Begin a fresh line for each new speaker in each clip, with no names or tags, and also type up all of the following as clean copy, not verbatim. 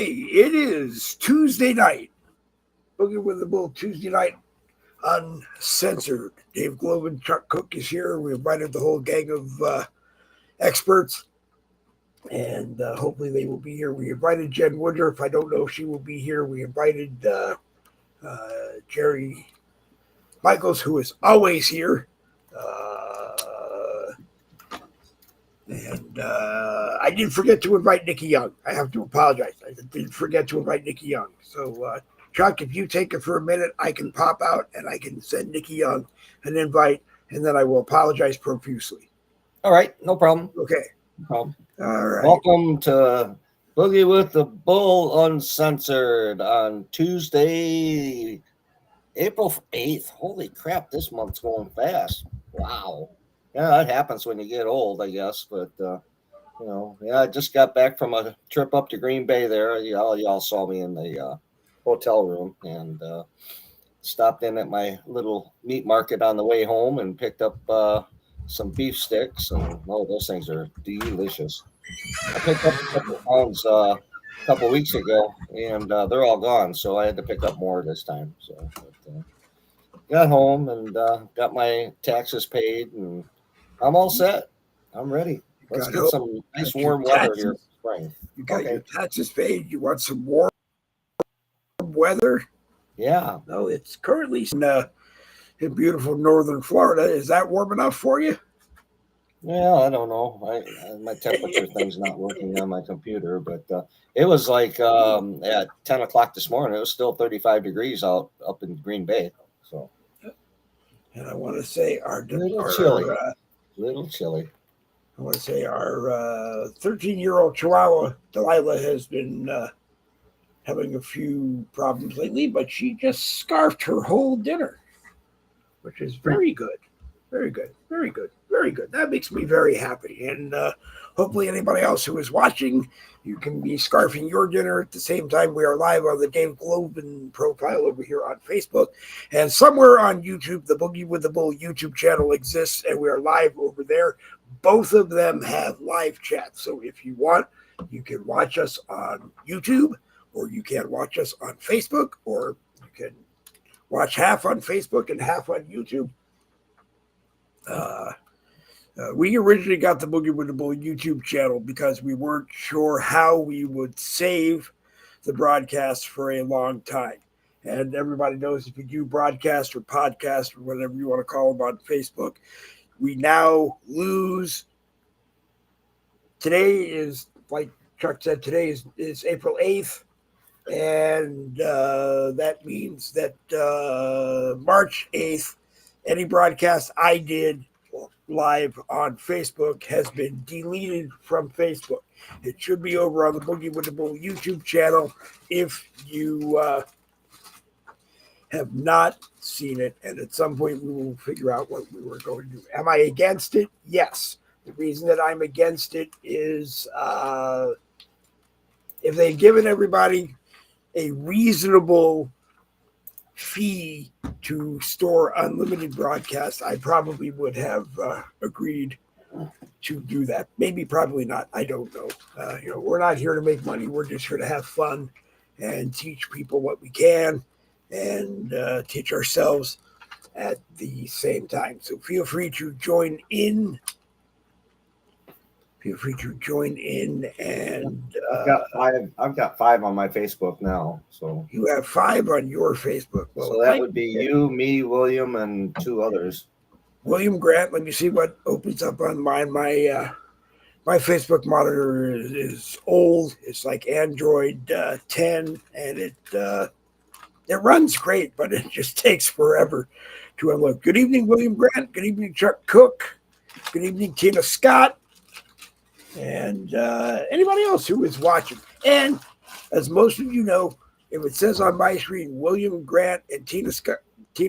Okay, it is Tuesday night. Boogie with the Bull Tuesday night Uncensored. Dave Globe and Chuck Cook is here. We invited the whole gang of experts, and hopefully they will be here. We invited Jen Woodruff. I don't know if she will be here. We invited Jerry Michaels, who is always here. And I did forget to invite Nikki Young. I have to apologize. I did forget to invite Nikki Young. So, Chuck, if you take it for a minute, I can pop out and I can send Nikki Young an invite, and then I will apologize profusely.
All right, no problem.
Okay.
No problem.
All right.
Welcome to Boogie with the Bull Uncensored on Tuesday, April 8th. Holy crap, this month's going fast. Wow. Yeah, that happens when you get old, I guess. But, I just got back from a trip up to Green Bay there. Y'all saw me in the hotel room and stopped in at my little meat market on the way home and picked up some beef sticks. And, those things are delicious. I picked up a couple pounds a couple weeks ago, and they're all gone. So I had to pick up more this time. So got home and got my taxes paid, and I'm all set. I'm ready. Let's get some nice warm weather here for spring.
You got your taxes paid. You want some warm weather?
Yeah.
No, it's currently in beautiful northern Florida. Is that warm enough for you?
Well, I don't know. My temperature thing's not working on my computer, but it was like at 10 o'clock this morning. It was still 35 degrees out up in Green Bay. So,
and I want to say
chilly. Little chilly.
I want to say our 13-year-old Chihuahua Delilah has been having a few problems lately, but she just scarfed her whole dinner, which is very good. Very good. Very good. Very good. That makes me very happy. And hopefully anybody else who is watching, you can be scarfing your dinner at the same time. We are live on the Dave Globin profile over here on Facebook. And somewhere on YouTube, the Boogie with the Bull YouTube channel exists, and we are live over there. Both of them have live chat. So if you want, you can watch us on YouTube, or you can watch us on Facebook, or you can watch half on Facebook and half on YouTube. We originally got the Boogie with the Bull YouTube channel because we weren't sure how we would save the broadcast for a long time. And everybody knows if you do broadcast or podcast or whatever you want to call them on Facebook, we now lose. Today is, like Chuck said, today is April 8th. And that means that March 8th, any broadcast I did live on Facebook has been deleted from Facebook. It should be over on the Boogie with the Bull YouTube channel if you have not seen it. And at some point we will figure out what we were going to do. Am I against it? Yes. The reason that I'm against it is if they've given everybody a reasonable fee to store unlimited broadcasts, I probably would have agreed to do that. Maybe, probably not. I don't know. We're not here to make money. We're just here to have fun and teach people what we can and teach ourselves at the same time. So feel free to join in. Feel free to join in, and
I've got five on my Facebook now. So
you have 5 on your Facebook.
Well, so that would be you, me, William, and 2 others.
William Grant. Let me see what opens up on mine. My Facebook monitor is old. It's like Android 10, and it runs great, but it just takes forever to unload. Good evening, William Grant. Good evening, Chuck Cook. Good evening, Tina Scott. And anybody else who is watching. And as most of you know, if it says on my screen, William Grant and Tina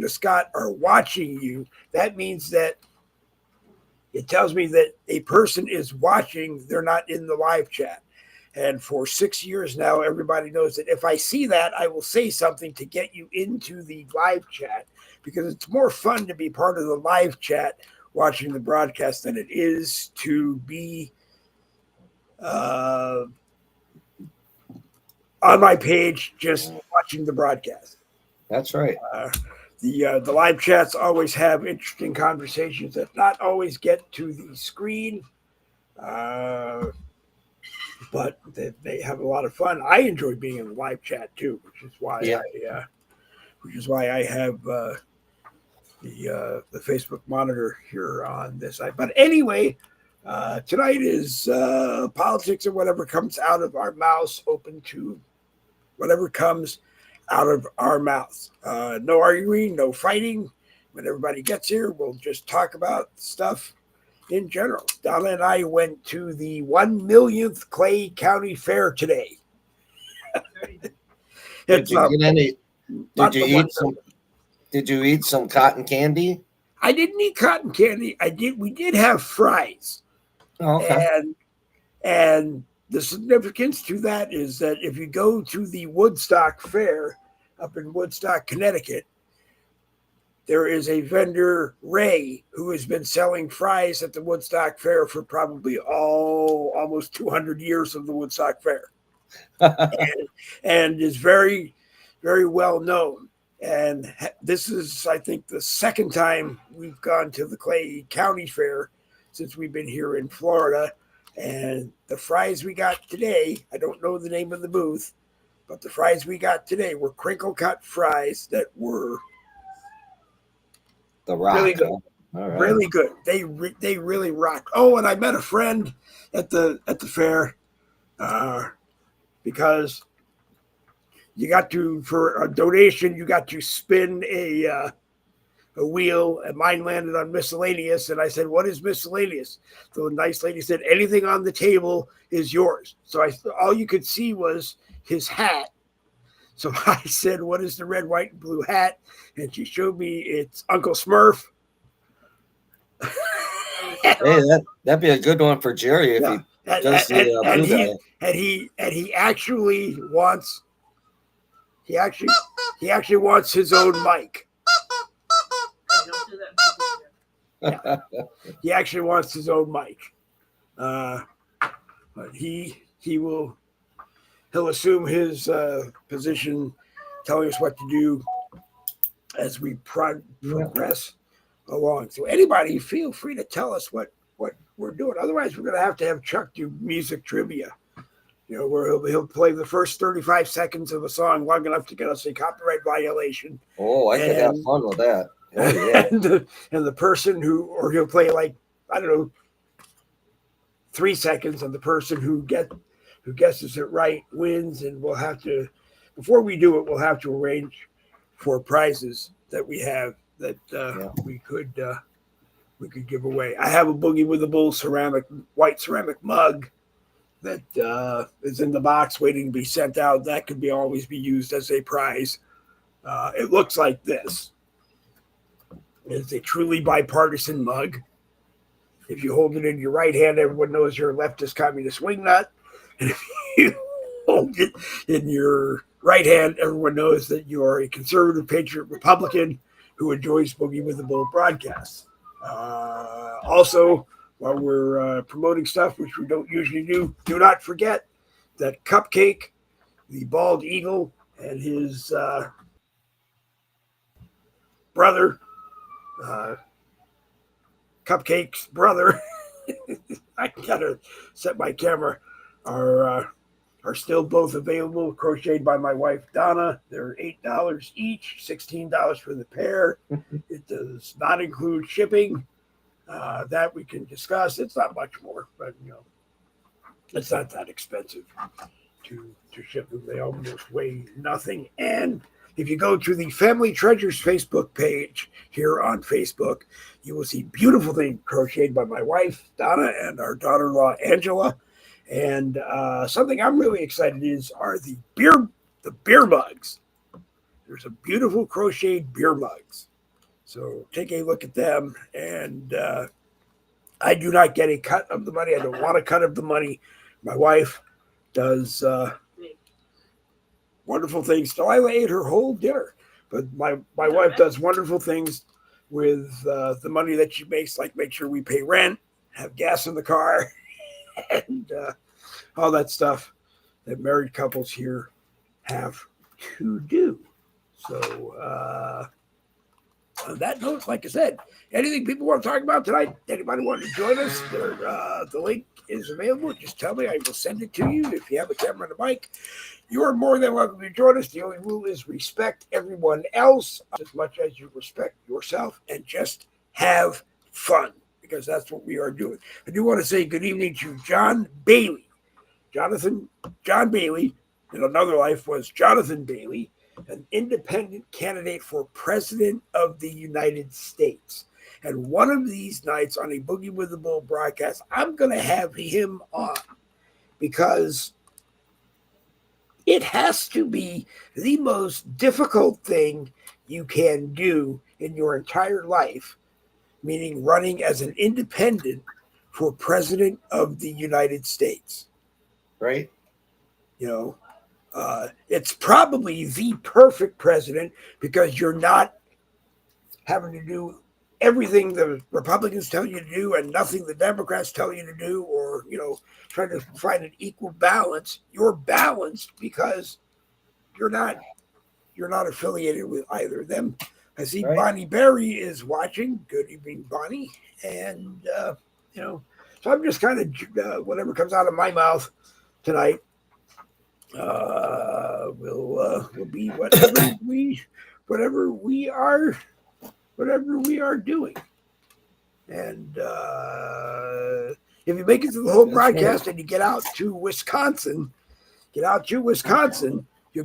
Scott are watching you, that means that it tells me that a person is watching. They're not in the live chat. And for 6 years now, everybody knows that if I see that, I will say something to get you into the live chat, because it's more fun to be part of the live chat watching the broadcast than it is to be on my page, just watching the broadcast.
That's right.
The live chats always have interesting conversations that not always get to the screen, uh, but they have a lot of fun. I enjoy being in the live chat too,
Yeah.
which is why I have the Facebook monitor here on this side. But anyway, tonight is politics and whatever comes out of our mouths, open to whatever comes out of our mouths. No arguing, no fighting. When everybody gets here, we'll just talk about stuff in general. Donna and I went to the 1 millionth Clay County Fair today.
Did you get any?
not
Did you
the one
eat some? Did you eat some cotton candy?
I didn't eat cotton candy. We did have fries.
Oh, okay.
And the significance to that is that if you go to the Woodstock Fair up in Woodstock, Connecticut, there is a vendor, Ray, who has been selling fries at the Woodstock Fair for probably almost 200 years of the Woodstock Fair, and is very, very well known. And this is, I think, the second time we've gone to the Clay County Fair since we've been here in Florida. And the fries we got today, I don't know the name of the booth, but the fries we got today were crinkle cut fries that were
the rock.
Really good.
Huh? All right.
Really good. They really rock. Oh, and I met a friend at the fair because you got to, for a donation, you got to spin a wheel, and mine landed on miscellaneous. And I said, "What is miscellaneous?" So the nice lady said, "Anything on the table is yours." So all you could see was his hat. So I said, "What is the red, white, and blue hat?" And she showed me it's Uncle Smurf.
Hey, that'd be a good one for Jerry if he does the blue guy.
And he actually wants his own mic. Yeah. He actually wants his own mic. But he'll assume his position, telling us what to do as we progress along. So anybody, feel free to tell us what we're doing. Otherwise, we're going to have Chuck do music trivia. You know, where he'll play the first 35 seconds of a song long enough to get us a copyright violation.
Oh, I could have fun with that. Oh, yeah.
and the person or he'll play like, I don't know, 3 seconds, and the person who guesses it right wins. And we'll have to, before we do it, we'll have to arrange for prizes that we have that we could give away. I have a Boogie with a Bull white ceramic mug that is in the box waiting to be sent out. That could always be used as a prize. It looks like this. It's a truly bipartisan mug. If you hold it in your right hand, everyone knows you're a leftist communist wingnut. And if you hold it in your right hand, everyone knows that you are a conservative patriot Republican who enjoys Boogie with the Bull broadcasts. Also, while we're promoting stuff, which we don't usually do not forget that Cupcake, the bald eagle, and his brother, Cupcake's brother, I gotta set my camera, are still both available, crocheted by my wife, Donna. They're $8 each, $16 for the pair. It does not include shipping. That we can discuss. It's not much more, but it's not that expensive to ship them. They almost weigh nothing. And if you go to the Family Treasures Facebook page here on Facebook, you will see beautiful things crocheted by my wife, Donna, and our daughter-in-law, Angela. And something I'm really excited are the beer mugs. There's a beautiful crocheted beer mugs. So take a look at them. And I do not get a cut of the money. I don't want a cut of the money. My wife does wonderful things. Delilah ate her whole dinner. But my wife does wonderful things with the money that she makes, like make sure we pay rent, have gas in the car, and all that stuff that married couples here have to do. So, on that note, like I said, anything people want to talk about tonight, anybody want to join us, the link is available. Just tell me. I will send it to you. If you have a camera and a mic, you are more than welcome to join us. The only rule is respect everyone else as much as you respect yourself, and just have fun, because that's what we are doing. I do want to say good evening to John Bailey. John Bailey, in another life, was Jonathan Bailey, an independent candidate for president of the United States. And one of these nights on a Boogie with the Bull broadcast, I'm going to have him on, because it has to be the most difficult thing you can do in your entire life, meaning running as an independent for president of the United States.
Right?
It's probably the perfect president, because you're not having to do everything the Republicans tell you to do and nothing the Democrats tell you to do, or, trying to find an equal balance. You're balanced because you're not affiliated with either of them. I see Bonnie Berry is watching. Good evening, Bonnie. And, so I'm just kind of, whatever comes out of my mouth tonight, will be whatever we are doing. And if you make it through the whole broadcast and you get out to Wisconsin, you'll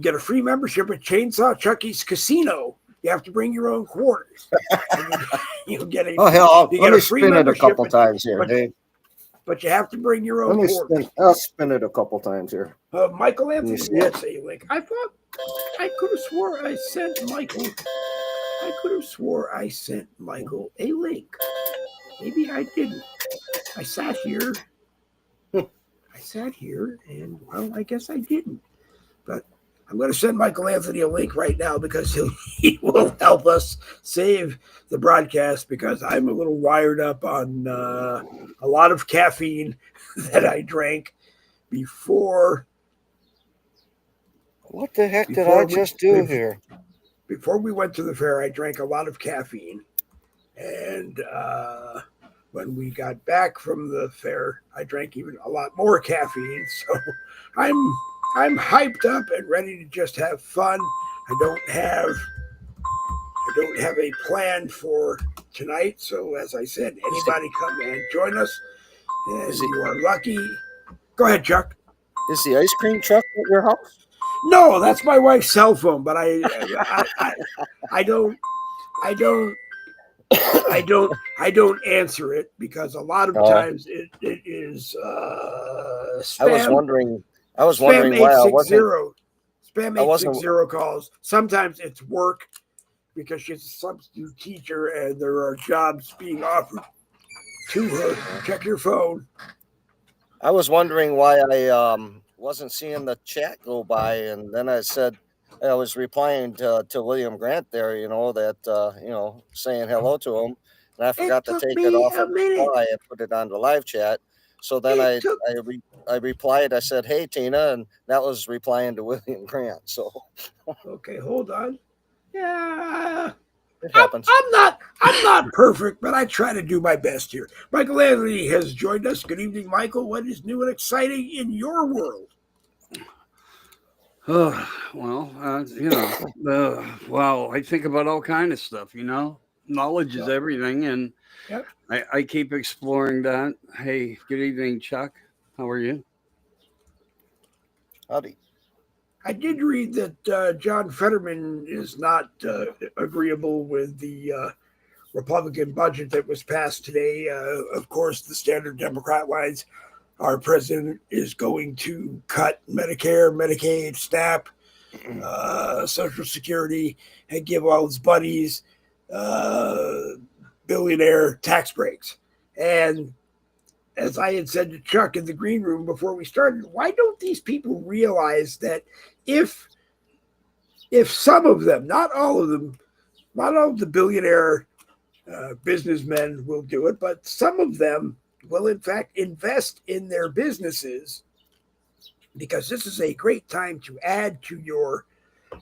get a free membership at Chainsaw Chucky's Casino. You have to bring your own quarters. You'll get a
let me spin it a couple times here, Dave.
But you have to bring your own quarters.
I'll spin it a couple times here.
Michael Anthony wants a link. I thought I could have swore I sent Michael a link. Maybe I didn't. I sat here and, well, I guess I didn't. But I'm going to send Michael Anthony a link right now, because he will help us save the broadcast, because I'm a little wired up on a lot of caffeine that I drank before.
What the heck did I just do here?
Before we went to the fair, I drank a lot of caffeine. And when we got back from the fair, I drank even a lot more caffeine. So I'm hyped up and ready to just have fun. I don't have a plan for tonight. So as I said, anybody come and join us, and you are lucky. Go ahead, Chuck.
Is the ice cream truck at your house?
No, that's my wife's cell phone, but I don't answer it, because a lot of times it is spam.
I was wondering why I wasn't.
Spam 860 calls. Sometimes it's work, because she's a substitute teacher and there are jobs being offered to her. Check your phone.
I was wondering why I wasn't seeing the chat go by, and then I said, I was replying to William Grant there, saying hello to him, and I forgot to take it off of reply and put it on the live chat. So then I replied, I said, "Hey, Tina," and that was replying to William Grant. So
okay, hold on. Yeah,
it happens.
I'm not perfect, but I try to do my best here. Michael Anthony has joined us. Good evening, Michael. What is new and exciting in your world?
Well, I think about all kinds of stuff, Knowledge is everything, and
yep.
I keep exploring that. Hey, good evening, Chuck. How are you?
Howdy.
I did read that John Fetterman is not agreeable with the Republican budget that was passed today. Of course, the standard Democrat lines: our president is going to cut Medicare, Medicaid, SNAP, Social Security, and give all his buddies billionaire tax breaks. And as I had said to Chuck in the green room before we started, why don't these people realize that if some of them, not all of them, not all of the billionaire businessmen will do it, but some of them will in fact invest in their businesses because this is a great time to add to your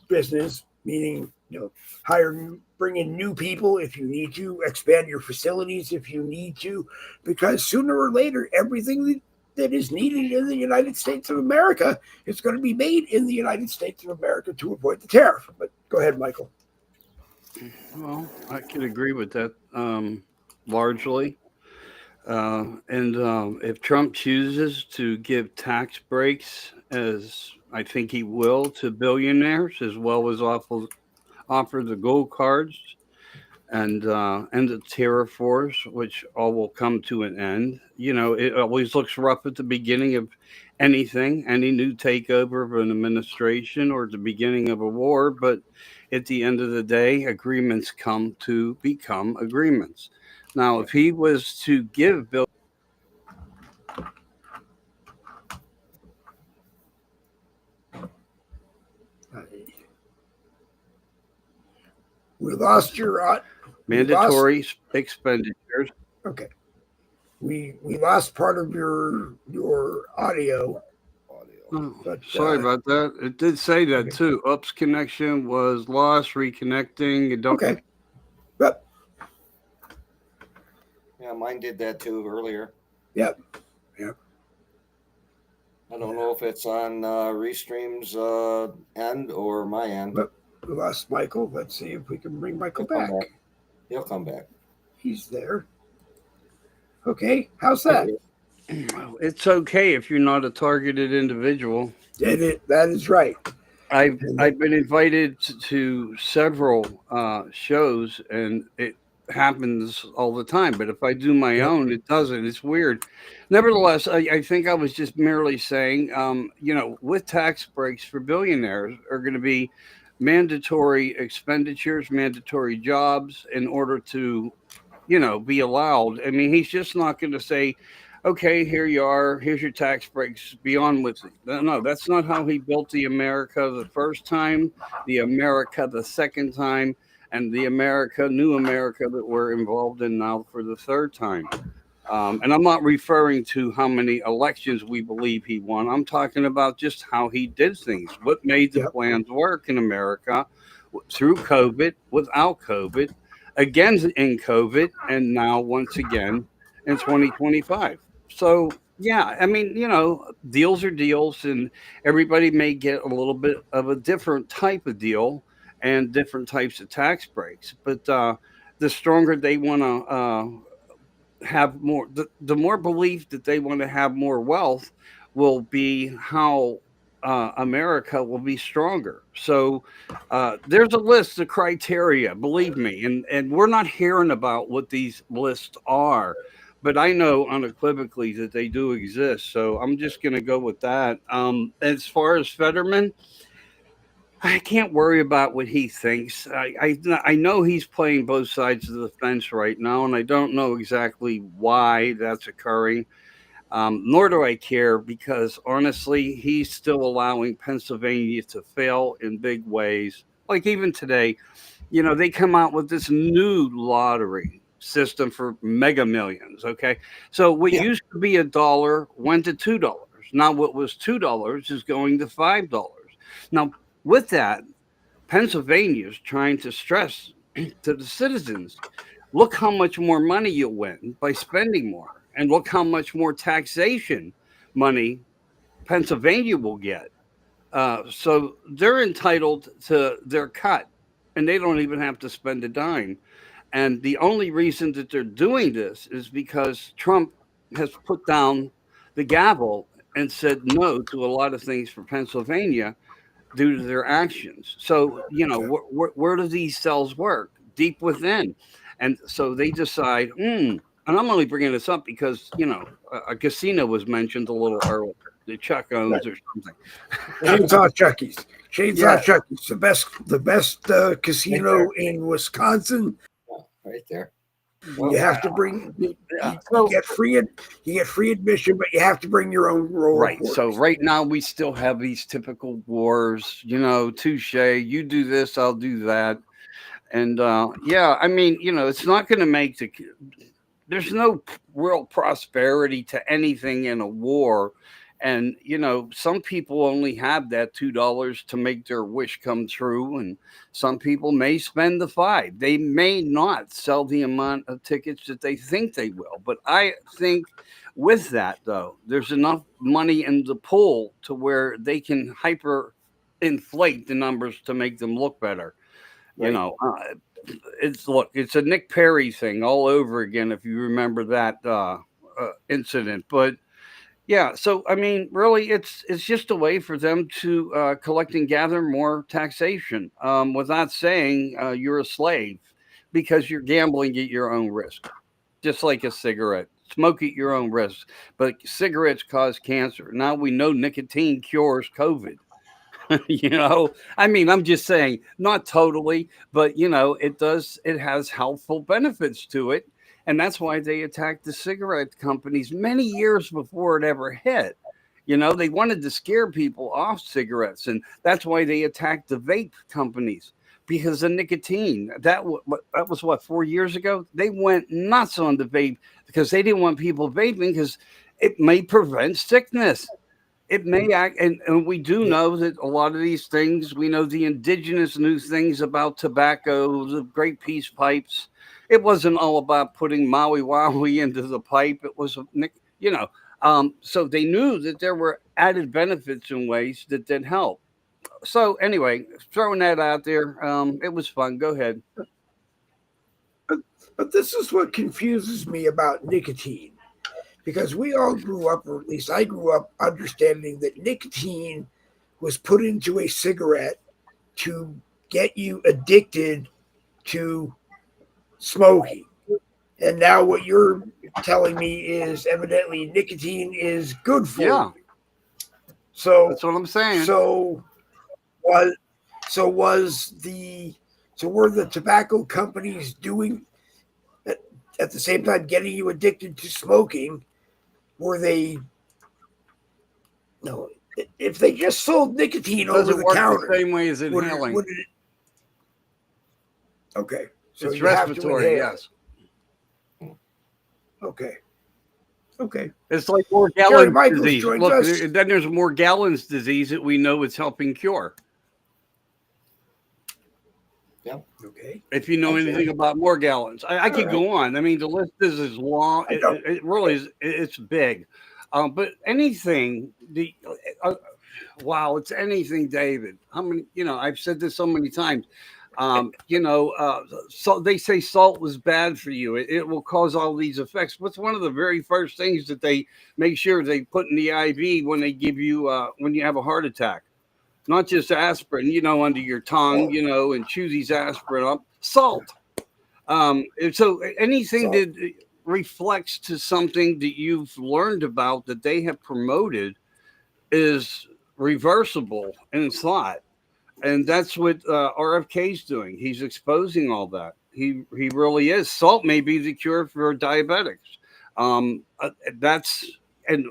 business, meaning, bring in new people if you need to, expand your facilities if you need to, because sooner or later, everything that is needed in the United States of America is going to be made in the United States of America to avoid the tariff. But go ahead, Michael.
Well, I can agree with that largely. And if Trump chooses to give tax breaks, as I think he will, to billionaires, as well as offer the gold cards and the tariff wars, which all will come to an end. It always looks rough at the beginning of anything, any new takeover of an administration or the beginning of a war, but at the end of the day, agreements come to become agreements. Now, if he was to give Bill
We lost your
mandatory expenditures.
Okay. We lost part of your audio.
Oh, sorry about that. It did say that too. Ups connection was lost, reconnecting. And don't.
Okay. Yep.
Yeah, mine did that too earlier.
Yep.
I don't know if it's on Restream's end or my end.
But we lost Michael. Let's see if we can bring Michael back.
He'll come back.
He's there. Okay. How's that?
It's okay if you're not a targeted individual.
That is right.
I've been invited to several shows, and it happens all the time. But if I do my own, it doesn't. It's weird. Nevertheless, I think I was just merely saying, with tax breaks for billionaires are going to be mandatory expenditures, mandatory jobs in order to, be allowed. I mean, he's just not going to say, okay, here you are, here's your tax breaks, be on with it. No, that's not how he built the America the first time, the America the second time, and the new America that we're involved in now for the third time. And I'm not referring to how many elections we believe he won. I'm talking about just how he did things, what made the plans work in America through COVID, without COVID, again in COVID, and now once again in 2025. So, yeah, I mean, deals are deals, and everybody may get a little bit of a different type of deal and different types of tax breaks. But the stronger they want to have more, the more belief that they want to have more wealth will be how America will be stronger. So there's a list of criteria, believe me, and we're not hearing about what these lists are, but I know unequivocally that they do exist. So I'm just going to go with that. As far as Fetterman, I can't worry about what he thinks. I know he's playing both sides of the fence right now, and I don't know exactly why that's occurring. Nor do I care, because honestly, he's still allowing Pennsylvania to fail in big ways. Like even today, they come out with this new lottery system for mega millions. Okay. So what used to be $1 went to $2. Now what was $2 is going to $5. Now, with that, Pennsylvania is trying to stress to the citizens, look how much more money you'll win by spending more. And look how much more taxation money Pennsylvania will get. So they're entitled to their cut, and they don't even have to spend a dime. And the only reason that they're doing this is because Trump has put down the gavel and said no to a lot of things for Pennsylvania due to their actions. So, where do these cells work? Deep within. And so they decide, and I'm only bringing this up because, a casino was mentioned a little earlier that Chuck owns or something.
Chainsaw Chucky's. Chucky's, the best casino in Wisconsin.
Right there.
You have to bring. You get free admission, but you have to bring your own roll.
Right. So right now we still have these typical wars. Touche. You do this, I'll do that, and I mean, it's not going to make there's no real prosperity to anything in a war And some people only have that $2 to make their wish come true, and some people may spend the 5. They may not sell the amount of tickets that they think they will. But I think with that, though, there's enough money in the pool to where they can hyper inflate the numbers to make them look better. You
Right.
know, it's a Nick Perry thing all over again, if you remember that incident. But yeah, so I mean, really, it's just a way for them to collect and gather more taxation without saying you're a slave, because you're gambling at your own risk, just like a cigarette. Smoke at your own risk, but cigarettes cause cancer. Now we know nicotine cures COVID. I mean, I'm just saying, not totally, but it does, it has healthful benefits to it. And that's why they attacked the cigarette companies many years before it ever hit. They wanted to scare people off cigarettes, and that's why they attacked the vape companies, because of nicotine. That was what, 4 years ago. They went nuts on the vape because they didn't want people vaping because it may prevent sickness. It may act, and we do know that a lot of these things, we know the indigenous new things about tobacco, the Great Peace Pipes. It wasn't all about putting Maui Wowie into the pipe. It was, so they knew that there were added benefits in ways that did help. So anyway, throwing that out there, it was fun. Go ahead.
But this is what confuses me about nicotine, because we all grew up, or at least I grew up, understanding that nicotine was put into a cigarette to get you addicted to smoking. And now what you're telling me is evidently nicotine is good for
Yeah,
you. So
that's what I'm saying.
was so were the tobacco companies doing at the same time getting you addicted to smoking? Were they no? If they just sold nicotine over
Doesn't
the
work the
counter,
same way as
would
inhaling.
it? Okay, so
It's
you have to
respiratory,
inhale.
yes.
Okay, okay.
It's like more
Jerry
Morgellons
Michaels
disease.
joins
Look,
us.
then there's more Morgellons disease that we know it's helping cure.
Okay,
If you know anything about Morgellons, I could
right.
go on. I mean, the list is as long.
I don't.
It really is. It's big. But anything, uh, wow, it's anything, David. How many? I've said this so many times. So they say salt was bad for you. It will cause all these effects. What's one of the very first things that they make sure they put in the IV when they give you when you have a heart attack? Not just aspirin, under your tongue, and chew these aspirin up. Salt. And so anything
Salt.
that reflects to something that you've learned about that they have promoted is reversible in thought. And that's what RFK's doing. He's exposing all that. He really is. Salt may be the cure for diabetics. That's and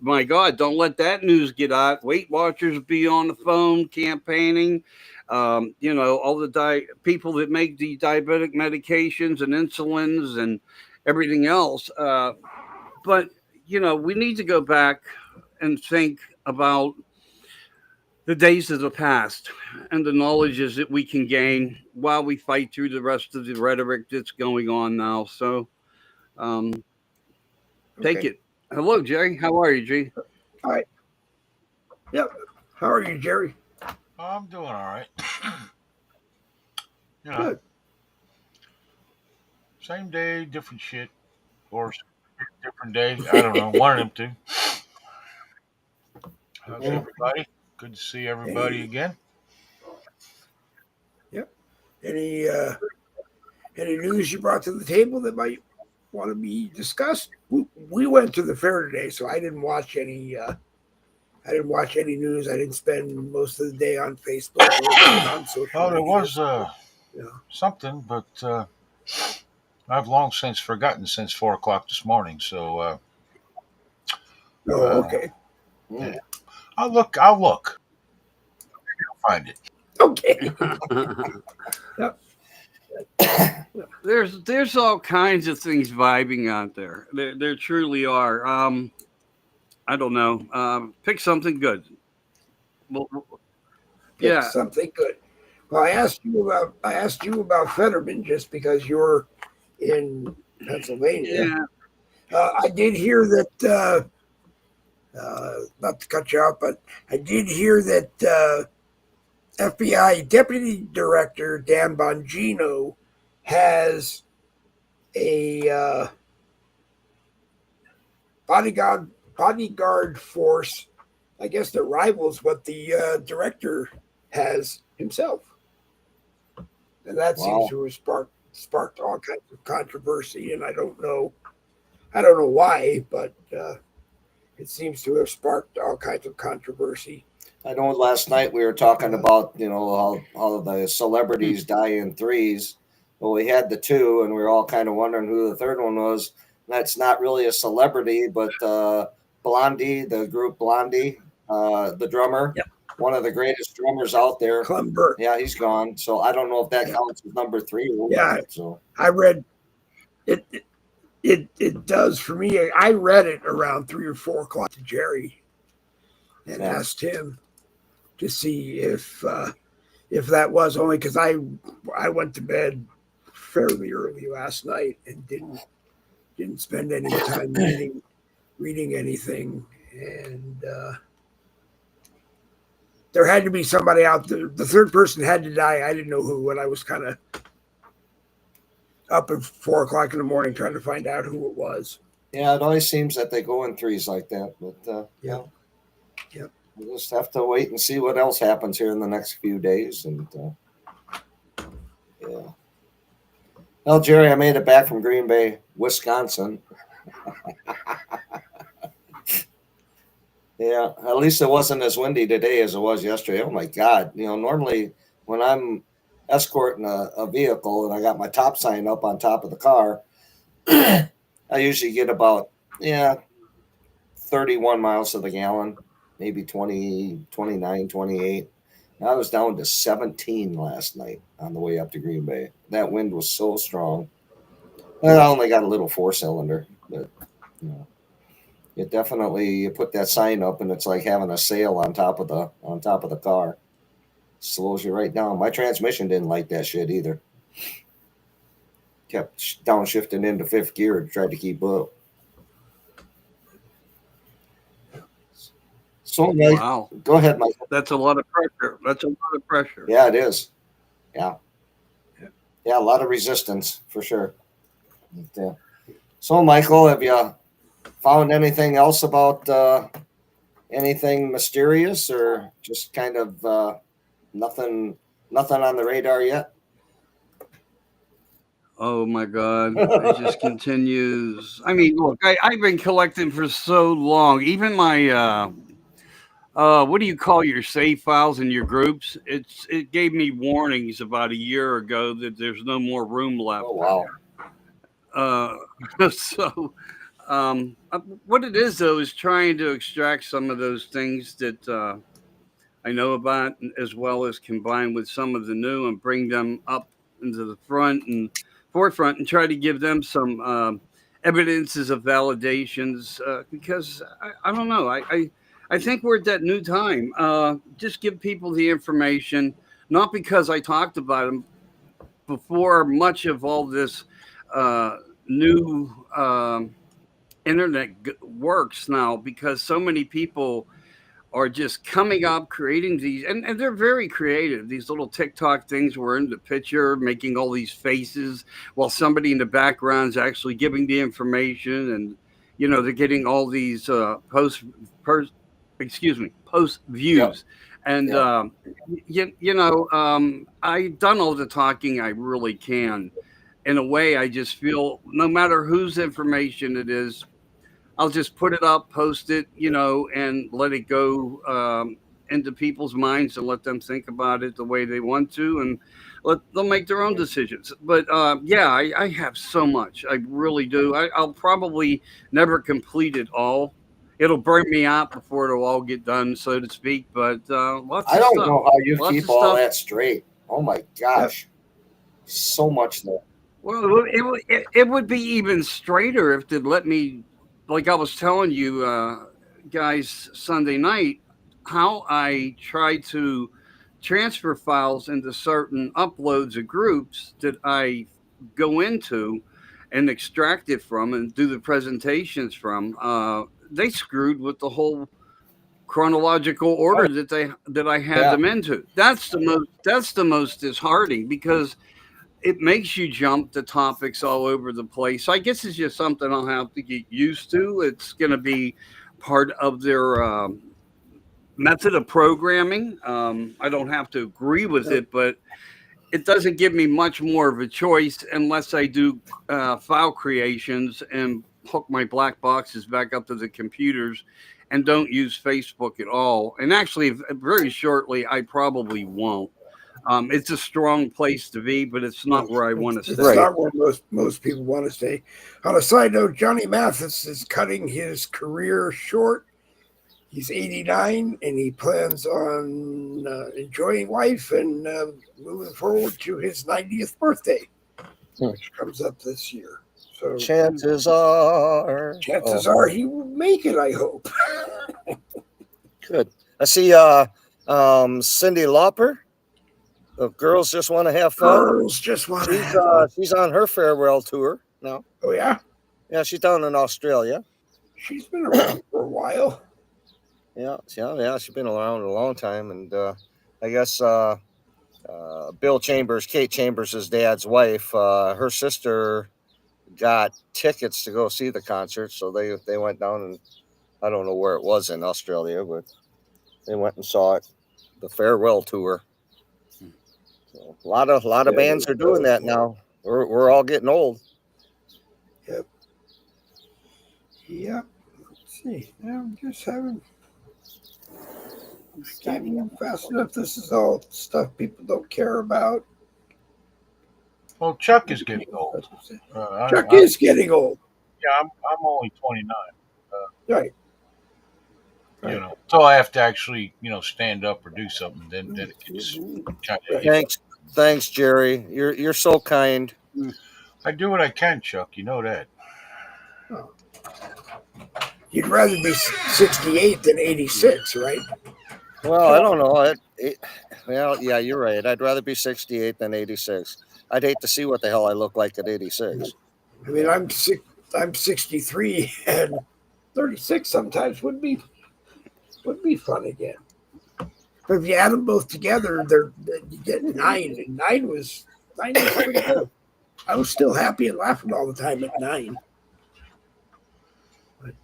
my God, don't let that news get out. Weight Watchers be on the phone campaigning. All the people that make the diabetic medications and insulins and everything else. But we need to go back and think about the days of the past and the knowledges that we can gain while we fight through the rest of the rhetoric that's going on now. So um, take
Okay.
it. Hello, Jay. How are you, G?
All right. Yep. How are you, Jerry?
I'm doing all right.
Good.
Same day, different shit, or different day. I don't know. One of them two. How's everybody? Good to see everybody
Hey.
again.
Yep. Any news you brought to the table that might want to be discussed? We went to the fair today, so I didn't watch any. I didn't watch any news. I didn't spend most of the day on Facebook or on social
Oh, there
media.
was
You know.
something, but I've long since forgotten since 4 o'clock this morning. So
Oh, okay.
yeah. I'll look. I'll find it.
Okay. Yep.
There's all kinds of things vibing out there. There truly are. I don't know. Pick something good. Well,
Pick
yeah,
something good. Well, I asked you about Fetterman just because you're in Pennsylvania.
yeah.
I did hear that. Not to cut you off, but I did hear that FBI Deputy Director Dan Bongino has a bodyguard force, I guess, that rivals what the director has himself, and that seems
Wow.
to have sparked all kinds of controversy. And I don't know why, but it seems to have sparked all kinds of controversy.
I know last night we were talking about, how the celebrities die in threes. Well, we had the two, and we were all kind of wondering who the third one was. That's not really a celebrity, but Blondie, the group Blondie, the drummer,
Yep.
one of the greatest drummers out there.
Clem Burke.
Yeah, he's gone. So I don't know if that counts as number three.
Yeah,
So
I read it. It does for me. I read it around 3 or 4 o'clock to Jerry and
Yeah.
asked him to see if that was only because I went to bed fairly early last night and didn't spend any time reading anything, and there had to be somebody out there. The third person had to die. I didn't know who, and I was kind of up at 4 o'clock in the morning trying to find out who it was.
yeah, it always seems that they go in threes like that. But
Yeah.
yeah.
Yep.
We'll just have to wait and see what else happens here in the next few days. And yeah. Well, Jerry, I made it back from Green Bay, Wisconsin. Yeah, at least it wasn't as windy today as it was yesterday. Oh my God. Normally when I'm escorting a vehicle and I got my top sign up on top of the car, I usually get about, 31 miles to the gallon, maybe 20, 29, 28. I was down to 17 last night on the way up to Green Bay. That wind was so strong. And I only got a little 4-cylinder, but it definitely, you put that sign up and it's like having a sail on top of the car. Slows you right down. My transmission didn't like that shit either. Kept downshifting into fifth gear and tried to keep up. So, Mike,
Wow.
go ahead, Mike.
That's a lot of pressure. That's a lot of pressure.
Yeah, it is. Yeah, a lot of resistance for sure. But, so, Michael, have you found anything else about anything mysterious, or just kind of nothing on the radar yet?
Oh my God. It just continues. I mean, look, I've been collecting for so long. Even my what do you call your save files in your groups? It gave me warnings about a year ago that there's no more room left.
Oh wow.
So what it is though is trying to extract some of those things that I know about, as well as combine with some of the new and bring them up into the front and forefront and try to give them some evidences of validations because I don't know. I think we're at that new time. Just give people the information, not because I talked about them before much of all this new internet works now, because so many people are just coming up, creating these, and they're very creative. These little TikTok things where in the picture, making all these faces while somebody in the background is actually giving the information, and they're getting all these post views, and I've done all the talking I really can. In a way, I just feel no matter whose information it is, I'll just put it up, post it, and let it go into people's minds and let them think about it the way they want to, and they'll make their own decisions. But I have so much. I really do. I'll probably never complete it all. It'll burn me out before it'll all get done, so to speak. But lots
I
of
don't
stuff.
know how you
Lots
keep
of
all
stuff.
that straight. Oh my gosh, so much there.
Well, it would be even straighter if they'd let me, like I was telling you, guys Sunday night how I try to transfer files into certain uploads of groups that I go into and extract it from and do the presentations from. They screwed with the whole chronological order that I had
Yeah.
them into. That's the most disheartening because it makes you jump to topics all over the place. So I guess it's just something I'll have to get used to. It's going to be part of their method of programming. I don't have to agree with it, but it doesn't give me much more of a choice unless I do file creations and hook my black boxes back up to the computers and don't use Facebook at all. And actually, very shortly, I probably won't. It's a strong place to be, but it's not where I want to
It's
stay.
not where most people want to stay. On a side note, Johnny Mathis is cutting his career short. He's 89, and he plans on enjoying life and moving forward to his 90th birthday, which comes up this year. So
Chances are
he will make it, I hope.
good. I see Cyndi Lauper. The girls just want to have fun.
Girls just want to have fun.
She's on her farewell tour now.
Oh, yeah?
Yeah, she's down in Australia.
She's been around for a while.
Yeah, she's been around a long time, and I guess Bill Chambers, Kate Chambers' dad's wife, her sister got tickets to go see the concert, so they went down, and I don't know where it was in Australia, but they went and saw it, the farewell tour. So a lot of bands are doing that now. We're all getting old.
Yep. Let's see. I'm just having. I can't move fast enough. This is all stuff people don't care about.
Well, Chuck is getting old.
Chuck is getting old.
Yeah, I'm only 29.
Right.
You know, until I have to actually, stand up or do something, then it gets kind of.
Thanks, Jerry. You're so kind.
I do what I can, Chuck. You know that.
Oh. You'd rather be 68 than 86, right?
Well, I don't know. Well, yeah, you're right. I'd rather be 68 than 86. I'd hate to see what the hell I look like at 86.
I mean, I'm 63, and 36 sometimes would be fun again. But if you add them both together, you get 9, and 9 was pretty good. I was still happy and laughing all the time at 9. But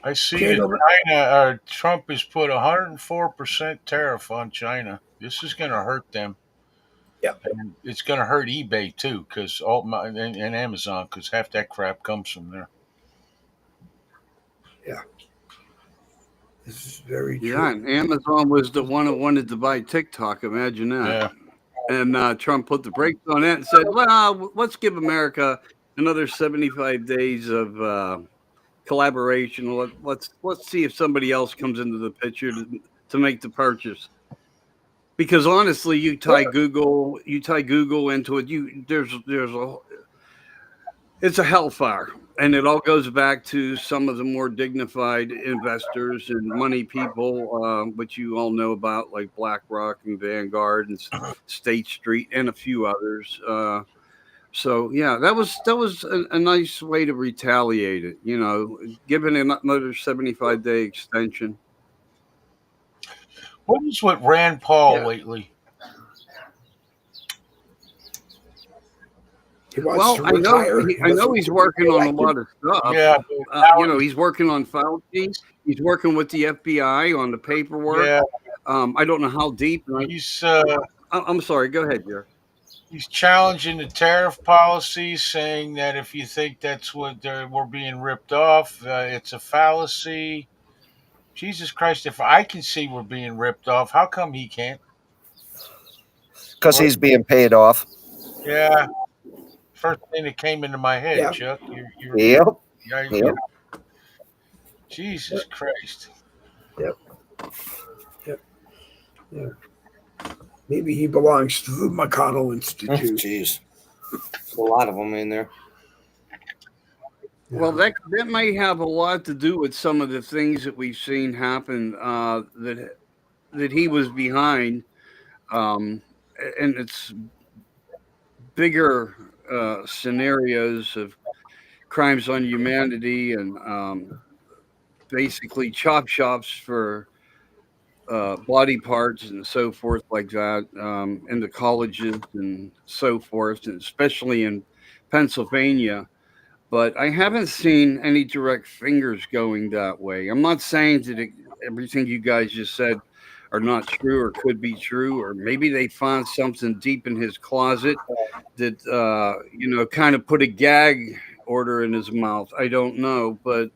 I see that Trump has put 104% tariff on China. This is going to hurt them.
Yep.
And it's going to hurt eBay too, and Amazon, because half that crap comes from there.
Yeah. This is very true.
Yeah, and Amazon was the one that wanted to buy TikTok. Imagine that.
Yeah.
And Trump put the brakes on that and said, well, let's give America another 75 days of collaboration. Let's see if somebody else comes into the picture to make the purchase. Because honestly, you tie Google into it. It's a hellfire, and it all goes back to some of the more dignified investors and money people, which you all know about, like BlackRock and Vanguard and State Street and a few others. So yeah, that was a nice way to retaliate it. Giving another 75-day extension.
What is with Rand Paul lately?
Well, I know he's working on a lot of stuff.
Yeah,
he's working on Fauci. He's working with the FBI on the paperwork.
Yeah.
I don't know how deep.
He's.
I'm sorry. Go ahead, Jerry.
He's challenging the tariff policy, saying that if you think that's what we're being ripped off, it's a fallacy. Jesus Christ, if I can see we're being ripped off, how come he can't?
Because he's being paid off.
Yeah. First thing that came into my head,
Yeah.
Chuck.
Yep.
Jesus Christ.
Yep. Yeah. Maybe he belongs to the McConnell Institute.
Jeez. A lot of them in there.
Well, that might have a lot to do with some of the things that we've seen happen that he was behind, um, and it's bigger scenarios of crimes on humanity and basically chop shops for body parts and so forth like that in the colleges and so forth, and especially in Pennsylvania. But I haven't seen any direct fingers going that way. I'm not saying that everything you guys just said are not true or could be true, or maybe they found something deep in his closet that kind of put a gag order in his mouth. I don't know, but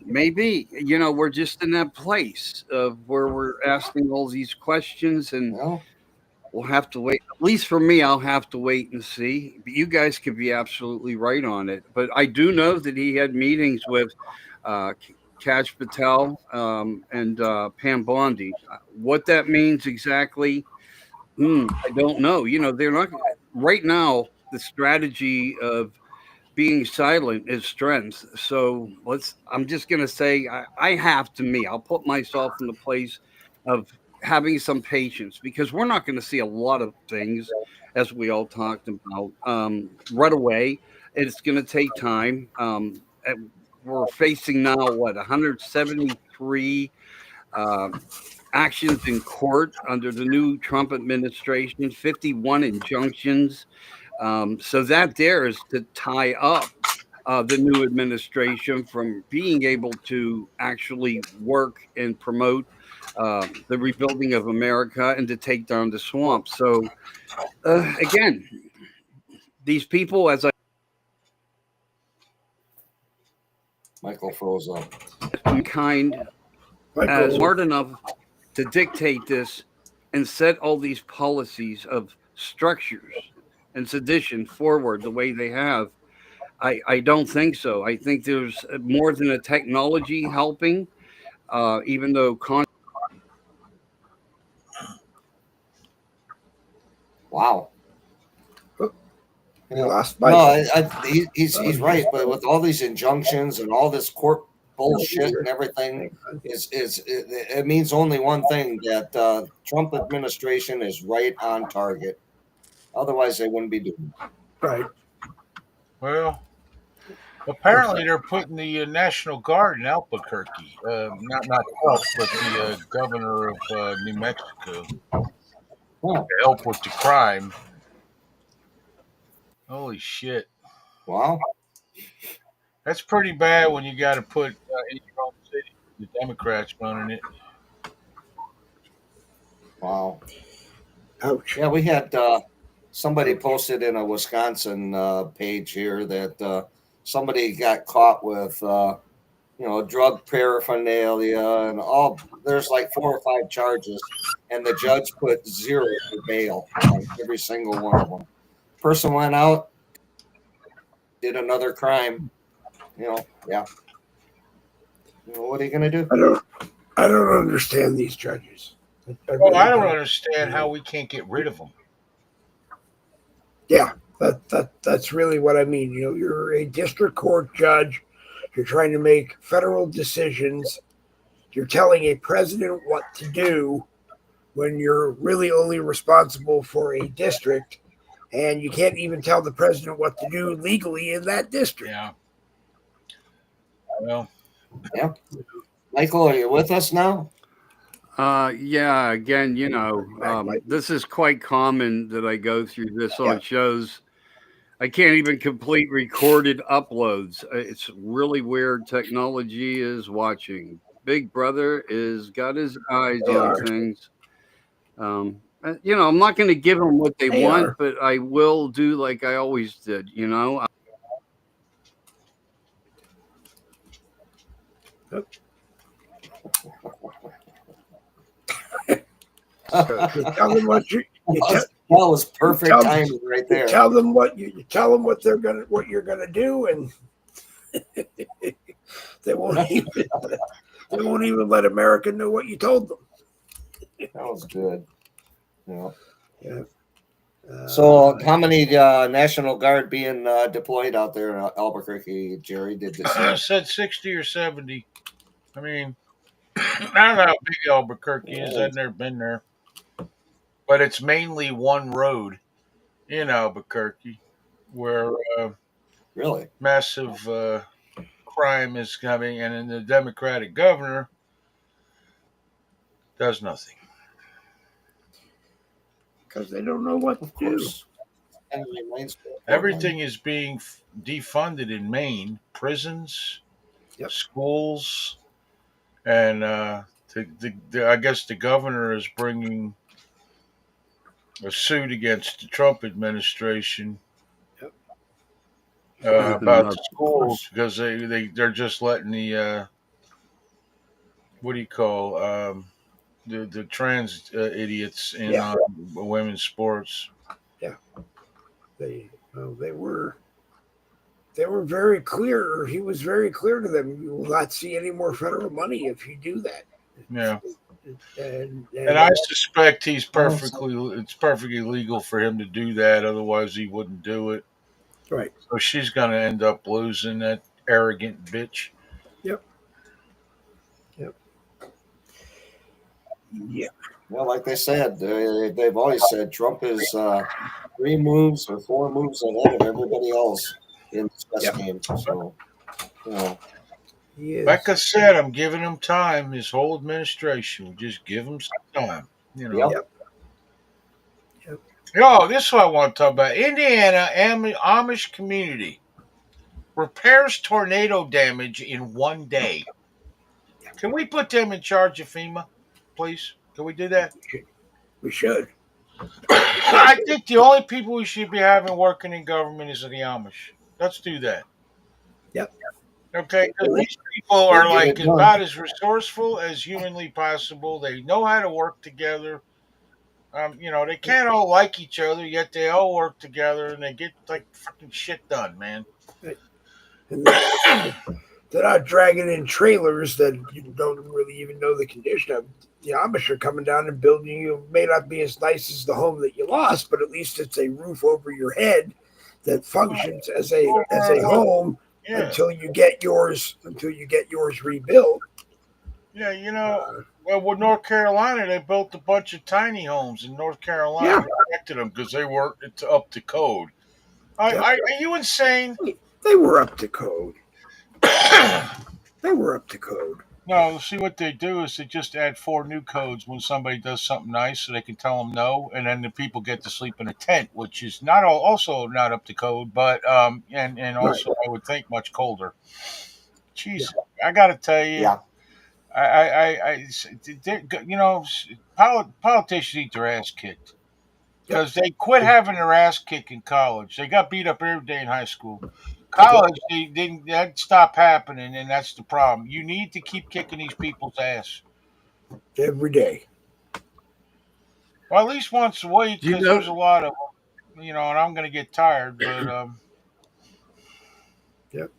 maybe we're just in that place of where we're asking all these questions, and
Well,
we'll have to wait. At least for me, I'll have to wait and see. But you guys could be absolutely right on it. But I do know that he had meetings with Kaj Patel and Pam Bondi. What that means exactly, I don't know. They're not right now. The strategy of being silent is strength. So I'm just going to say, I have to me. I'll put myself in the place of having some patience, because we're not going to see a lot of things, as we all talked about, right away. It's going to take time. We're facing now, 173 actions in court under the new Trump administration, 51 injunctions. So that there is to tie up the new administration from being able to actually work and promote the rebuilding of America and to take down the swamp. So again, these people, as
Michael froze up.
kind
Michael,
smart enough to dictate this and set all these policies of structures and sedition forward the way they have. I don't think so. I think there's more than a technology helping, even though
Wow.
we lost
No,
Michael.
he's right. But with all these injunctions and all this court bullshit and everything, it means only one thing, that Trump administration is right on target. Otherwise, they wouldn't be doing it.
Right.
Well, apparently they're putting the National Guard in Albuquerque. Not Trump, but the governor of New Mexico
Oh,
to help with the crime. Holy shit.
wow.
That's pretty bad when you got to put in your own city, the Democrats running it.
Wow.
Ouch.
Yeah, we had somebody posted in a Wisconsin page here that somebody got caught with, drug paraphernalia and all. There's like 4 or 5 charges, and the judge put 0 for bail on every single one of them. Person went out, did another crime. Yeah. What are you gonna do?
I don't understand these judges.
Well, I don't understand how we can't get rid of them.
Yeah, that's really what I mean. You're a district court judge. You're trying to make federal decisions. You're telling a president what to do when you're really only responsible for a district, and you can't even tell the president what to do legally in that district.
Yeah. Well,
Yeah. Michael, are you with us now?
Yeah, again, this is quite common that I go through this on shows. I can't even complete recorded uploads. It's really weird. Technology is watching. Big Brother is got his eyes on things. I'm not going to give them what they want, but I will do like I always did.
Tell them what
that was perfect timing right there.
Tell them what you're gonna do, and they won't even let America know what you told them.
That was good. Yeah. So, how many National Guard being deployed out there in Albuquerque, Jerry? Did you say?
Said 60 or 70. I mean, I don't know how big Albuquerque is. I've never been there, but it's mainly one road in Albuquerque where
Really?
massive crime is coming, and then the Democratic governor does nothing.
Because they don't know what to
Of
do.
course. And it remains
Everything is being defunded in Maine: prisons,
Yep.
schools, and I guess the governor is bringing a suit against the Trump administration
Yep.
about the
Of
schools because they're just letting the what do you call the trans idiots in
Yeah.
on women's sports.
They were very clear. He was very clear to them. You will not see any more federal money if you do that.
Yeah,
And
and I suspect it's perfectly legal for him to do that. Otherwise, he wouldn't do it.
right.
So she's going to end up losing, that arrogant bitch.
Yep. Yeah.
Well, like they said, they've always said Trump is 3 moves or 4 moves ahead of everybody else in the chess
Yep.
game. So, you know,
He is.
Like I said, I'm giving him time. His whole administration, just give him some time. You know.
Yep.
Yo, this is what I want to talk about. Indiana Amish community repairs tornado damage in one day. Can we put them in charge of FEMA, please? Can we do that?
We should.
I think the only people we should be having working in government is the Amish. Let's do that.
Yep.
Okay, because these people are
We'll get
like
it done.
about as resourceful as humanly possible. They know how to work together. They can't all like each other, yet they all work together and they get like fucking shit done, man.
And they're not dragging in trailers that you don't really even know the condition of. The Amish are coming down and building you. May not be as nice as the home that you lost, but at least it's a roof over your head that functions as a home
Yeah.
until you get yours rebuilt.
Yeah, well, with North Carolina, they built a bunch of tiny homes in North Carolina.
Yeah.
They protected them because they weren't up to code.
Yep.
Are you insane?
They were up to code. They were up to code.
No, see what they do is they just add 4 new codes when somebody does something nice, so they can tell them no, and then the people get to sleep in a tent, which is also not up to code, but and also I would think much colder. Jeez, I got to tell you,
yeah.
Politicians eat their ass kicked because they quit having their ass kicked in college. They got beat up every day in high school. College, that stopped happening, and that's the problem. You need to keep kicking these people's ass
Every day.
well, at least once a week,
You
because
know-
there's a lot of them, and I'm going to get tired, but
Yep.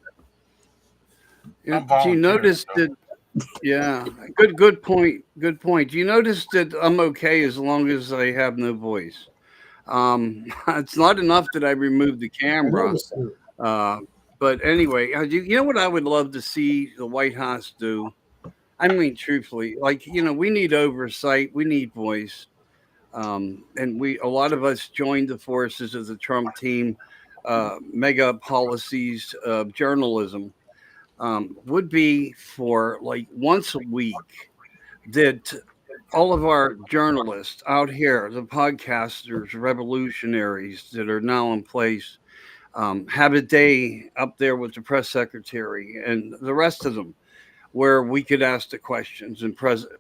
I'm
Do you notice
volunteering,
that? Yeah, good point. Good point. Do you notice that I'm okay as long as I have no voice? It's not enough that I remove the
I
camera.
noticed that.
But anyway, you know what I would love to see the White House do? I mean, truthfully, we need oversight, we need voice, and a lot of us joined the forces of the Trump team. Mega policies of journalism would be for like once a week that all of our journalists out here, the podcasters, revolutionaries that are now in place, have a day up there with the press secretary and the rest of them where we could ask the questions and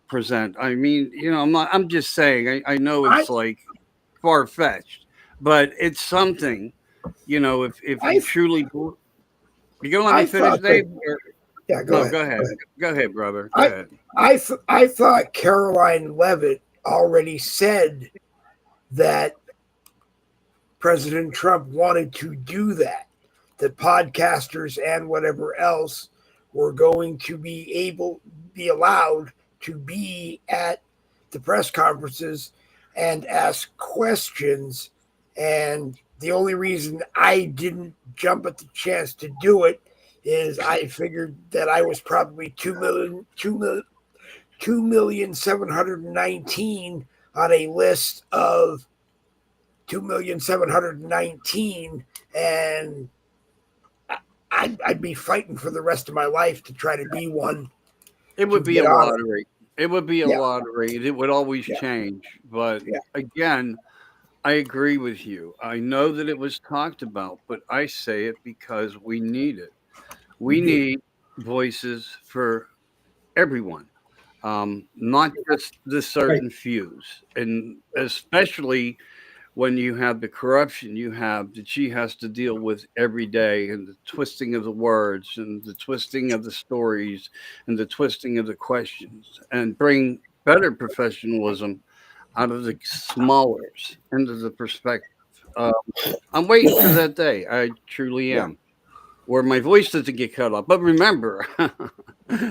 present. I mean, I'm just saying, I know it's like far fetched, but it's something, if you truly, you gonna let me finish, Dave?
Yeah,
Go ahead. Go ahead, brother. Go ahead.
I thought Caroline Leavitt already said that President Trump wanted to do that podcasters and whatever else were going to be allowed to be at the press conferences and ask questions And the only reason I didn't jump at the chance to do it is I figured that I was probably 2,719 on a list of 2,719, and I'd be fighting for the rest of my life to try to be one
It
to
would be
get
a
on it.
lottery. It would be a
Yeah,
lottery. It would always
yeah,
change. But
yeah.
again, I agree with you. I know that it was talked about, but I say it because we need it. We
We do.
need voices for everyone, not just the
Right.
certain fews. And especially when you have the corruption you have that she has to deal with every day, and the twisting of the words and the twisting of the stories and the twisting of the questions, and bring better professionalism out of the smallers into the perspective. Uh, I'm waiting for that day. I truly
Yeah.
am. Where my voice doesn't get cut off. But remember,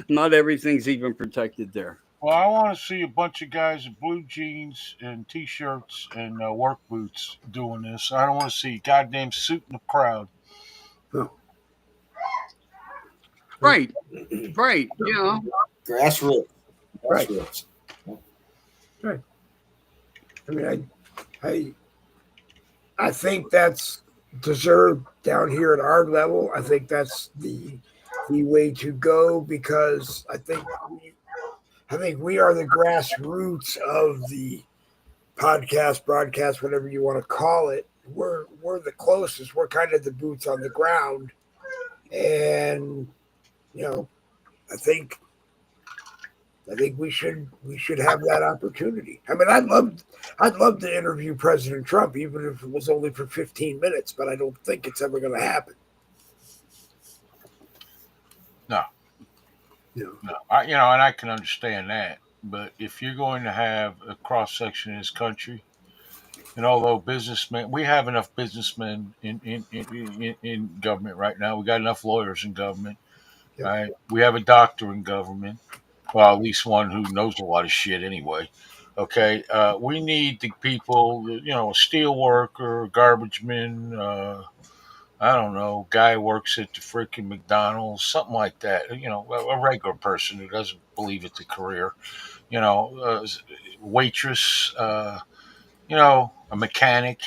not everything's even protected there.
Well, I want to see a bunch of guys in blue jeans and t-shirts and work boots doing this. I don't want to see a goddamn suit in the crowd.
No,
Right, right. You know,
Grassroots.
right,
Grassroots.
right. I mean, I I think that's deserved down here at our level. I think that's the way to go because I think we are the grassroots of the podcast, broadcast, whatever you want to call it. We're the closest. We're kind of the boots on the ground, and you know, I think we should have that opportunity. I mean, I'd love to interview President Trump, even if it was only for 15 minutes. But I don't think it's ever going to happen.
No,
You know,
no. And I can understand that. But if you're going to have a cross section in this country, and although businessmen, we have enough businessmen in government right now. We got enough lawyers in government.
yeah,
Right? We have a doctor in government. Well, at least one who knows a lot of shit anyway. Okay, we need the people, a steel worker, garbage man, I don't know, guy who works at the freaking McDonald's, something like that. A regular person who doesn't believe it's a career. Waitress, a mechanic,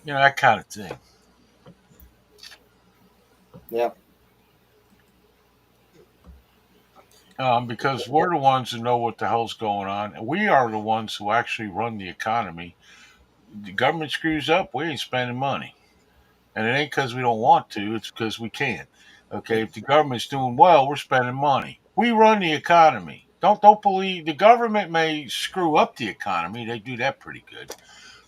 that kind of thing.
Yeah.
Because we're the ones who know what the hell's going on. And we are the ones who actually run the economy. The government screws up, we ain't spending money. And it ain't because we don't want to, it's because we can't. Okay, if the government's doing well, we're spending money. We run the economy. Don't believe the government may screw up the economy. They do that pretty good.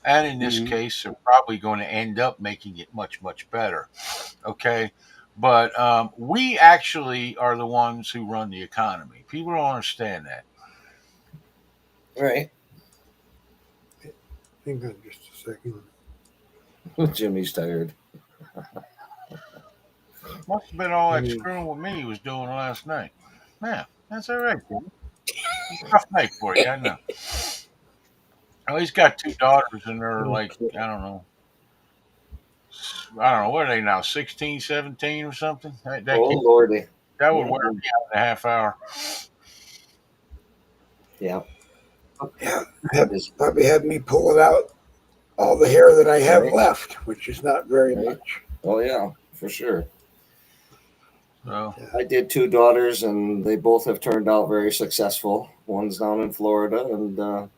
And in this
mhm.
case, they're probably going to end up making it much, much better. Okay. But we actually are the ones who run the economy. People don't understand that.
Right.
hang on just a second.
Jimmy's tired.
Must have been all that
Mm.
screwing with me he was doing last night. Yeah, that's all right. Jimmy. It's a tough night for you, I know. Oh, he's got two daughters, and they're like, I don't know, what are they now, 16, 17 or something? That
Oh
kid,
Lordy.
that would
Yeah.
wear me out in a half hour.
Yeah.
Yeah,
That is
probably had me pulling out all the hair that I have
right.
left, which is not very
Right.
much.
Oh yeah, for sure.
So,
I did two daughters, and they both have turned out very successful. One's down in Florida, and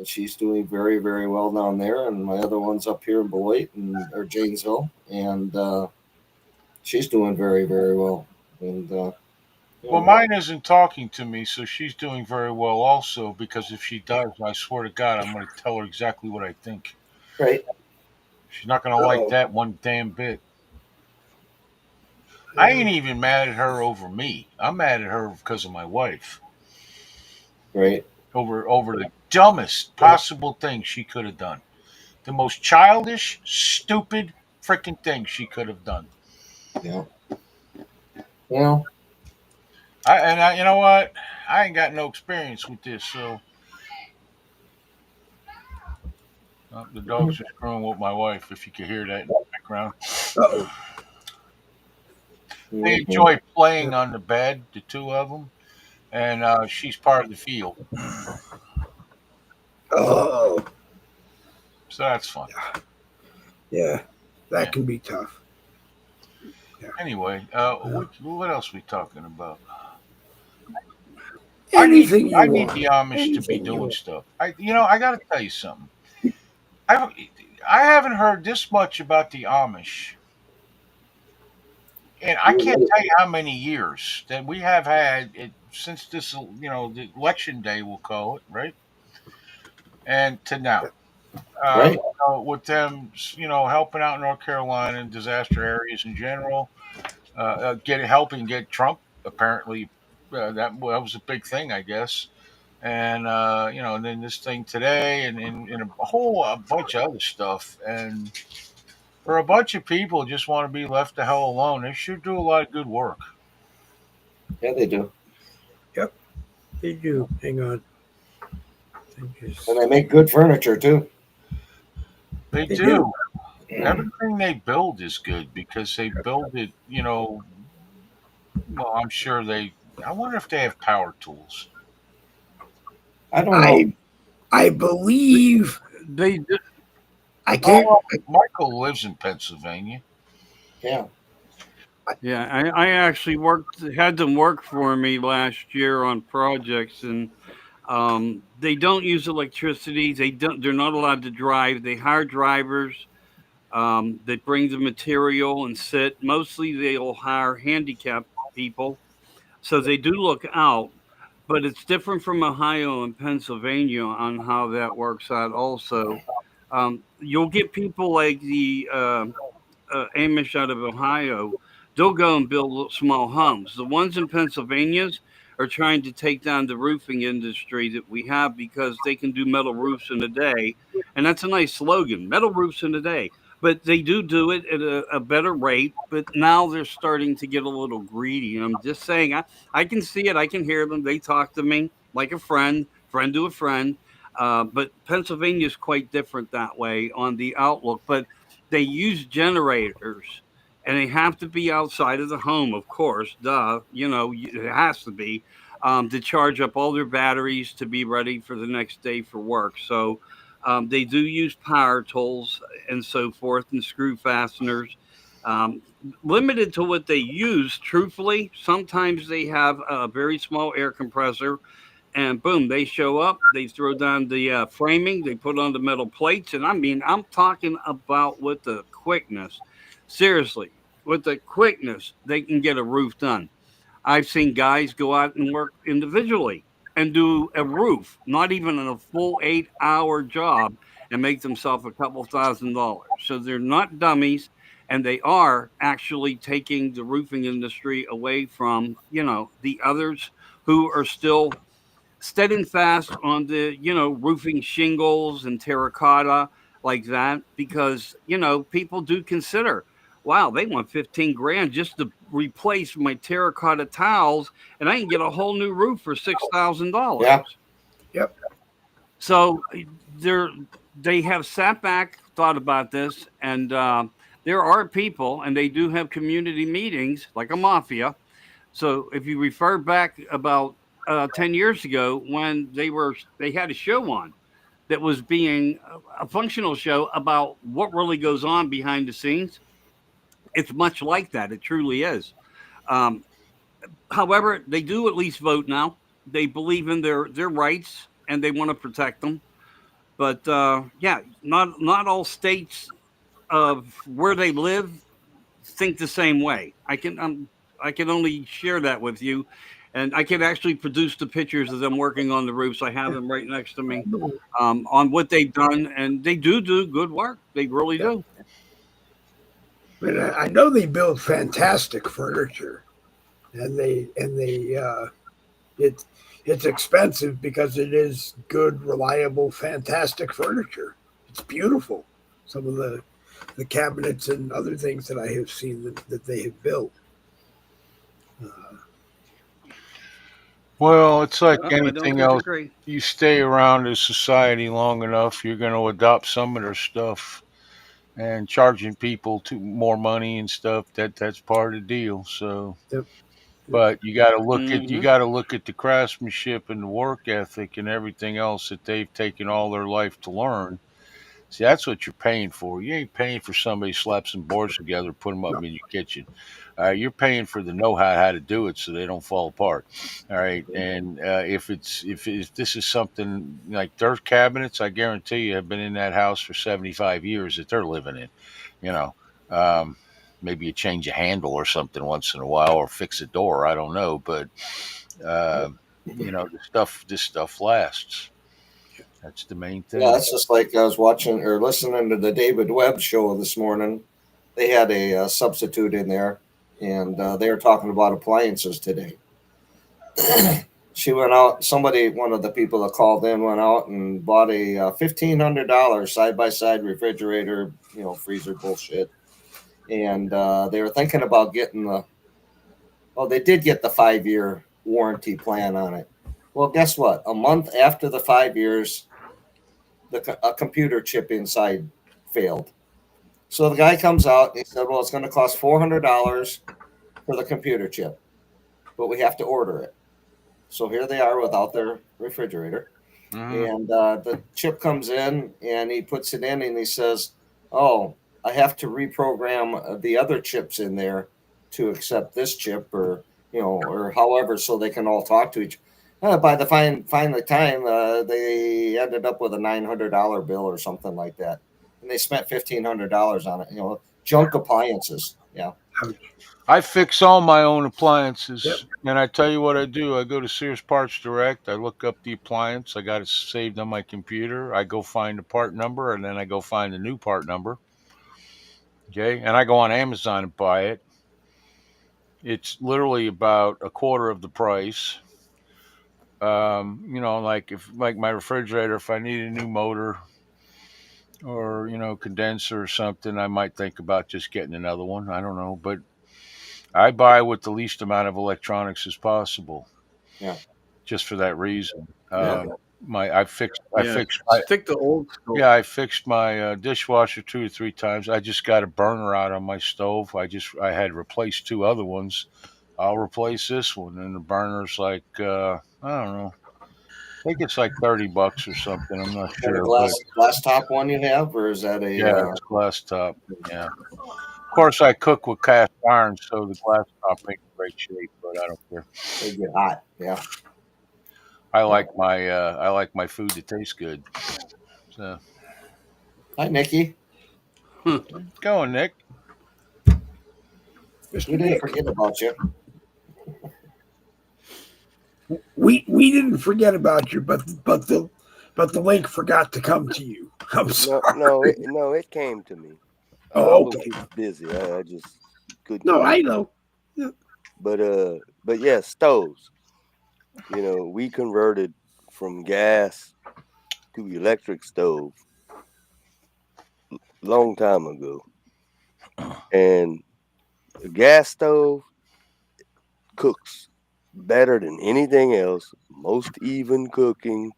she's doing very, very well down there. And my other one's up here in Beloit or Janesville, and she's doing very, very well. And you
well,
know,
mine isn't talking to me, so she's doing very well also, because if she does, I swear to God, I'm going to tell her exactly what I think.
right,
She's not going to like
Oh,
that one damn bit. I
yeah.
ain't even mad at her over me. I'm mad at her because of my wife.
right,
Over the dumbest possible thing she could have done. The most childish, stupid freaking thing she could have done.
yeah. Well,
You know what? I ain't got no experience with this, so The dogs are screwing with my wife. If you could hear that in the background,
Oh,
they enjoy playing on the bed, the two of them, and she's part of the field,
oh,
so that's fun.
yeah,
Yeah.
that can be tough.
Anyway, what else we talking about?
Anything you
I need
want.
the Amish to be
Anything you
doing
want.
stuff. I got to tell you something. I I haven't heard this much about the Amish, and I can't tell you how many years that we have had it since this. The election day, we'll call it, right, and to now.
Right.
With them, helping out North Carolina and disaster areas in general, helping get Trump. Apparently, that was a big thing, I guess. And and then this thing today, and a whole bunch of other stuff. And for a bunch of people who just want to be left the hell alone, they sure do a lot of good work.
Yeah, they do.
Yep, they do. Hang on. Just,
And they make good furniture too.
They
they
do.
do.
Everything they build is good because they build it. Well, I'm sure they. I wonder if they have power tools.
I don't know.
I believe
They do.
I
Oh,
can't.
well, Michael lives in Pennsylvania.
Yeah.
Yeah, I actually had them work for me last year on projects, and they don't use electricity. They're not allowed to drive. They hire drivers that bring the material and sit. Mostly, they'll hire handicapped people, so they do look out. But it's different from Ohio and Pennsylvania on how that works out. Also, you'll get people like the Amish out of Ohio, they'll go and build small homes. The ones in Pennsylvania's are trying to take down the roofing industry that we have because they can do metal roofs in a day, and that's a nice slogan, metal roofs in a day. But they do it at a better rate. But now they're starting to get a little greedy. And I'm just saying, I can see it. I can hear them. They talk to me like a friend to a friend. But Pennsylvania is quite different that way on the outlook. But they use generators and they have to be outside of the home, of course, duh, it has to be, to charge up all their batteries to be ready for the next day for work. So they do use power tools and so forth and screw fasteners. um, Limited to what they use, truthfully. Sometimes they have a very small air compressor, and boom, they show up. They throw down the framing. They put on the metal plates, and I mean, I'm talking about with the quickness. Seriously, with the quickness, they can get a roof done. I've seen guys go out and work individually and do a roof, not even a full 8 hour job, and make themselves a couple $1,000s. So they're not dummies, and they are actually taking the roofing industry away from the others who are still steadfast on the roofing shingles and terracotta like that, because people do consider, wow, they want 15 grand just to replace my terracotta tiles, and I can get a whole new roof for $6,000.
Yeah.
Yep.
So they're they have sat back, thought about this, and there are people, and they do have community meetings like a mafia. So if you refer back about 10 years ago, when they had a show on that was being a functional show about what really goes on behind the scenes, it's much like that. It truly is. Um, However, they do at least vote now. They believe in their rights and they want to protect them. But yeah, not all states of where they live think the same way. I can only share that with you, and I can actually produce the pictures of them working on the roofs. I have them right next to me, on what they've done, and they do good work. They really
Yep.
do.
I mean, I know they build fantastic furniture, and it it's expensive because it is good, reliable, fantastic furniture. It's beautiful. Some of the cabinets and other things that I have seen that they have built. Uh,
Well, it's like
I don't
anything else.
disagree.
You stay around a society long enough, you're going to adopt some of their stuff, and charging people to more money and stuff. That's part of the deal. So,
Yep.
but you
Mm-hmm.
got to look at the craftsmanship and the work ethic and everything else that they've taken all their life to learn. See, that's what you're paying for. You ain't paying for somebody to slap some boards together, put them up
No.
in your kitchen. You're paying for the know-how how to do it so they don't fall apart. All right, and if this is something like their cabinets, I guarantee you have been in that house for 75 years that they're living in. You know, um, maybe you change a handle or something once in a while, or fix a door. I don't know, but uh, this stuff lasts. That's the main
Yeah,
thing.
it's just like I was watching or listening to the David Webb show this morning. They had a substitute in there, and they were talking about appliances today. She went out. Somebody, one of the people that called in, went out and bought a $1,500 side by side refrigerator, freezer bullshit. And they were thinking about getting the. Well, they did get the 5-year warranty plan on it. Well, guess what? A month after the 5 years, a computer chip inside failed. So the guy comes out and he said, "Well, it's going to cost $400 for the computer chip, but we have to order it." So here they are without their refrigerator.
Mhm.
And the chip comes in and he puts it in and he says, "Oh, I have to reprogram the other chips in there to accept this chip or however, so they can all talk to each." By the final time, they ended up with a $900 bill or something like that, and they spent $1,500 on it. Junk appliances. Yeah,
I fix all my own
Yep.
appliances, and I tell you what I do. I go to Sears Parts Direct. I look up the appliance. I got it saved on my computer. I go find the part number, and then I go find the new part number. Okay, and I go on Amazon and buy it. It's literally about a quarter of the price. Like if like my refrigerator, if I need a new motor or condenser or something, I might think about just getting another one. I don't know, but I buy with the least amount of electronics as possible,
yeah,
just for that reason.
Yeah.
My I
Yeah,
fixed my
stick to old school.
yeah I fixed my dishwasher 2 or 3 times. I just got a burner out on my stove. I had replaced 2 other ones. I'll replace this one, and the burner's like I don't know. I think it's like $30 or something. I'm not
is that a
sure, but
glass top one you have, or is that a?
yeah, it's glass top. Yeah, of course I cook with cast iron, so the glass top ain't in great shape, but I don't care.
They get hot. Yeah,
I
yeah.
like my food to taste good. So
Hi, Nikki.
go on, Nick.
Mr.
We didn't
Nick.
forget about you.
We didn't forget about you, but the link forgot to come to you. I'm
No,
sorry.
no, it came to me. I
Oh,
was
okay.
just busy. I just couldn't
No, I
communicate.
know. Yeah.
But yeah, stoves. We converted from gas to electric stove long time ago, and a gas stove cooks better than anything else. Most even cooking.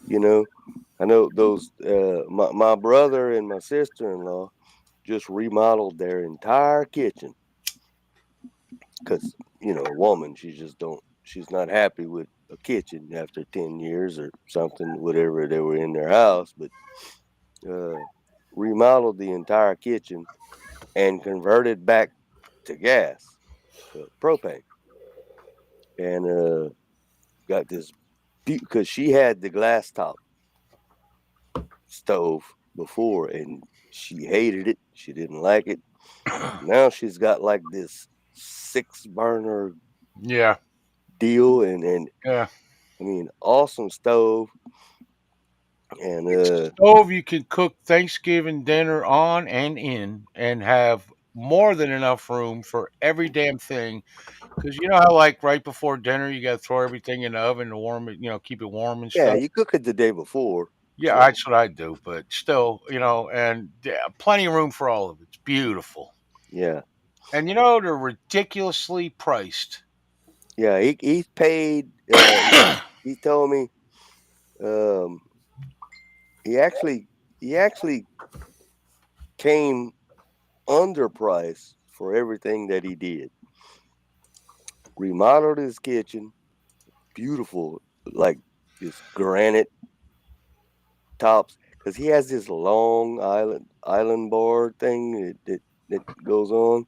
You know, I know those. My brother and my sister-in-law just remodeled their entire kitchen because a woman, she's not happy with a kitchen after 10 years or something, whatever they were in their house, but uh remodeled the entire kitchen and converted back to gas, propane, and got this because she had the glass top stove before and she hated it, she didn't like it. Now she's got like this 6 burner
Yeah,
deal, and
yeah.
I mean, awesome stove. And
It's a stove you can cook Thanksgiving dinner on and in, and have more than enough room for every damn thing. Because you know how, like, right before dinner, you got to throw everything in the oven to warm it, keep it warm and
yeah,
stuff.
you cook it the day before.
Yeah,
So
that's what I do. But still, and yeah, plenty of room for all of it. It's beautiful.
yeah.
And they're ridiculously priced.
Yeah, he's paid. He told me um, he actually came underpriced for everything that he did. Remodeled his kitchen, beautiful, like this granite tops, because he has this long island board thing that goes on.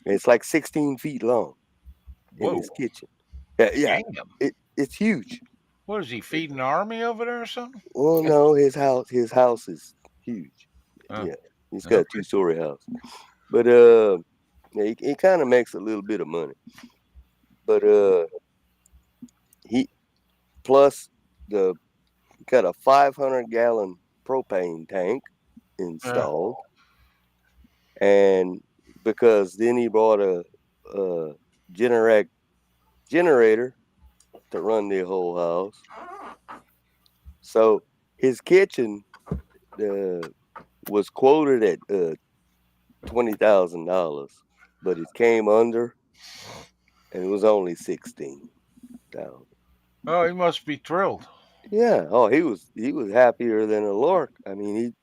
It's like 16 feet long in
Whoa,
his kitchen. Yeah, yeah,
damn!
it's huge.
What is he feeding the army over there or something?
Well, no, his house is huge.
Uh,
Yeah, he's got a
okay.
2-story house, but yeah, he kind of makes a little bit of money. But he plus the got a 500-gallon propane tank
Uh,
installed, and because then he bought a Generac generator to run the whole house. So his kitchen uh, was quoted at $20,000, but it came under, and it was only 16,000.
oh, he must be thrilled.
Yeah. Oh, he was happier than a lark. I mean,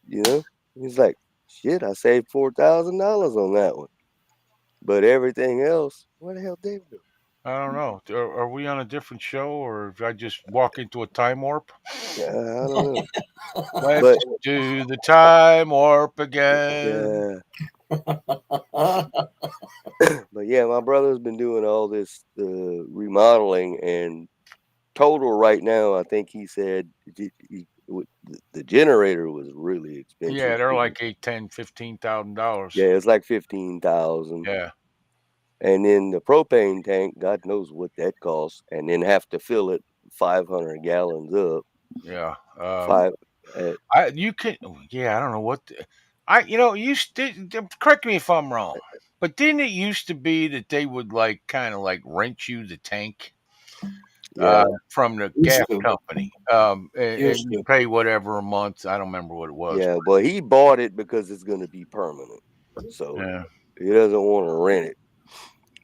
he's like, shit. I saved $4,000 on that one, but everything else, where the hell Dave go?
I don't know. Are we on a different show, or did I just walk into a time warp?
Yeah, I don't know,
Let's
but
do the time warp again.
yeah, but yeah, my brother's been doing all this remodeling, and total right now, I think he said the generator was really
Yeah,
expensive.
they're like $8, 10, $15,000.
Yeah, it's like 15,000,
Yeah,
and then the propane tank, God knows what that costs, and then have to fill it 500 gallons up.
yeah.
Five, uh,
You can. Yeah, I don't know what. Correct me if I'm wrong, but didn't it used to be that they would like kind of like rent you the tank
yeah,
from the
Used
gas
to.
company, and
Used
you
to.
pay whatever a month. I don't remember what it was.
yeah, but he bought it because it's going to be permanent, so
Yeah.
he doesn't want to rent it.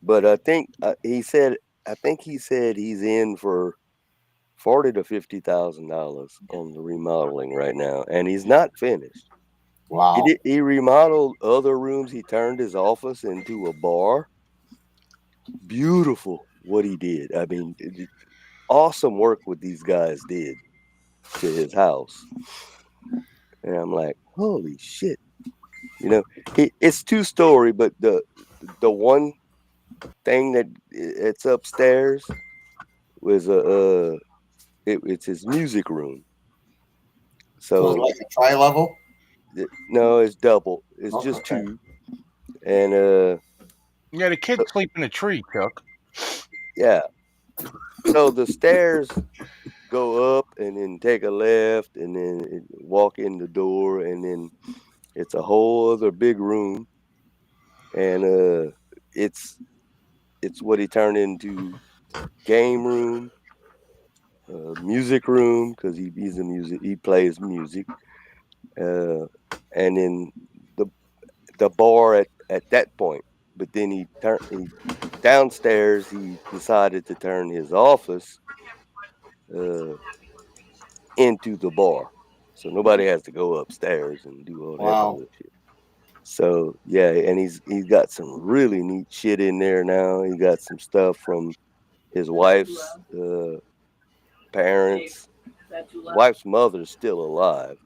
But I think he said he's in for $40,000 to $50,000 on the remodeling right now, and he's not finished.
Wow.
He remodeled other rooms. He turned his office into a bar. Beautiful what he did. I mean, awesome work what these guys did to his house. And I'm like, holy shit. It's 2-story, but the one thing that it's upstairs was it's his music room.
So
So
like a tri level.
no, it's double. It's
Oh,
just
okay.
two, and
Yeah, the kids sleep in a tree, Chuck.
yeah. So the stairs go up, and then take a left, and then walk in the door, and then it's a whole other big room, and it's it's what he turned into game room, music room, because he plays music, uh, and then the the bar at that point. But then he downstairs he decided to turn his office uh, into the bar, so nobody has to go upstairs and do all that
Wow.
other shit. So yeah, and he's got some really neat shit in there now. He got some stuff from his wife's parents. His wife's mother's still alive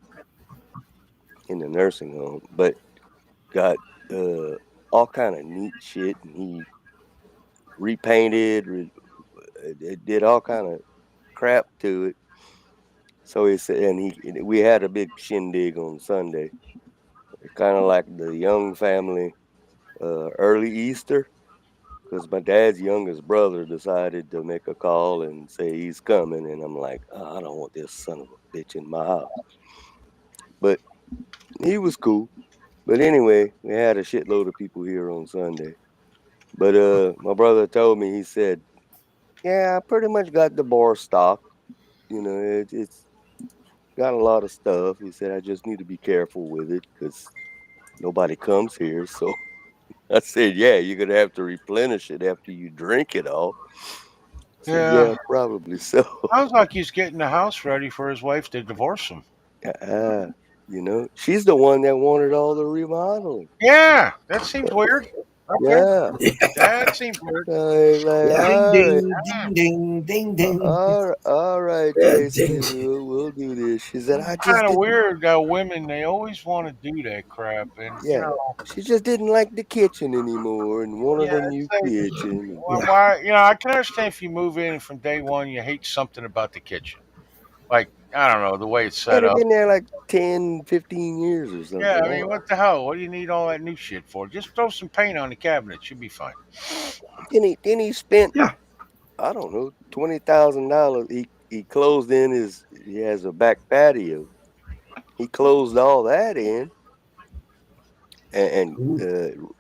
in the nursing home, but got uh, all kind of neat shit, and he repainted, it did all kind of crap to it. So he said, and we had a big shindig on Sunday, kind of like the Young family early Easter, because my dad's youngest brother decided to make a call and say he's coming, and I'm like, oh, I don't want this son of a bitch in my house. But he was cool. But anyway, we had a shitload of people here on Sunday. But my brother told me, he said, yeah, I pretty much got the bar stocked. It's got a lot of stuff. He said, I just need to be careful with it because nobody comes here. So I said, yeah, you're gonna have to replenish it after you drink it all. I said,
Yeah.
yeah, probably so.
Sounds like he's getting the house ready for his wife to divorce him.
uh, she's the one that wanted all the remodeling.
Yeah, that seems weird. Okay,
Yeah.
that seems weird.
So he's like,
Yeah.
Ding,
all right,
ding, ding, ding, ding, ding.
all right,
Yeah,
Tracy, we'll do this. She said, I just
Kind of
didn't.
weird. Women, they always want to do that crap, and
Yeah, she just didn't like the kitchen anymore and wanted
yeah,
a
it's
new
like,
kitchen.
yeah,
why? I can understand if you move in and from day one you hate something about the kitchen, like I don't know the way it's
Yeah,
set
they've
up.
been there like 10, 15 years or
Yeah,
something.
I mean, what the hell? What do you need all that new shit for? Just throw some paint on the cabinet, should be fine.
Then he spent,
yeah,
I don't know, $20,000. He closed in he has a back patio. He closed all that in and
Ooh.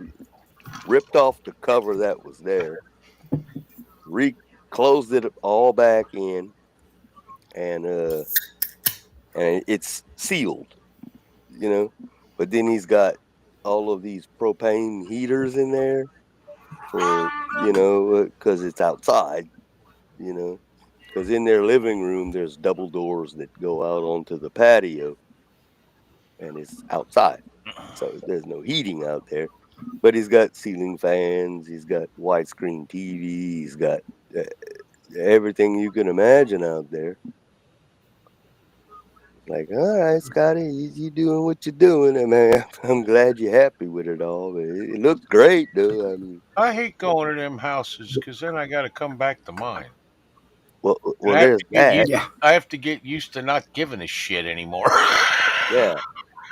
ripped off the cover that was there, closed it all back in, and it's sealed, you know. But then he's got all of these propane heaters in there for because it's outside, you know. Because in their living room, there's double doors that go out onto the patio, and it's outside, so there's no heating out there. But he's got ceiling fans, he's got widescreen TV, he's got uh, everything you can imagine out there. Like, all right, Scotty, you doing what you're doing. I mean, I'm glad you're happy with it all. But it looks great, though. I mean,
I hate going to them houses because then I got to come back to mine, and
well, there's that.
yeah,
I have to get used to not giving a shit anymore.
Yeah,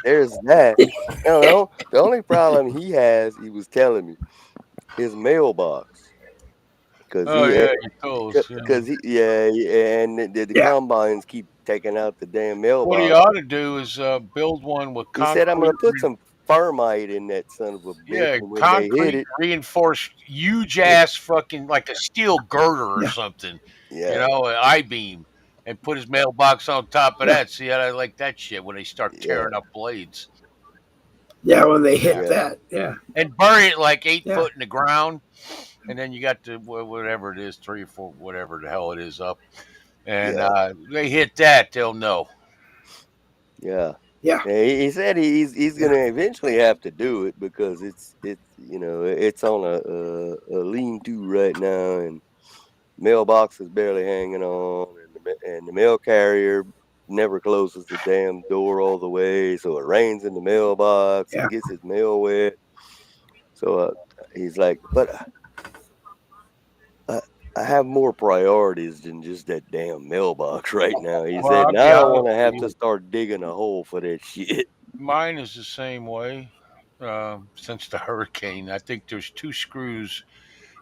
there's that. The only problem he was telling me, his mailbox, because
Oh
he
yeah, you told us. Yeah.
because yeah, and the
yeah,
combines keep taking out the damn
What he
mailbox.
ought to do is build one with
He said, I'm gonna
concrete.
put some thermite in that son of a bitch,
Yeah,
and when they hit
concrete
it,
reinforced huge ass fucking like a steel girder or
yeah,
something,
yeah,
an I beam, and put his mailbox on top of
yeah,
that. See, I like that shit when they start
yeah,
tearing up blades.
yeah. When they hit
Yeah,
yeah,
that, yeah,
and bury it like eight
yeah,
foot in the ground, and then you got the whatever it is, 3 or 4, whatever the hell it is up, and
yeah.
they hit that, they'll know.
Yeah.
yeah,
Yeah, he said he's
yeah,
gonna eventually have to do it because it's on a lean-to right now, and mailbox is barely hanging on, and the mail carrier never closes the damn door all the way, so it rains in the mailbox. It
yeah,
gets his mail wet. So he's like, but I, I have more priorities than just that damn mailbox right now. He
Well,
said,
I'll be
now I don't
honest
want to
with
have to
you,
start digging a hole for that shit.
mine is the same way. Since the hurricane, I think there's two screws,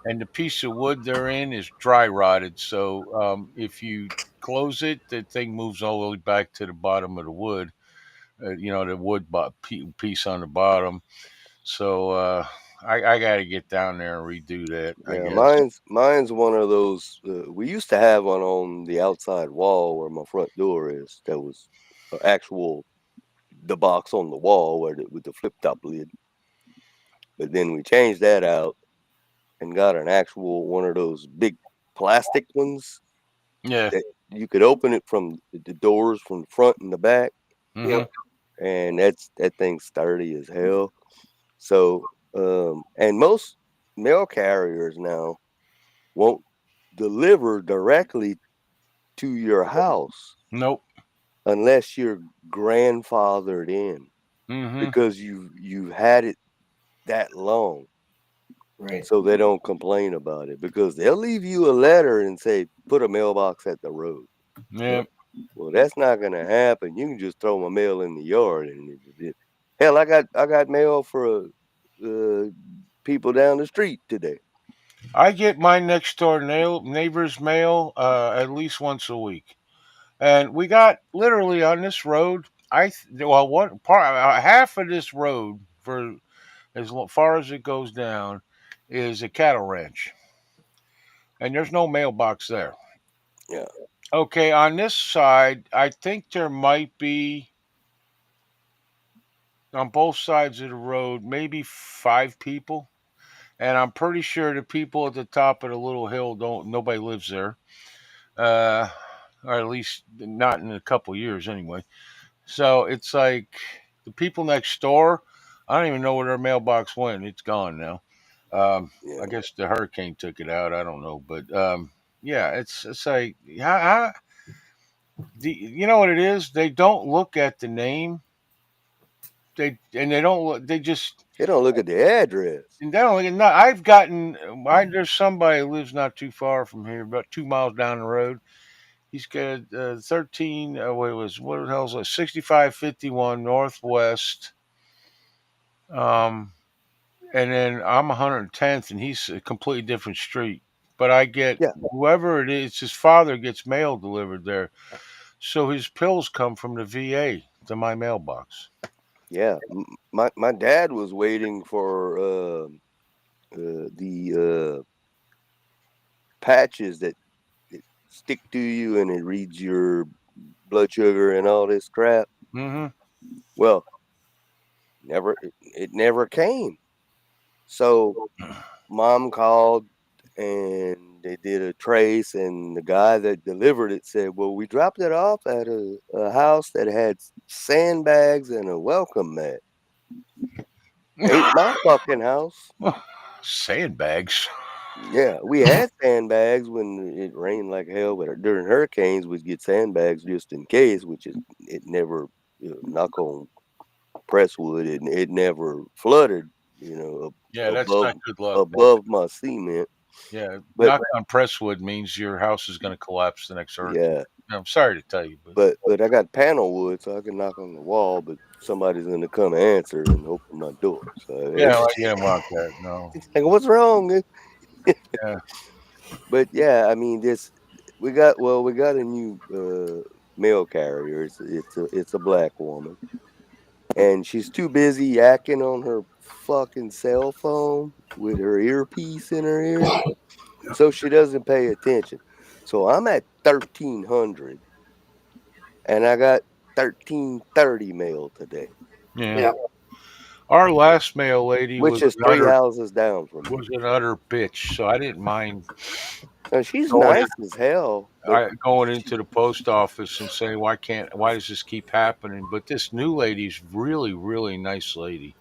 and the piece of wood they're in is dry rotted. So if you close it, the thing moves all the way back to the bottom of the wood. The wood piece on the bottom. So I got to get down there and redo that, I
Yeah,
guess.
mine's one of those. We used to have one on the outside wall where my front door is. That was actual the box on the wall with the flip top lid. But then we changed that out and got an actual one of those big plastic ones
Yeah.
that you could open it from the doors from the front and the back,
Hmm.
and that thing's sturdy as hell. So, and most mail carriers now won't deliver directly to your house
Nope.
unless you're grandfathered in
Hmm.
because you've had it that long,
Right.
so they don't complain about it because they'll leave you a letter and say put a mailbox at the road.
Yeah.
Well, that's not gonna happen. You can just throw my mail in the yard, and hell, I got mail for people down the street today.
I get my next door neighbor's mail at least once a week. And we got literally on this road. One part, half of this road for far as it goes down is a cattle ranch, and there's no mailbox there.
Yeah,
Okay, on this side, I think there might be on both sides of the road maybe 5 people. and I'm pretty sure the people at the top of the little hill don't. Nobody lives there, or at least not in a couple years anyway. So it's like the people next door. I don't even know where their mailbox went. It's gone now.
Yeah.
I guess the hurricane took it out. I don't know, but yeah, it's like you know what it is? They don't look at the name. They don't look. They just
They don't look at the address.
and they don't. No, I've gotten. There's somebody who lives not too far from here, about 2 miles down the road. He's got 13. What the hell's it? 6551 Northwest. Um, and then I'm 110th, and he's a completely different street. But I get
Yeah,
whoever it is. His father gets mail delivered there, so his pills come from the VA to my mailbox.
yeah. My dad was waiting for the patches that stick to you and it reads your blood sugar and all this crap.
Mm-hmm.
Well, it never came. So mom called and they did a trace, and the guy that delivered it said, "Well, we dropped it off at a house that had sandbags and a welcome mat. Ain't my fucking house."
Sandbags.
Yeah, we had sandbags when it rained like hell, but during hurricanes we'd get sandbags just in case, which is it never, knock on press wood, it never flooded,
Yeah, that's
above
not good luck.
above my cement.
Yeah,
But
knock on presswood means your house is going to collapse the next hurricane.
yeah,
I'm sorry to tell you, but
but I got panel wood, so I can knock on the wall, but somebody's gonna come answer and open my door. So
yeah, well, you didn't want that. No.
it's like, what's wrong?
Yeah.
But yeah, I mean, we got a new mail carrier. It's a black woman, and she's too busy yakking on her fucking cell phone with her earpiece in her ear, so she doesn't pay attention. So I'm at 1300, and I got 1330 mail today,
Yeah.
Yeah.
Our last mail lady
which is three houses down from me.
was an utter bitch, so I didn't mind
Now, she's
going
nice as hell, but
going into the post office and saying why does this keep happening? But this new lady's really, really nice lady.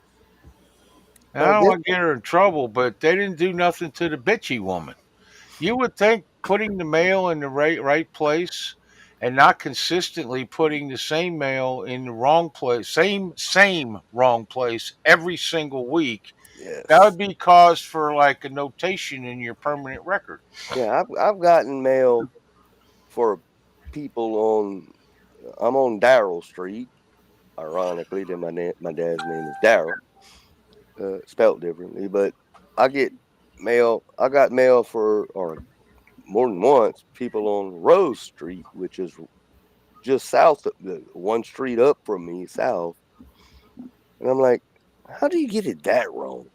And I don't
this
want to get her in trouble, but they didn't do nothing to the bitchy woman. You would think putting the mail in the right place and not consistently putting the same mail in the wrong place, same wrong place every single week, that
yes,
would be cause for like a notation in your permanent record.
yeah, I've gotten mail for people on. I'm on Darrell Street. Ironically, that my dad's name is Darrell, spelled differently. But I get mail. I got mail for, or more than once, people on Rose Street, which is just south of the one street up from me, south. And I'm like, how do you get it that wrong?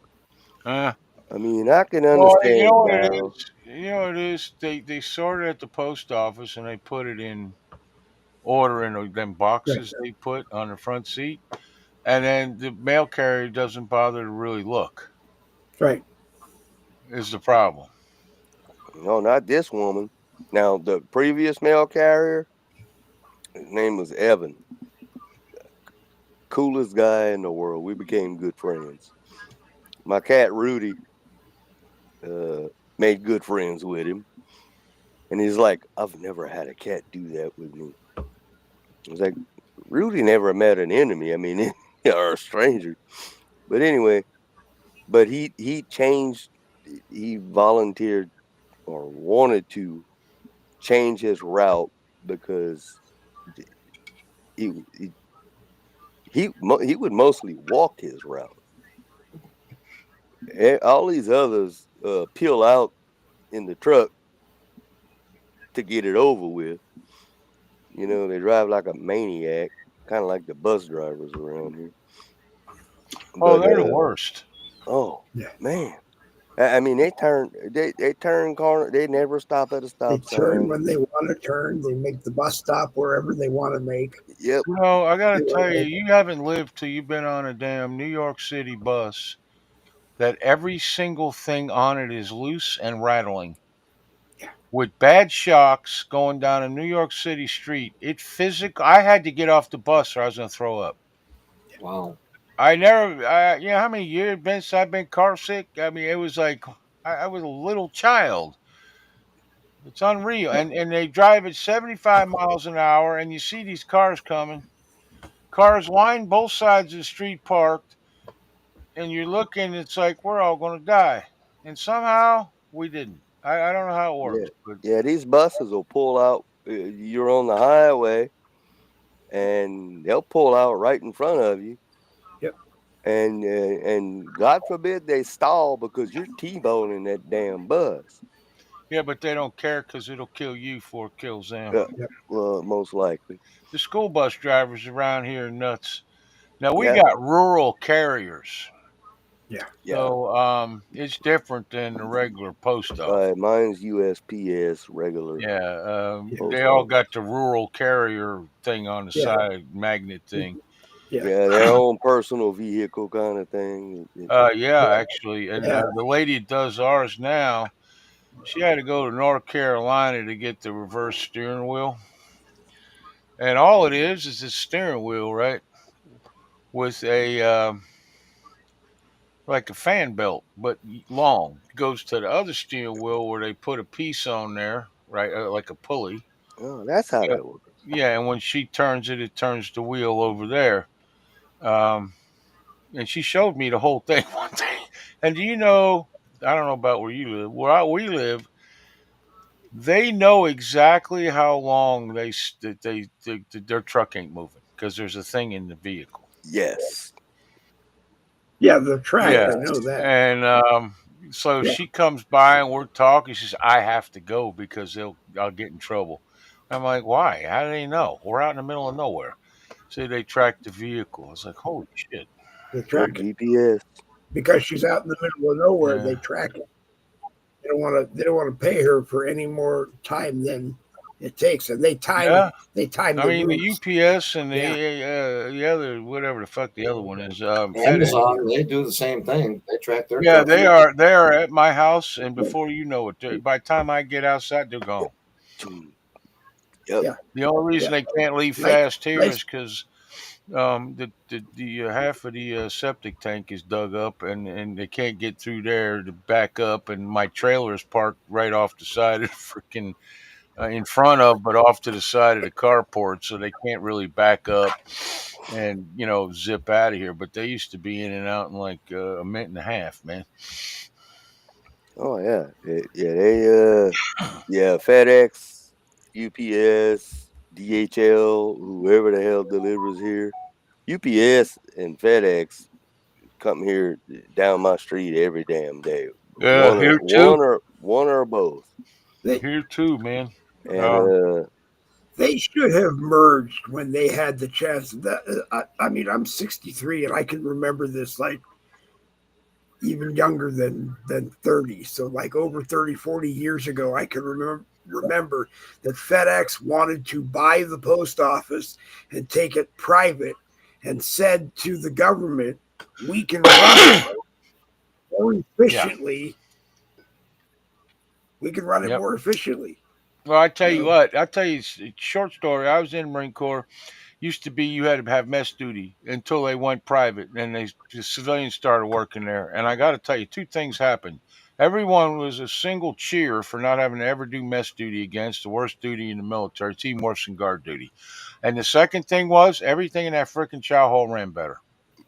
Uh,
I mean, I can
well, you know
understand
what it
now.
is. You know what it is. They sort it at the post office and they put it in order in them
Right.
boxes they put on the front seat, and then the mail carrier doesn't bother to really look.
Right.
Is the problem?
No, not this woman. Now, the previous mail carrier, his name was Evan. Coolest guy in the world. We became good friends. My cat Rudy made good friends with him. And he's like, I've never had a cat do that with me. I was like, Rudy never met an enemy. I mean, or a stranger. But anyway, but he changed, he volunteered or wanted to change his route because he he he would mostly walk his route. All these others peel out in the truck to get it over with. They drive like a maniac, kind of like the bus drivers around here.
Oh,
But
they're the worst.
oh
Yeah.
man, I mean they turn corner. They never stop at a
They
stop
turn
sign.
when they want to turn. They make the bus stop wherever they want to make.
Yep.
No, I gotta
They
tell you,
like,
you haven't lived till you've been on a damn New York City bus that every single thing on it is loose and rattling.
Yeah.
With bad shocks going down a New York City street, it physical. I had to get off the bus or I was going to throw up.
Wow.
I never, you know, how many years been since I've been car sick? I mean, it was like I was a little child. It's unreal, and they drive at 75 miles an hour, and you see these cars coming. Cars line both sides of the street parked, and you're looking. It's like we're all going to die, and somehow we didn't. I don't know how it
Yeah,
works, but
yeah. These buses will pull out. You're on the highway, and they'll pull out right in front of you.
Yep.
And God forbid they stall because you're T-boning that damn bus.
yeah, but they don't care because it'll kill you before it kills them.
Yep.
Well, most likely.
The school bus drivers around here are nuts. Now we
Yeah,
got rural carriers.
Yeah.
yeah.
So it's different than the regular post office.
Right. Mine's USPS regular
Yeah,
post
they all
office.
got the rural carrier thing on the
Yeah.
side, magnet thing.
Yeah.
Yeah, their own personal vehicle kind of thing.
Yeah,
Yeah.
actually, and
Yeah.
the lady that does ours now, she had to go to North Carolina to get the reverse steering wheel, and all it is a steering wheel, right, with a like a fan belt, but long. It goes to the other steering wheel where they put a piece on there, right, like a pulley.
Oh, that's how
Yeah,
that works.
yeah, and when she turns it, it turns the wheel over there. Um, and she showed me the whole thing one day. And do you know? I don't know about where you live. We live, they know exactly how long their truck ain't moving because there's a thing in the vehicle.
Yes.
Yeah. The track.
Yeah,
I know that.
and so
Yeah.
she comes by and we're talking. She says, "I have to go because I'll get in trouble." I'm like, "Why? How do they know? We're out in the middle of nowhere." So they track the vehicle. I was like, "Holy shit!"
They
Yep.
track it
GPS.
because she's out in the middle of nowhere.
Yeah.
They track it. They don't want to. They don't want to pay her for any more time than it takes, and they time.
Yeah.
They time
I
the
mean, the
routes.
UPS and
Yeah.
the other whatever the fuck the other one is, FedEx.
Amazon, they do the same thing. They track their
Yeah,
trucks.
they are at my house, and before you know it, by the time I get outside, they're gone.
Yep.
Yeah.
The only reason
Yeah.
they can't leave
Nice.
fast here
Nice.
is because the half of the septic tank is dug up, and they can't get through there to back up, and my trailer is parked right off the side of the freaking in front of, but off to the side of the carport, so they can't really back up and zip out of here. But they used to be in and out in like a minute and a half, man.
Oh yeah. Yeah, FedEx, UPS, DHL, whoever the hell delivers here. UPS and FedEx come here down my street every damn day.
Yeah, here too.
One or both.
They
Here too, man.
And
they should have merged when they had the chance. I mean, I'm 63 and I can remember this like even younger than 30. So like over 30, 40 years ago, I can remember that FedEx wanted to buy the post office and take it private and said to the government, we can run it more efficiently. We can run it
Yep.
more efficiently.
Well, I tell you
No.
what. I'll tell you a short story. I was in the Marine Corps. Used to be you had to have mess duty until they went private, and the civilians started working there. And I got to tell you, two things happened. Everyone was a single cheer for not having to ever do mess duty again. It's the worst duty in the military. It's even worse than guard duty. And the second thing was everything in that freaking chow hall ran better.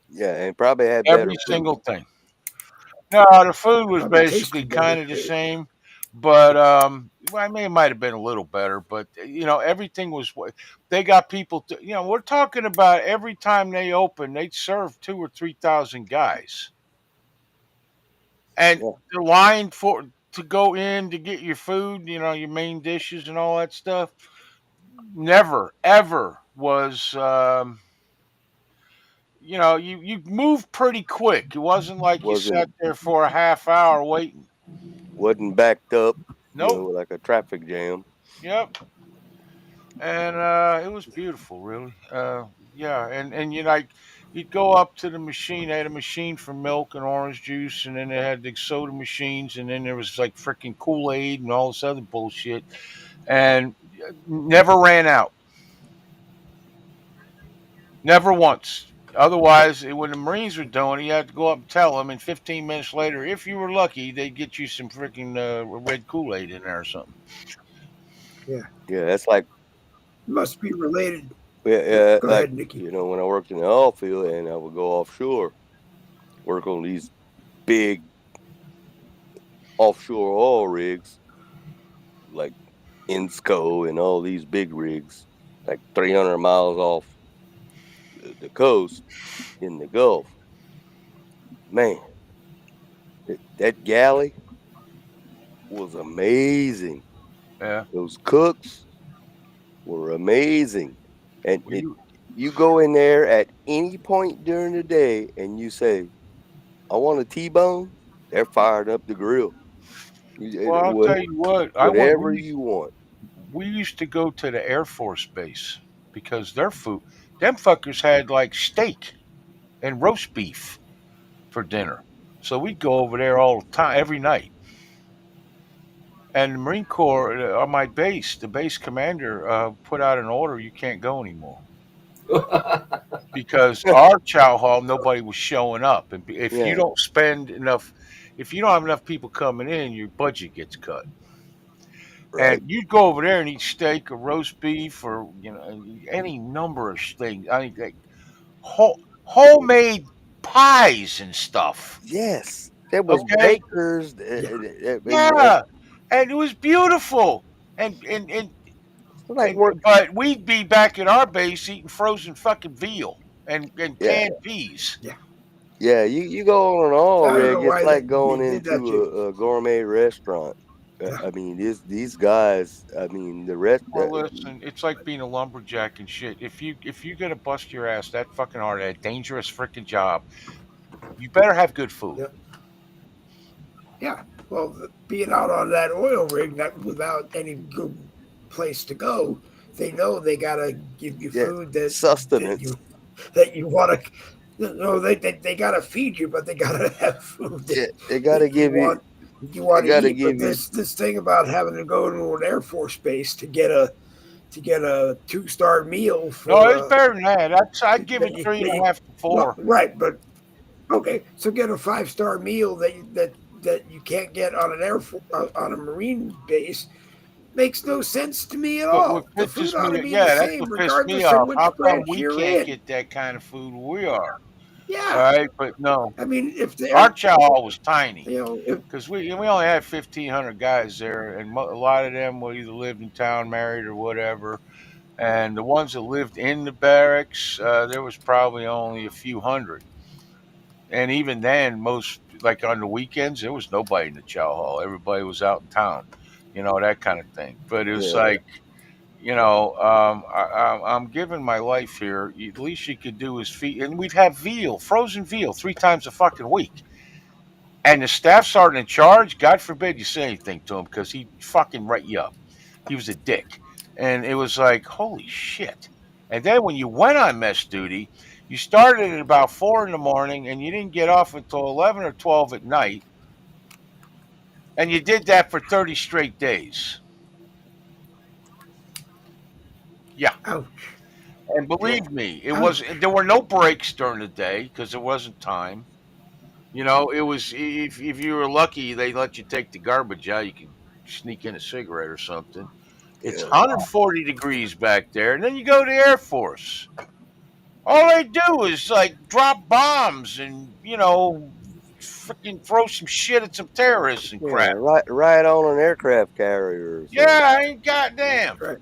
yeah, and probably had better
Every
food.
single thing. No, the food was
Probably
basically
tasted better
kind of the
too.
same, but well, I mean, it might have been a little better. But everything was. They got people. We're talking about every time they open, they'd serve 2 or 3 thousand guys, and
Yeah.
the line to go in to get your food, your main dishes and all that stuff, never ever was. You moved pretty quick. It wasn't like you sat
Wasn't
there for a half hour waiting.
wasn't backed up,
Nope.
like a traffic jam.
Yep. And it was beautiful, really. Yeah, and You'd go up to the machine. They had a machine for milk and orange juice, and then they had the soda machines, and then there was like freaking Kool-Aid and all this other bullshit, and never ran out. Never once. Otherwise, when the Marines were doing it, you had to go up and tell them, and 15 minutes later, if you were lucky, they'd get you some freaking red Kool-Aid in there or something.
Yeah,
Yeah, that's like
must be related.
yeah,
Go
like
ahead, Nikki.
when I worked in the oil field and I would go offshore, work on these big offshore oil rigs like Insco and all these big rigs, like 300 miles off the coast in the Gulf. Man, that galley was amazing.
Yeah.
Those cooks were amazing. And
Well,
you go in there at any point during the day and you say, I want a T-bone, they're firing up the grill.
well, I'll tell you what.
Whatever you want.
We used to go to the Air Force Base because their food, them fuckers had like steak and roast beef for dinner. So we'd go over there all the time, every night. And the Marine Corps, on my base, the base commander put out an order: you can't go anymore because our chow hall, nobody was showing up, and if you
Yeah,
don't spend enough, if you don't have enough people coming in, your budget gets cut.
right.
And you'd go over there and eat steak or roast beef or any number of things. I mean, like homemade pies and stuff.
Yes. There was
Okay,
bakers.
Yeah,
yeah, and it was beautiful. And
like
and
work.
but we'd be back at our base eating frozen fucking veal and
Yeah.
canned peas.
yeah.
Yeah, you go on an oil
I don't
rig,
know
it's
why
like
they
going
did that
into
to.
a gourmet restaurant.
Yeah,
I mean, these guys. I mean, the rest.
Well, listen, it's like being a lumberjack and shit. If you gotta bust your ass that fucking hard at a dangerous freaking job, you better have good food.
yeah, yeah. Well, being out on that oil rig, not without any good place to go, they know they gotta give you
Yeah,
food that
sustenance.
you want to. No, they gotta feed you, but they gotta have food
Yeah, they
that
gotta
you
give you.
want
They
to
gotta
eat. But
give you.
this thing about having to go to an Air Force base to get a 2-star meal
No,
for
it's better than that. I'd give
that
it
you,
three
that
and
you
a half to
well,
four.
right, but okay, so get a 5-star meal that you can't get on an on a Marine base makes no sense to me at
But what
all. The food
pisses
ought to
me,
be the
yeah, that's
same
what pissed me
regardless of
off. How
which
come
branch
we
you're
can't
in.
get that kind of food where we are? All
Yeah,
right, but no,
I mean if
our
they're
chow hall was tiny
if
because we only had 1,500 guys there, and a lot of them would either lived in town, married, or whatever. And the ones that lived in the barracks, there was probably only a few hundred. And even then, most like on the weekends, there was nobody in the chow hall. Everybody was out in town, that kind of thing. But it was
Yeah,
like, I'm giving my life here. At least you could do is feed, and we'd have veal, frozen veal, 3 times a fucking week. And the staff sergeant in charge, God forbid you say anything to him because he'd fucking write you up. He was a dick. And it was like, holy shit. And then when you went on mess duty, you started at about 4 in the morning and you didn't get off until 11 or 12 at night. And you did that for 30 straight days. Yeah.
ouch,
And
yeah.
believe me,
ouch.
there were no breaks during the day because there wasn't time. It was if you were lucky, they let you take the garbage out. You could sneak in a cigarette or something. It's
Yeah.
140 degrees back there, and then you go to the Air Force. All they do is like drop bombs and freaking throw some shit at some terrorists and
Yeah,
crap.
right on an aircraft carrier or something.
Yeah, I ain't goddamn.
Right,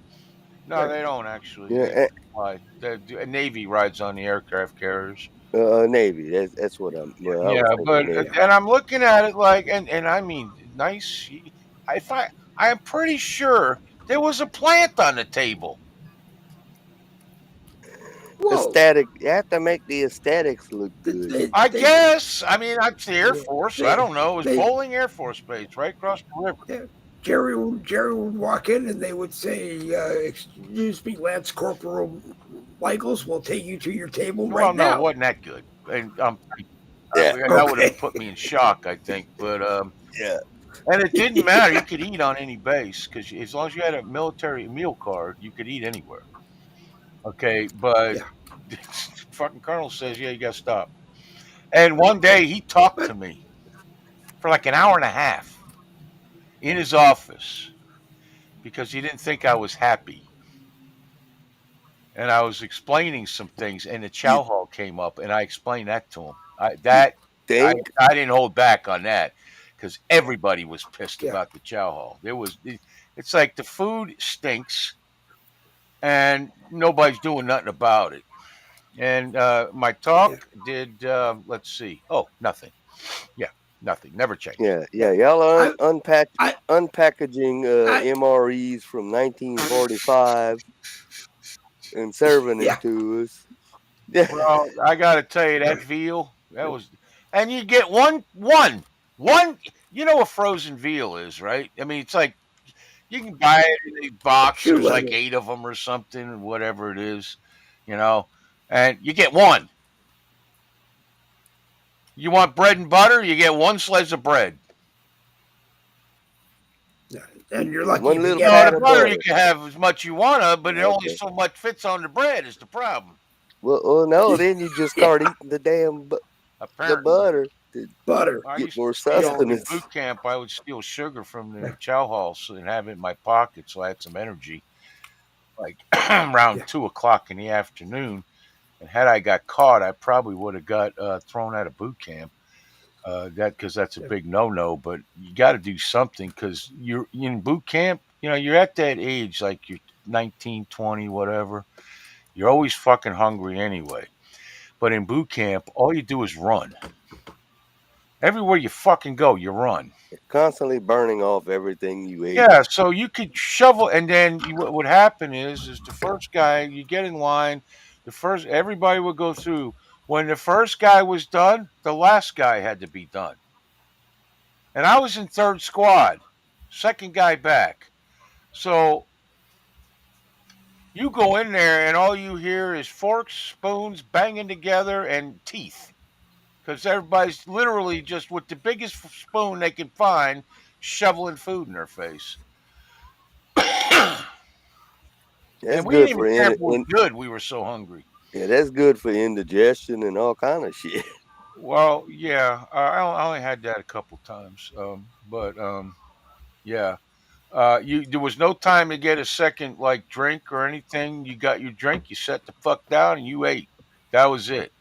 No,
right.
they don't actually.
Yeah,
They fly. The Navy rides on the aircraft carriers.
Navy. That's what I'm. Well, I
Yeah,
was thinking
but
Navy.
and I'm looking at it like, and I mean, nice. If I'm pretty sure there was a plant on the table.
Whoa,
Aesthetic. You have to make the aesthetics look good.
I
they
guess. I mean, it's the Air
yeah,
Force. I don't know. It was
they
Bowling Air Force Base right across the river.
yeah. Jerry would walk in and they would say, "Excuse me, Lance Corporal Michaels will take you to your table
Well,
right
no, it
now.
wasn't that good, and
Yeah,
that would have
Okay.
put me in shock, I think. But
yeah,
and it didn't matter. You could eat on any base because as long as you had a military meal card, you could eat anywhere. Okay, but
Yeah.
fucking Colonel says, yeah, you got to stop. And one day he talked to
But
me for like an hour and a half in his office because he didn't think I was happy. And I was explaining some things, and the
you
chow hall came up, and I explained that to him.
you
I,
think?
I didn't hold back on that because everybody was pissed
yeah,
about the chow hall. It's like the food stinks, and nobody's doing nothing about it. And my
yeah,
talk did, let's see. Oh, nothing. Yeah, nothing. Never changed.
Yeah,
yeah.
yeah. Y'all are
I, I,
unpackaging
I,
MREs from 1945 and serving them
yeah.
to us. Yeah,
Well, I got to tell you, that veal, that was, and you get one. You know what frozen veal is, right? I mean, it's like you can buy it in a box.
Shoe
There's like
leather.
8 of them or something, whatever it is, you know, and you get one. You want bread and butter? You get one slice of bread.
Yeah. And you're lucky
one
if you
little
get
No,
it.
the
pat of
butter you
butter.
can have as much you want of, but it only
Okay.
so much fits on the bread is the problem.
No, then you just
Yeah.
start eating the
Apparently,
butter to
Butter.
I
get
used to
more
steal in
sustenance.
boot camp. I would steal sugar from
Yeah.
the chow hall and have it in my pocket, so I had some energy. Like around
Yeah.
2 o'clock in the afternoon, and had I got caught, I probably would have got thrown out of boot camp. That because that's a
Yeah.
big no-no. But you got to do something because you're in boot camp. You know, you're at that age, like you're 19, 20, whatever. You're always fucking hungry anyway. But in boot camp, all you do is run. Everywhere you fucking go, you run.
Constantly burning off everything you ate.
Yeah, so you could shovel, and then what would happen is the first guy you get in line, the first everybody would go through. When the first guy was done, the last guy had to be done, and I was in third squad, second guy back. So you go in there, and all you hear is forks, spoons banging together, and teeth, because everybody's literally just with the biggest spoon they can find, shoveling food in their face.
That's
And we didn't
good
even
for
care if it was good. We were so hungry.
yeah, that's good for indigestion and all kind of shit.
Well, yeah, I only had that a couple times, but yeah, there was no time to get a second like drink or anything. You got your drink, you set the fuck down, and you ate. That was it.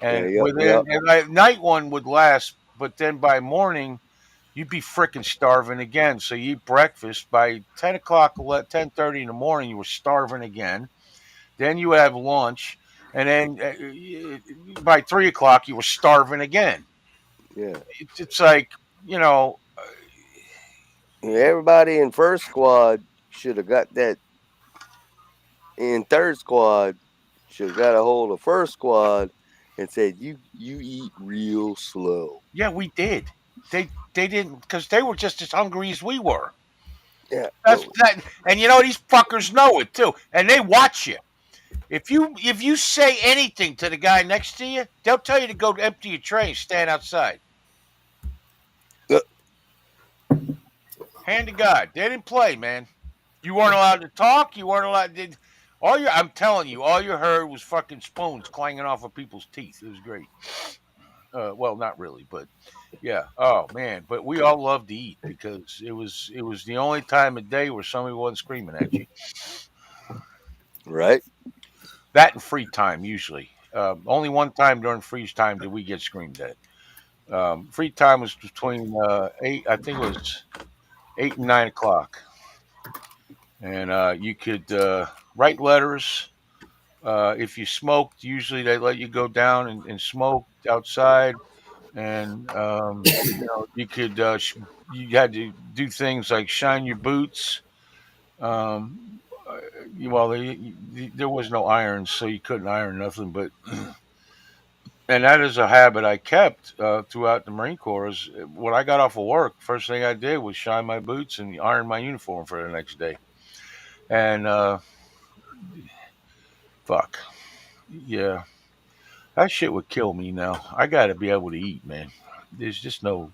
Yeah,
And
yeah, yeah.
within and like, night one would last, but then by morning you'd be freaking starving again. So you eat breakfast by 10 o'clock, 10:30 in the morning. You were starving again. Then you have lunch, and then by 3 o'clock you were starving again.
Yeah.
It's like you know,
Yeah, everybody in first squad should have got that. In third squad should have got a hold of first squad and said, "You eat real slow."
yeah, we did. They didn't because they were just as hungry as we were.
Yeah,
That's that, and you know these fuckers know it too, and they watch you. If you say anything to the guy next to you, they'll tell you to go empty your tray and stand outside.
uh,
Hand to God, they didn't play, man. You weren't allowed to talk. You weren't allowed. I'm telling you, all you heard was fucking spoons clanging off of people's teeth. It was great. Well, not really, but yeah. Oh man, but we all loved to eat because it was the only time of day where somebody wasn't screaming at you.
right?
That and free time usually. Only one time during free time did we get screamed at. Free time was between eight. I think it was 8 and 9 o'clock, and you could write letters. If you smoked, usually they let you go down and smoke outside, and you could you had to do things like shine your boots. Um, well, there was no irons, so you couldn't iron nothing. But and that is a habit I kept throughout the Marine Corps. Is when I got off of work, first thing I did was shine my boots and iron my uniform for the next day. And fuck. Yeah, that shit would kill me now. I got to be able to eat, man. There's just no,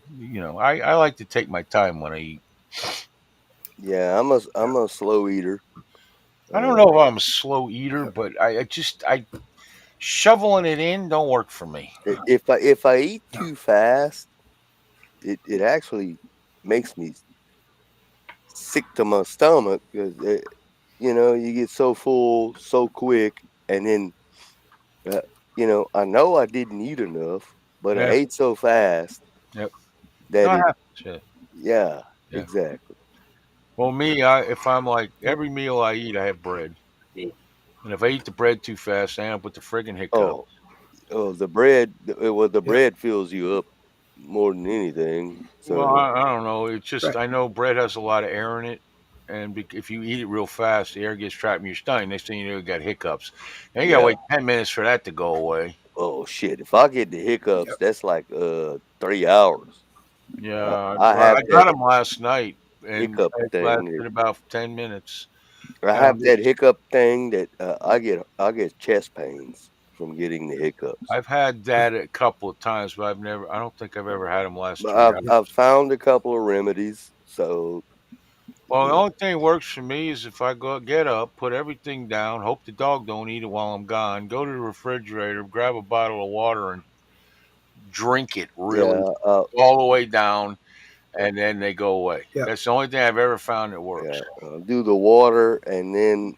I like to take my time when I eat.
Yeah, I'm a slow eater.
I don't know if I'm a slow eater, but I shoveling it in don't work for me.
If I eat too fast, it actually makes me sick to my stomach because you get so full so quick, and then uh, I know I didn't eat enough, but I
Yeah.
ate so fast
Yep.
that
No, I
it
have shit.
yeah,
Yeah.
exactly.
Well, me, if I'm like every meal I eat, I have bread, and if I eat the bread too fast, I end up with the friggin' hiccup.
Oh, the bread. Well, the
Yeah.
bread fills you up more than anything.
Well,
So
I don't know. It's just
Right.
I know bread has a lot of air in it, and if you eat it real fast, the air gets trapped in your stomach. Next thing you know, you got hiccups. Now you gotta
yeah.
wait 10 minutes for that to go away.
Oh shit! If I get the hiccups,
Yep.
that's like 3 hours.
Yeah,
I
well,
have
I got
that
them last night, and
hiccup
it
thing.
lasted about 10 minutes.
I
And I'm
have that
just,
hiccup thing that I get chest pains from getting the hiccups.
I've had that a couple of times, but I don't think I've ever had them last
But
3 hours.
I've found a couple of remedies. So
Well, the
yeah,
only thing that works for me is if I go get up, put everything down, hope the dog don't eat it while I'm gone, go to the refrigerator, grab a bottle of water, and drink it really
yeah,
all the way down, and then they go away.
Yeah.
That's the only thing I've ever found that
yeah.
works.
Do the water, and then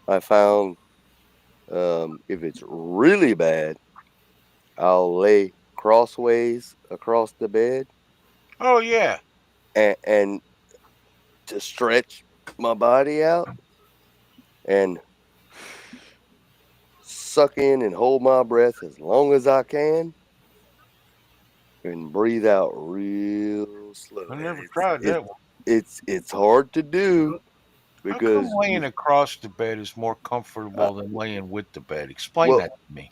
I found if it's really bad, I'll lay crossways across the bed
Oh yeah,
and to stretch my body out and suck in and hold my breath as long as I can and breathe out real slow.
I
And
never tried that one.
it's hard to do
How come
because
laying across the bed is more
uh,
comfortable than laying with the bed? Explain
well
that to me.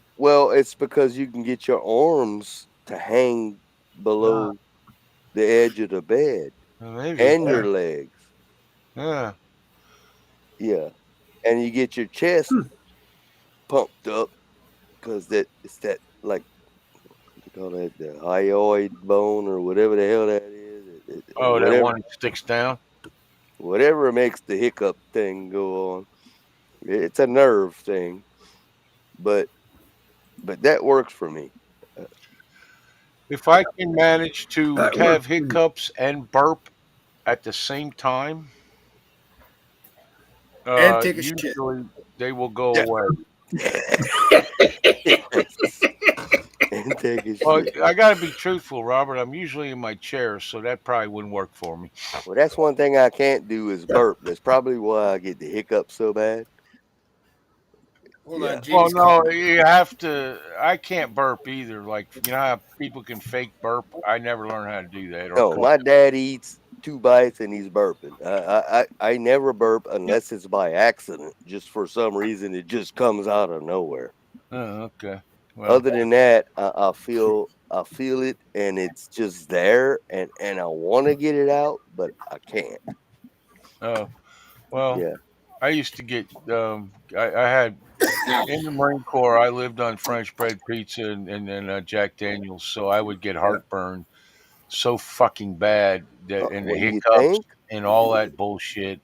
it's because you can get your arms to hang
Ah,
below the edge of the bed
maybe.
and
Yeah.
your legs.
Yeah.
Yeah, and you get your chest
Hmm.
pumped up because it's that like what you call that the hyoid bone or whatever the hell that is, or
Oh, that one that sticks down.
whatever makes the hiccup thing go on. It's a nerve thing, but that works for me. Uh,
If I can manage to
That
have
works for me.
hiccups and burp at the same time,
And take a shit.
usually they will go
yeah,
away.
and take a
Well,
shit.
I got to be truthful, Robert. I'm usually in my chair, so that probably wouldn't work for me.
Well, that's one thing I can't do is
Yeah.
burp. That's probably why I get the hiccups so bad.
Hold
Yeah.
on,
Well,
Jamie's
no,
coming.
you have to. I can't burp either. Like, you know how people can fake burp? I never learned how to do that or
No,
cough.
my dad eats 2 bites and he's burping. I never burp
Yep.
unless it's by accident. Just for some reason, it just comes out of nowhere.
Oh, okay. Well,
Other than that, I feel it and it's just there, and I want to get it out, but I can't.
oh, well,
Yeah,
I used to get, I had, in the Marine Corps, I lived on French bread pizza and Jack Daniels, so I would get
Yeah.
heartburn so fucking bad that, and the
well, you
hiccups
think?
and all that bullshit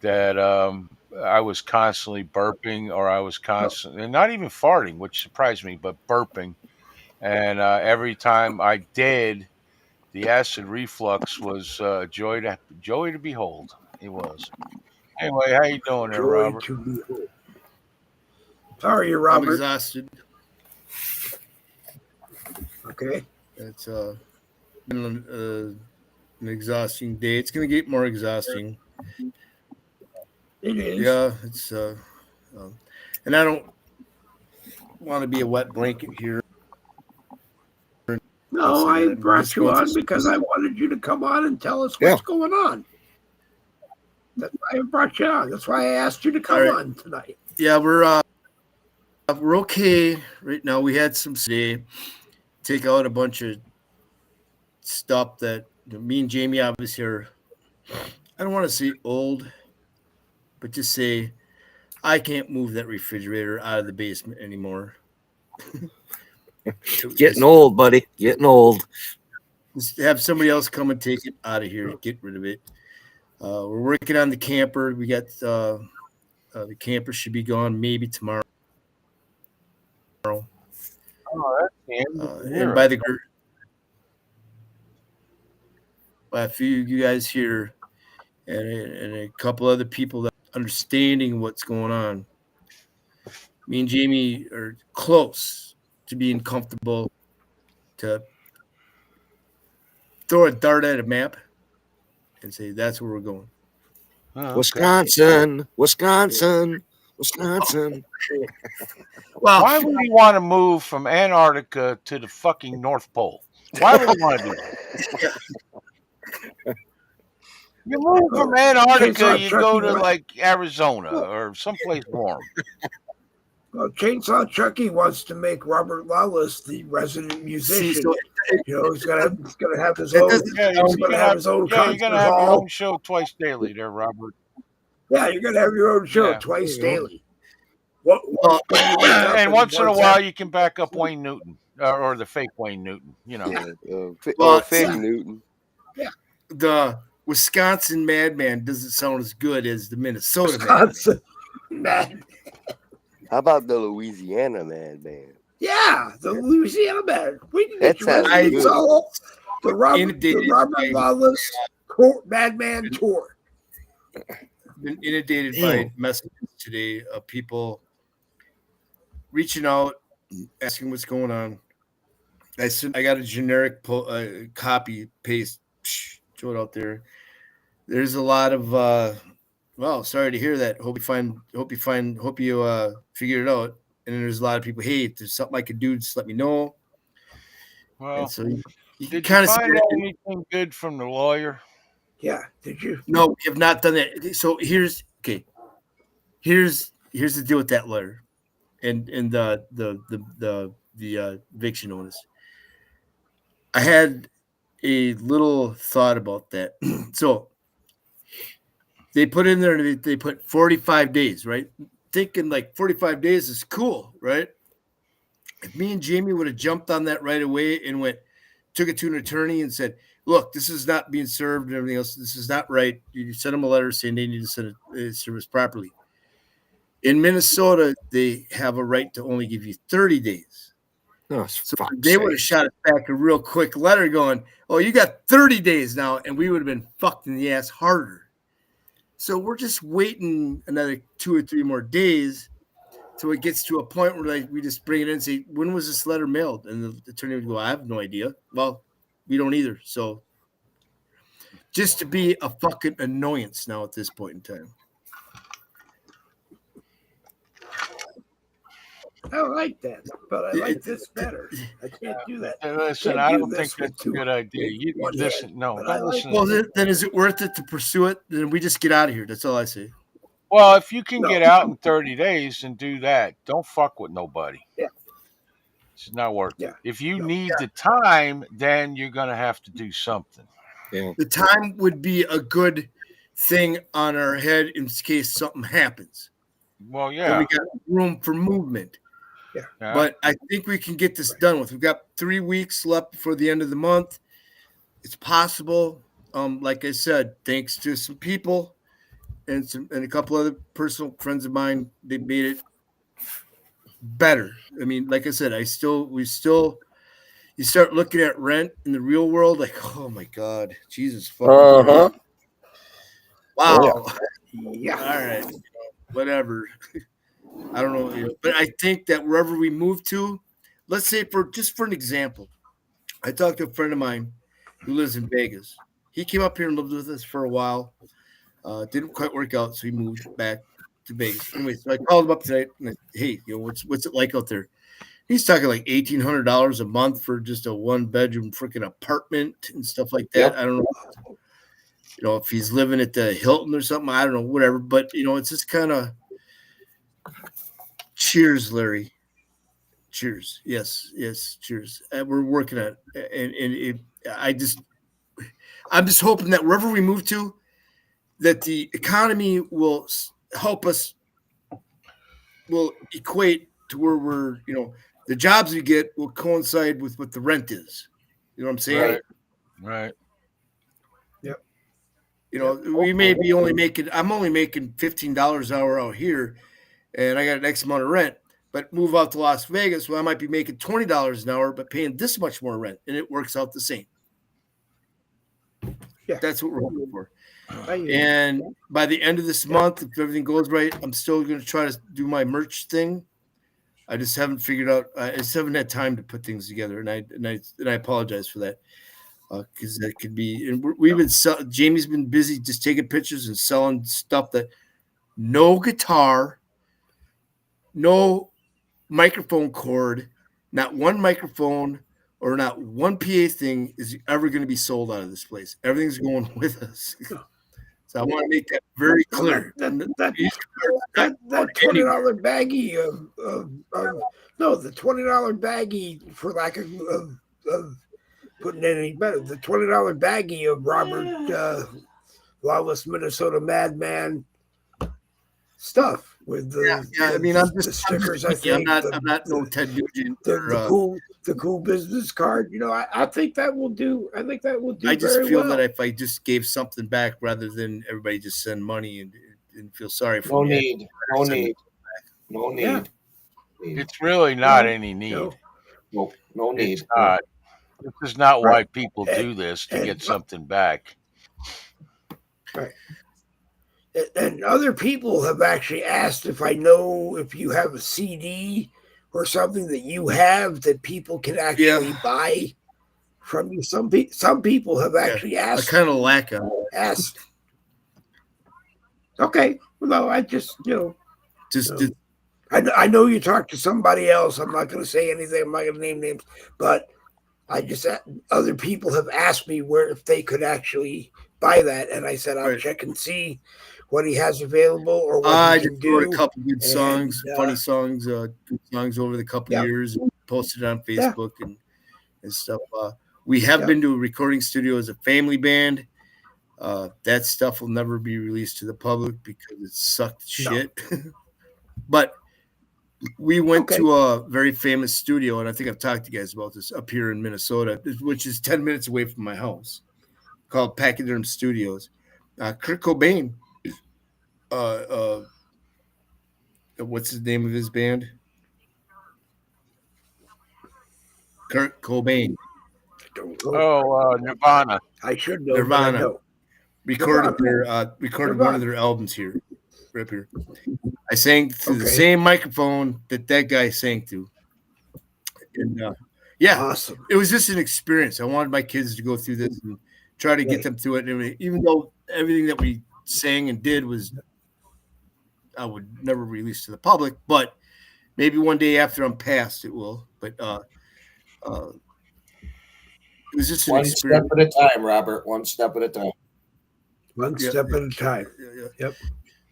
that I was constantly burping or I was
Oh,
constantly, and not even farting, which surprised me, but burping. And every time I did, the acid reflux was joy to behold. It was. Anyway, how you doing there,
joy
Robert?
to behold. How are you,
I'm
Robert?
exhausted.
Okay.
It's been an exhausting day. It's gonna get more exhausting.
It is.
Yeah, it's um, and I don't want to be a wet blanket here and
No,
say
I
that I'm
brought
just
you
going through.
on because I wanted you to come on and tell us
Yeah.
what's going on. That's why I brought you on. That's why I asked you to
All
come
right.
on tonight.
Yeah, we're okay right now. We had some today take out a bunch of stuff that me and Jamie obviously are. I don't want to say old, but just say I can't move that refrigerator out of the basement anymore.
Getting old, buddy. Getting old.
Just have somebody else come and take it out of here. Get rid of it. We're working on the camper. We got the camper should be gone maybe tomorrow.
Oh, that's the end of the
And
year.
by a few of you guys here and a couple other people that are understanding what's going on. Me and Jamie are close to being comfortable to throw a dart at a map and say that's where we're going.
Oh, okay.
Wisconsin.
Well,
Why would you want to move from Antarctica to the fucking North Pole? Why would you want to do that? You move from Antarctica, you go to like Arizona or someplace warm.
Well, Chainsaw Chucky wants to make Robert Lawless the resident musician. He's gonna have his own.
Yeah,
He's gonna have his own
you're
concert
gonna have your
hall.
own show twice daily, there, Robert.
Yeah, you're gonna have your own show
Yeah.
twice daily.
And once in a while, you can back up Wayne Newton or the fake Wayne Newton. You know.
Fake Newton.
The Wisconsin Madman doesn't sound as good as the Minnesota
Wisconsin Madman.
How about the Louisiana Madman?
Yeah, the Louisiana Madman. We can
That
get you
sounds
ready
good.
to solo the Robert Lawless Madman tour.
Been inundated by messages today of people reaching out, asking what's going on. I got a generic copy paste, throw it out there. There's a lot of well, sorry to hear that. Hope you figured it out. And then there's a lot of people, hey, if there's something I could do, just let me know.
Well,
so you
did
kind
you
of
find out anything good from the lawyer?
Yeah, did you?
No, we have not done that. So here's the deal with that lawyer and the eviction notice. I had a little thought about that. So they put in there, they put 45 days, right? Thinking like 45 days is cool, right? If me and Jamie would have jumped on that right away and took it to an attorney and said, look, this is not being served and everything else. This is not right. You send them a letter saying they need to send it service properly. In Minnesota, they have a right to only give you 30 days.
Oh,
so they would have shot us back a real quick letter going, oh, you got 30 days now, and we would have been fucked in the ass harder. So we're just waiting another 2 or 3 more days till it gets to a point where we just bring it in and say, when was this letter mailed? And the attorney would go, I have no idea. Well, we don't either. So just to be a fucking annoyance now at this point in time.
I like that, but I like this better. I can't do that.
Listen, I don't think that's a good idea. You listen, no, don't listen.
Well, then is it worth it to pursue it? Then we just get out of here. That's all I say.
Well, if you can get out in 30 days and do that, don't fuck with nobody.
Yeah.
It's not worth it. If you need the time, then you're going to have to do something.
Yeah.
The time would be a good thing on our head in case something happens.
Well, yeah.
So we got room for movement.
Yeah.
But I think we can get this done with. We've got 3 weeks left before the end of the month. It's possible. Like I said, thanks to some people and a couple other personal friends of mine, they made it better. I mean, like I said, you start looking at rent in the real world, like, oh my God, Jesus fucking Christ. Wow.
Yeah.
All right. Whatever. I don't know. But I think that wherever we move to, let's say for an example, I talked to a friend of mine who lives in Vegas. He came up here and lived with us for a while. Didn't quite work out, so he moved back to Vegas. Anyway, so I called him up tonight and I said, hey, what's it like out there? He's talking like $1,800 a month for just a 1-bedroom freaking apartment and stuff like that. Yep. I don't know. If he's living at the Hilton or something, I don't know, whatever. But it's just kind of cheers, Larry. Cheers. Yes. Cheers. We're working on it. And I'm just hoping that wherever we move to, that the economy will help us will equate to where we're, the jobs we get will coincide with what the rent is. You know what I'm saying?
Right.
We may be I'm only making $15 an hour out here, and I got an X amount of rent, but move out to Las Vegas, well, I might be making $20 an hour, but paying this much more rent, and it works out the same.
Yeah.
That's what we're hoping for. And by the end of this month, if everything goes right, I'm still going to try to do my merch thing. I just haven't figured out. I just haven't had time to put things together, and I apologize for that, because that could be. And we've been Jamie's been busy just taking pictures and selling stuff that no guitar, no microphone cord, not one microphone or not one PA thing is ever going to be sold out of this place. Everything's going with us. So I want to make that very clear.
That $20 baggie the $20 baggie, for lack of putting it any better, the $20 baggie of Robert Lawless Minnesota Madman stuff with the
I'm just
stickers. I think
I'm not no Ted Nugent.
The cool business card. I think that will do. I think that will do.
I just
very
feel
well.
that if I just gave something back rather than everybody just send money and feel sorry for
No
me.
No need.
It's really not any need.
No need.
It's not. This is not why people do this, to get something back.
Right. And other people have actually asked if I know if you have a CD or something that you have that people can actually buy from you. Some people have actually asked.
I kind of lack on
asked. Okay. Well, no, I just I know you talked to somebody else. I'm not going to say anything. I'm not going to name names, but I just other people have asked me if they could actually buy that, and I said I'll check and see what he has available or what
I
he can
just
do.
wrote a couple good songs, funny songs, good songs over the couple years, and posted it on Facebook and stuff. We have been to a recording studio as a family band. That stuff will never be released to the public because it sucked shit. But we went to a very famous studio, and I think I've talked to you guys about this, up here in Minnesota, which is 10 minutes away from my house, called Pachyderm Studios. Kurt Cobain, what's the name of his band? Kurt Cobain.
Nirvana.
I should know.
Nirvana. Recorded
Nirvana.
one of their albums here, right here. I sang through the same microphone that guy sang through. And
awesome.
It was just an experience. I wanted my kids to go through this and try to get them through it. And even though everything that we sang and did I would never release to the public, but maybe one day after I'm passed, it will. But it was just an experience.
One step at a time, Robert. One step at a time.
One step at a time. Yep.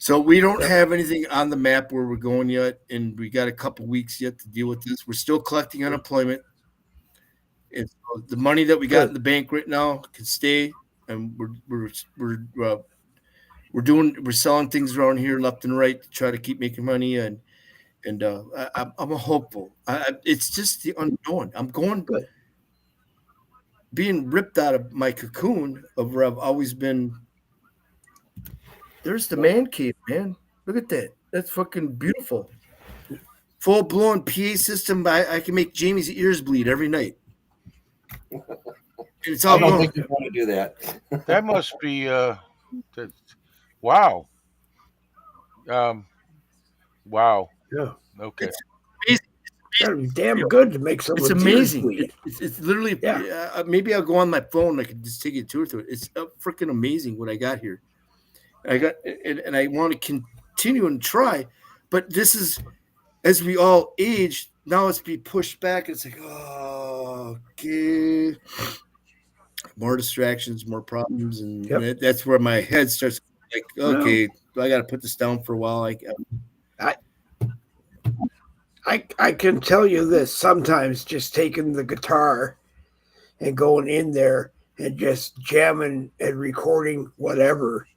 So we don't have anything on the map where we're going yet, and we got a couple weeks yet to deal with this. We're still collecting unemployment, and so the money that we got in the bank right now can stay. And we're selling things around here left and right to try to keep making money, and I'm hopeful. It's just the unknown. I'm going being ripped out of my cocoon of where I've always been. There's the man cave, man. Look at that. That's fucking beautiful. Full blown PA system. I can make Jamie's ears bleed every night. It's all
I don't think you want to do that.
That must be wow. Wow.
Yeah.
Okay.
It's damn good to make someone.
It's amazing. It's literally. Maybe I'll go on my phone. I can just take a tour through it. It's freaking amazing what I got here. And I want to continue and try, but this is, as we all age, now it's be pushed back. It's like, okay, more distractions, more problems, and that's where my head starts like, okay, I got to put this down for a while.
I can tell you this, sometimes just taking the guitar and going in there and just jamming and recording whatever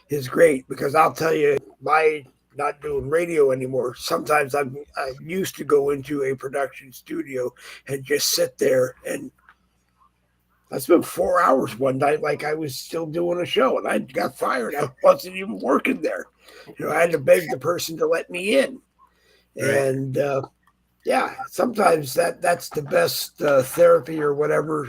is great, because I'll tell you, my not doing radio anymore, sometimes I used to go into a production studio and just sit there, and I spent 4 hours one night like I was still doing a show, and I got fired. I wasn't even working there. I had to beg the person to let me in, and yeah, sometimes that's the best therapy or whatever.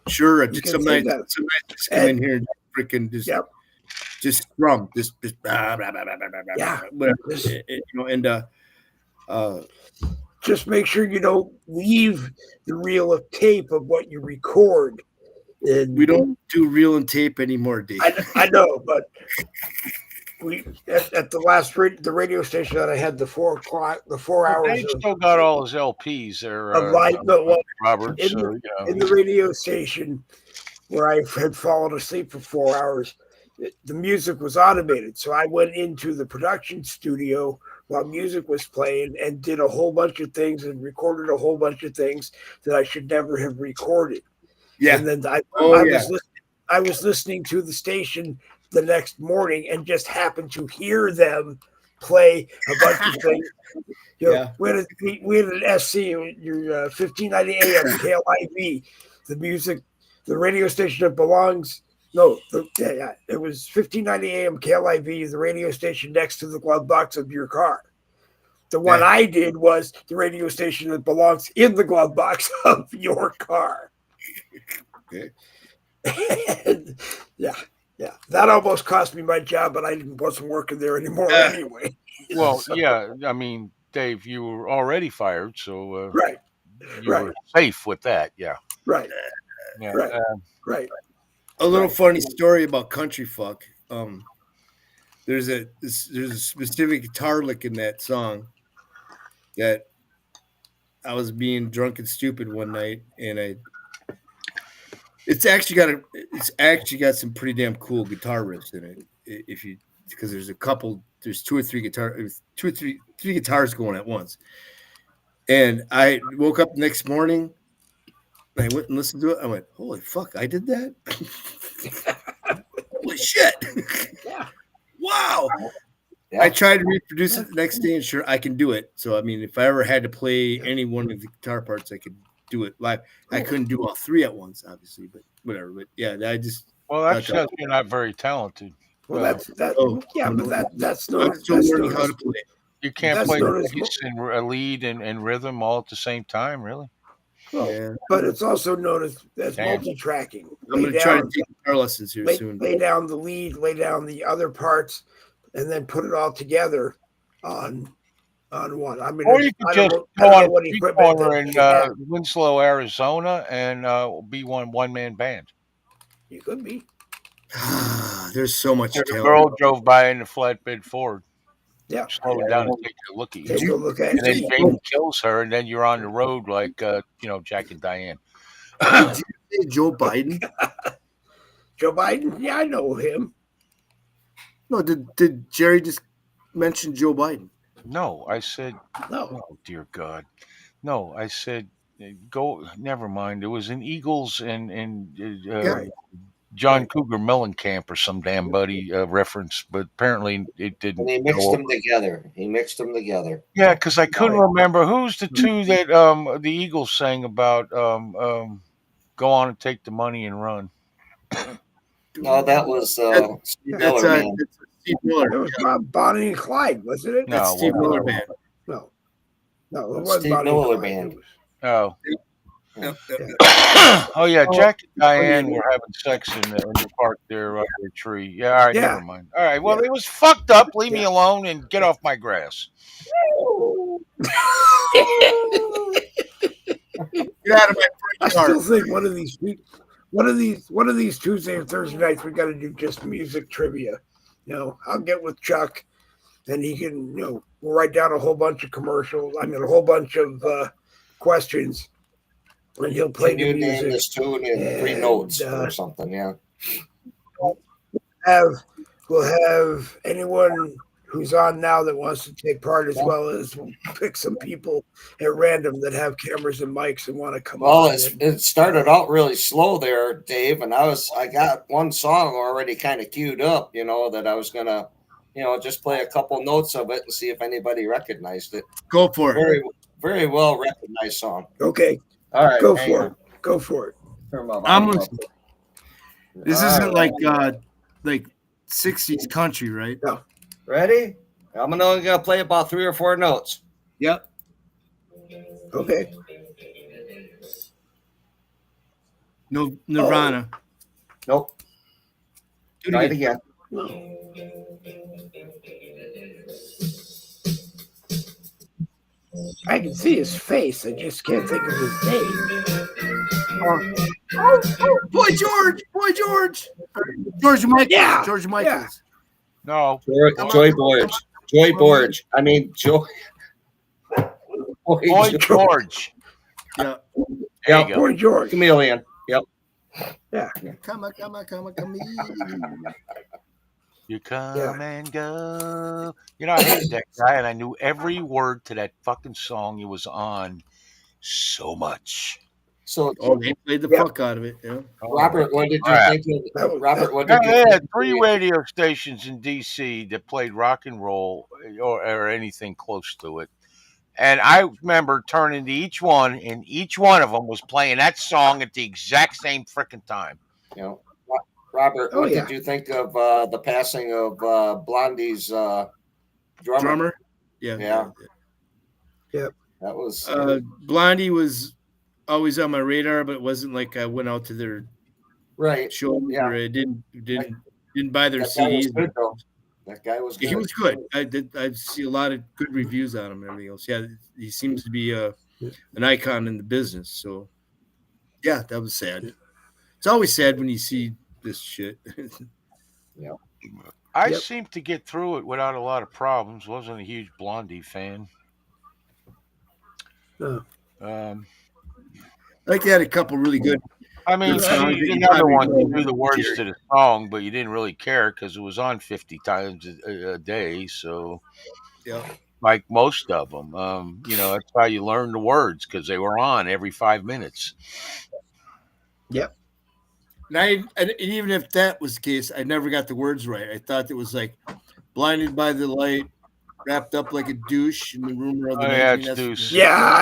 Sure,
You can
some
say
nights
that.
just come in here and freaking just strum, just blah, blah, blah, blah, blah, blah,
Yeah.
whatever.
Just make sure you don't leave the reel of tape of what you record. And
we don't do reel and tape anymore, Dave.
I know, but we at the last the radio station that I had the 4 o'clock, the 4 hours
Dave
of,
still got all his LPs there.
of live. No, well,
Robert.
in,
So,
in the radio station where I had fallen asleep for 4 hours, the music was automated. So I went into the production studio while music was playing and did a whole bunch of things and recorded a whole bunch of things that I should never have recorded.
Yeah.
And then I was listening to the station the next morning and just happened to hear them play a bunch of things. We had an SC, your 1590 AM KLIV, the music, the radio station that belongs. No, it was 1590 AM KLIV, the radio station next to the glove box of your car. The one I did was the radio station that belongs in the glove box of your car.
Okay.
And, yeah. That almost cost me my job, but I wasn't working there anymore anyway.
Well, yeah. I mean, Dave, you were already fired, so
right.
You were safe with that. Yeah.
Right.
Yeah.
Right.
A little funny story about Country Fuck. There's a specific guitar lick in that song that I was being drunk and stupid one night, and it's actually got some pretty damn cool guitar riffs in it. Because there's three guitars going at once. And I woke up the next morning. I went and listened to it. I went, holy fuck, I did that? Holy shit.
Yeah.
Wow.
Yeah.
I tried to reproduce it the next day, and sure, I can do it. So, I mean, if I ever had to play any one of the guitar parts, I could do it live. I couldn't do all three at once, obviously, but whatever. But yeah,
Well, that shows you're not very talented.
Well, that's not.
I'm still learning how to play.
You can't play bass and a lead and rhythm all at the same time, really.
Well, yeah. But it's also known as multi-tracking.
I'm going to try to take guitar lessons here soon.
Lay down the lead, lay down the other parts, and then put it all together on one. I mean,
or you could just go on a street corner in Winslow, Arizona, and be one-man band.
You could be.
There's so much
The
talent.
girl drove by in a flatbed Ford.
Yeah.
Slow it down and take a look at you.
Take a look at
and then Jane kills her, and then you're on the road like, Jack and Diane.
Did you say Joe Biden?
Joe Biden? Yeah, I know him.
No, did Jerry just mention Joe Biden?
No, I said,
no.
Oh, dear God. No, I said, go, never mind. It was in Eagles and John Cougar Mellencamp or some damn buddy reference, but apparently it didn't.
And he mixed them together.
Yeah, because I couldn't remember who's the two that the Eagles sang about. Go on and take the money and run.
No, that was Steve Miller Band.
Steve Miller.
It was Bonnie and Clyde, wasn't it?
That's Steve Miller Band.
No, it wasn't
Steve
Bonnie
Miller
and Clyde.
Band.
Oh.
Yeah.
Oh yeah, Jack and Diane were having sex in the park there under a tree. Yeah, all right, never mind. All right, well, it was fucked up. Leave me alone and get off my grass.
Get out of my
I still think one of these Tuesday or Thursday nights we got to do just music trivia. I'll get with Chuck, and he can we'll write down a whole bunch of commercials. I mean, a whole bunch of questions. And he'll play the music.
Name this tune in 3 notes or something, yeah.
We'll have anyone who's on now that wants to take part, as well as we'll pick some people at random that have cameras and mics and want to come on.
Well, it started out really slow there, Dave, and I got one song already kind of queued up, that I was gonna just play a couple notes of it and see if anybody recognized it.
Go for it.
Very, very well recognized song.
Okay,
All right,
go
hang
for
on.
it. Go for it.
Turn my
I'm
volume
listening.
up.
This
All
isn't
right.
like 60s country, right?
Ready? I'm only gonna play about 3 or 4 notes.
Yep.
Okay.
No Nirvana.
Nope.
Do
Try
it
it
again.
again.
I can see his face. I just can't think of his name.
Boy George! Boy George! George Michaels.
Yeah,
George Michaels.
No.
Joy Borge. Joy Borge. I mean, Joy.
Boy George.
Yeah.
There you go.
Boy George.
Chameleon. Yep.
Yeah.
Come on.
You come
Yeah.
and go. I hated that guy, and I knew every word to that fucking song he was on so much.
So,
They played the
Yeah.
fuck out of it. Yeah.
Robert, what did you
crap.
think
That
of
was-
Robert? What
Yeah,
did you
they
think?
had 3 radio stations in D.C. that played rock and roll or anything close to it. And I remember turning to each one, and each one of them was playing that song at the exact same freaking time.
Robert,
Oh,
what
yeah.
did you think of the passing of Blondie's drummer?
Drummer?
Yeah.
Yep.
That was
Blondie was always on my radar, but it wasn't like I went out to their
right.
shows
Yeah.
or I didn't buy their
That guy was
CDs.
good, though. That guy was good.
Yeah, he was good. I see a lot of good reviews on him and everything else. Yeah, he seems to be an icon in the business. So, yeah, that was sad. It's always sad when you see this shit.
I
Yep.
seemed to get through it without a lot of problems. Wasn't a huge Blondie fan.
No.
Like they had a couple really good.
I mean,
Good songs
she's
that you
another
probably
one who
know.
knew the words to the song, but you didn't really care because it was on 50 times a day. So,
Yeah.
like most of them, that's how you learn the words because they were on every 5 minutes.
Yep.
And even if that was the case, I never got the words right. I thought it was like blinded by the light, wrapped up like a douche in the rumor of the
Oh,
night.
yeah,
I mean,
it's Deuce.
Yeah,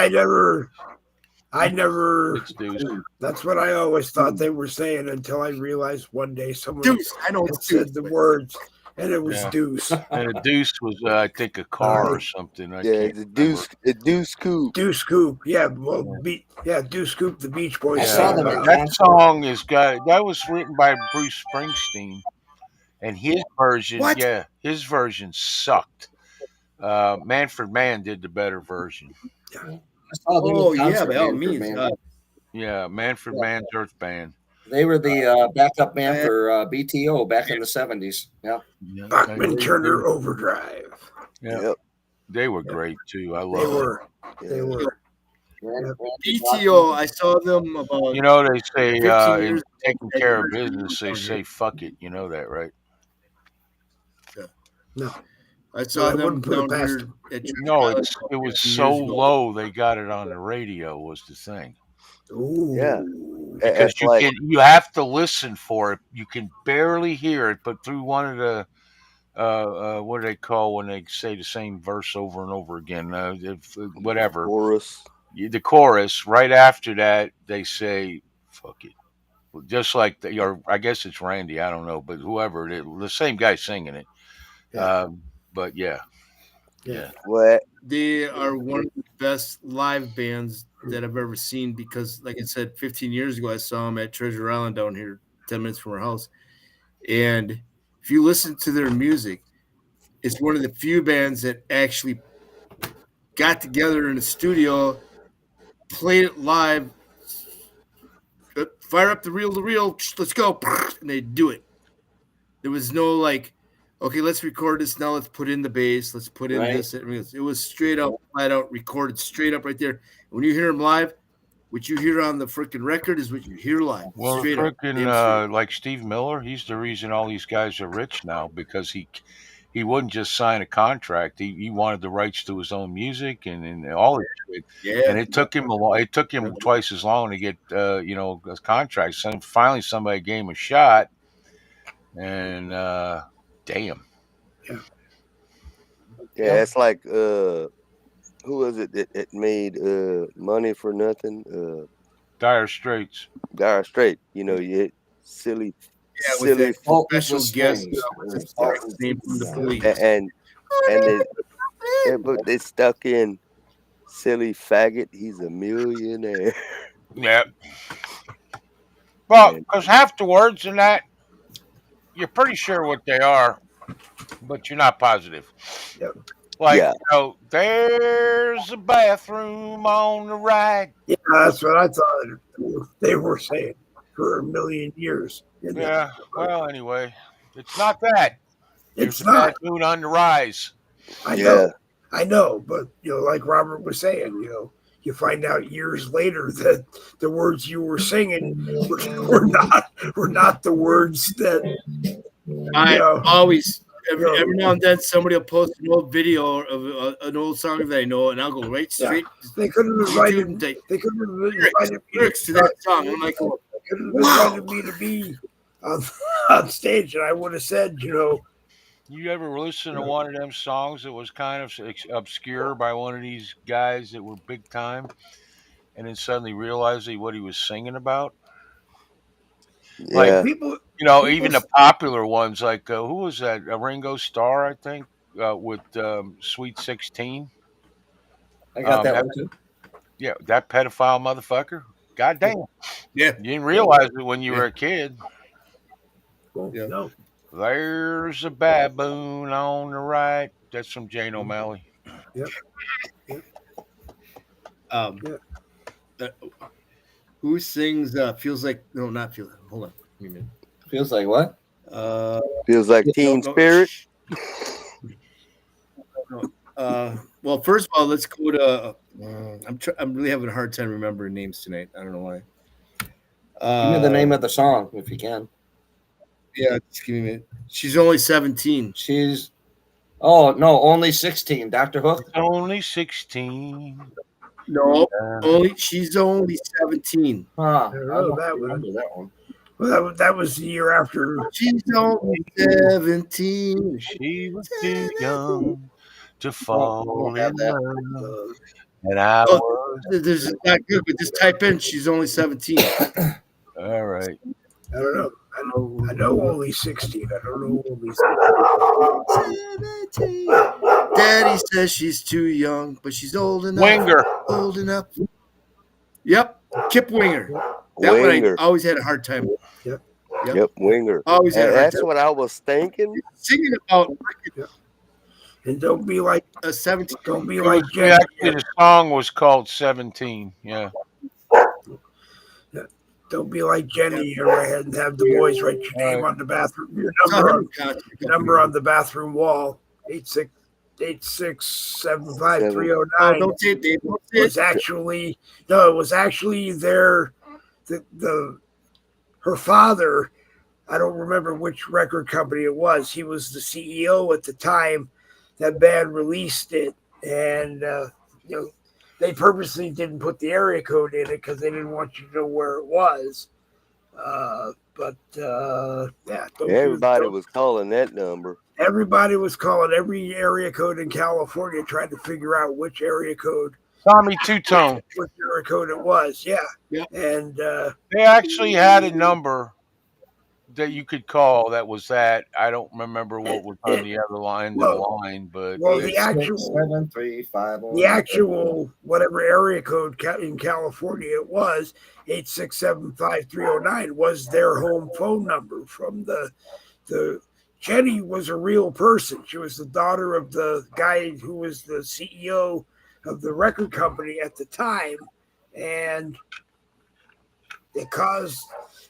I never.
It's Deuce.
That's what I always thought they were saying until I realized one day someone
Deuce. I know
had
it's Deuce.
said the words, and it was
Yeah.
Deuce.
And a Deuce was, I think, a car or something. I
Yeah,
can't
the Deuce Coupe.
Deuce Coupe. Yeah, well, Deuce Coupe, the Beach Boys.
I
Yeah,
saw them at
that song that was written by Bruce Springsteen, and his version,
What?
his version sucked. Manfred Mann did the better version.
I saw them
Oh,
in
yeah,
concert,
by all
Manfred
means.
Mann.
Yeah, Manfred Mann's Earth Band.
They were the backup band for BTO back in the 70s. Yeah.
Bachman Turner Overdrive.
Yeah.
Yep.
They were great too. I
They
love them.
were. They were.
BTO, I saw them about
They say
15
in
years
taking care of business, they say fuck it. You know that, right?
No.
I saw
I
them
wouldn't put it
down
past
here at
No, it was
15
so
years ago.
low they got it on the radio was the thing.
Ooh.
Yeah.
Because
It's
you have to listen for it. You can barely hear it, but through one of the what do they call when they say the same verse over and over again? Whatever.
chorus.
The chorus, right after that, they say, fuck it. Just like, or I guess it's Randy, I don't know, but whoever it is, the same guy singing it.
Yeah.
But yeah.
What?
They are one of the best live bands that I've ever seen because, like I said, 15 years ago, I saw them at Treasure Island down here, 10 minutes from our house. And if you listen to their music, it's one of the few bands that actually got together in a studio, played it live, fire up the reel, let's go, and they do it. There was no like, okay, let's record this now. Let's put in the bass. Let's put in this. It was straight up, flat out recorded, straight up right there. When you hear them live, what you hear on the freaking record is what you hear live.
Well,
straight up,
freaking like Steve Miller, he's the reason all these guys are rich now because he wouldn't just sign a contract. He wanted the rights to his own music and all this shit.
Yeah.
And it took him twice as long to get a contract. So finally somebody gave him a shot, and damn.
Yeah, it's like who was it that made Money for Nothing?
Dire Straits.
Dire Straight. You know, you hit silly,
Yeah, with that
Oh,
special
with
guest,
strings.
what's his name from the police.
and they stuck in silly faggot. He's a millionaire.
Yeah. Well,
And
because half the words in that, you're pretty sure what they are, but you're not positive.
Yep.
Like,
yeah,
there's a bathroom on the right.
Yeah, that's what I thought they were saying for a million years.
Yeah. Well, anyway, it's not that. There's
It's
a
not.
bathroom on the rise.
I
yeah,
know, but like Robert was saying, you find out years later that the words you were singing were not the words that
I always every
know.
now and then somebody will post an old video of an old song that I know, and I'll go right straight.
They could have
to
invited.
YouTube and take
They could have invited me
lyrics to that song. I'm like,
They could have
wow.
invited me to be on stage, and I would have said,
You ever listen to one of them songs that was kind of obscure by one of these guys that were big time, and then suddenly realize what he was singing about? Like,
yeah.
people.
even the popular ones, like who was that? Ringo Starr, I think, with Sweet 16.
I got that
that-
one too.
Yeah, that pedophile motherfucker. God damn.
Yeah.
You didn't realize it when you were a kid.
Yeah.
No.
There's a baboon on the right. That's from Jane O'Malley.
Who sings Feels Like, no, not Feel, hold on. Wait a minute.
Feels like what?
Feels like Teen Spirit.
Well, first of all, let's go to. I'm really having a hard time remembering names tonight. I don't know why.
Give me the name of the song if you can.
Yeah, just give me a minute. She's only 17.
She's only 16. Dr. Hook.
Only 16.
No, she's only 17.
Huh.
I don't know that
remember
one.
that one.
Well, that was the year after.
She's only 17.
She was too young to fall in love. And I
Oh,
was.
This is not good, but just type in she's only 17.
All right.
I don't know. I know only 16. I don't know only
17. Daddy says she's too young, but she's old enough.
Winger.
Old enough. Yep. Kip Winger. That
Winger.
one I always had a hard time with.
Yep, Winger.
Always had a hard
That's
time.
what I was thinking.
Singing about
And don't be like
a 17.
Don't be
It
like
was-
Jenny.
actually, the song was called 17. Yeah.
Don't be like Jenny. You go ahead and have the boys write your name on the bathroom. Your number on the bathroom wall. 8675309.
Don't say it, Dave. Don't say
It
it.
was actually no. It was actually her father. I don't remember which record company it was. He was the CEO at the time that band released it, and they purposely didn't put the area code in it because they didn't want you to know where it was.
Everybody was calling that number.
Everybody was calling every area code in California, trying to figure out which area code.
Tommy Two Tone.
Which area code it was. Yeah. And
they actually had a number that you could call that was that. I don't remember what was on the other line but
the actual whatever area code in California it was 8675309 was their home phone number from the Jenny was a real person. She was the daughter of the guy who was the CEO of the record company at the time, and it caused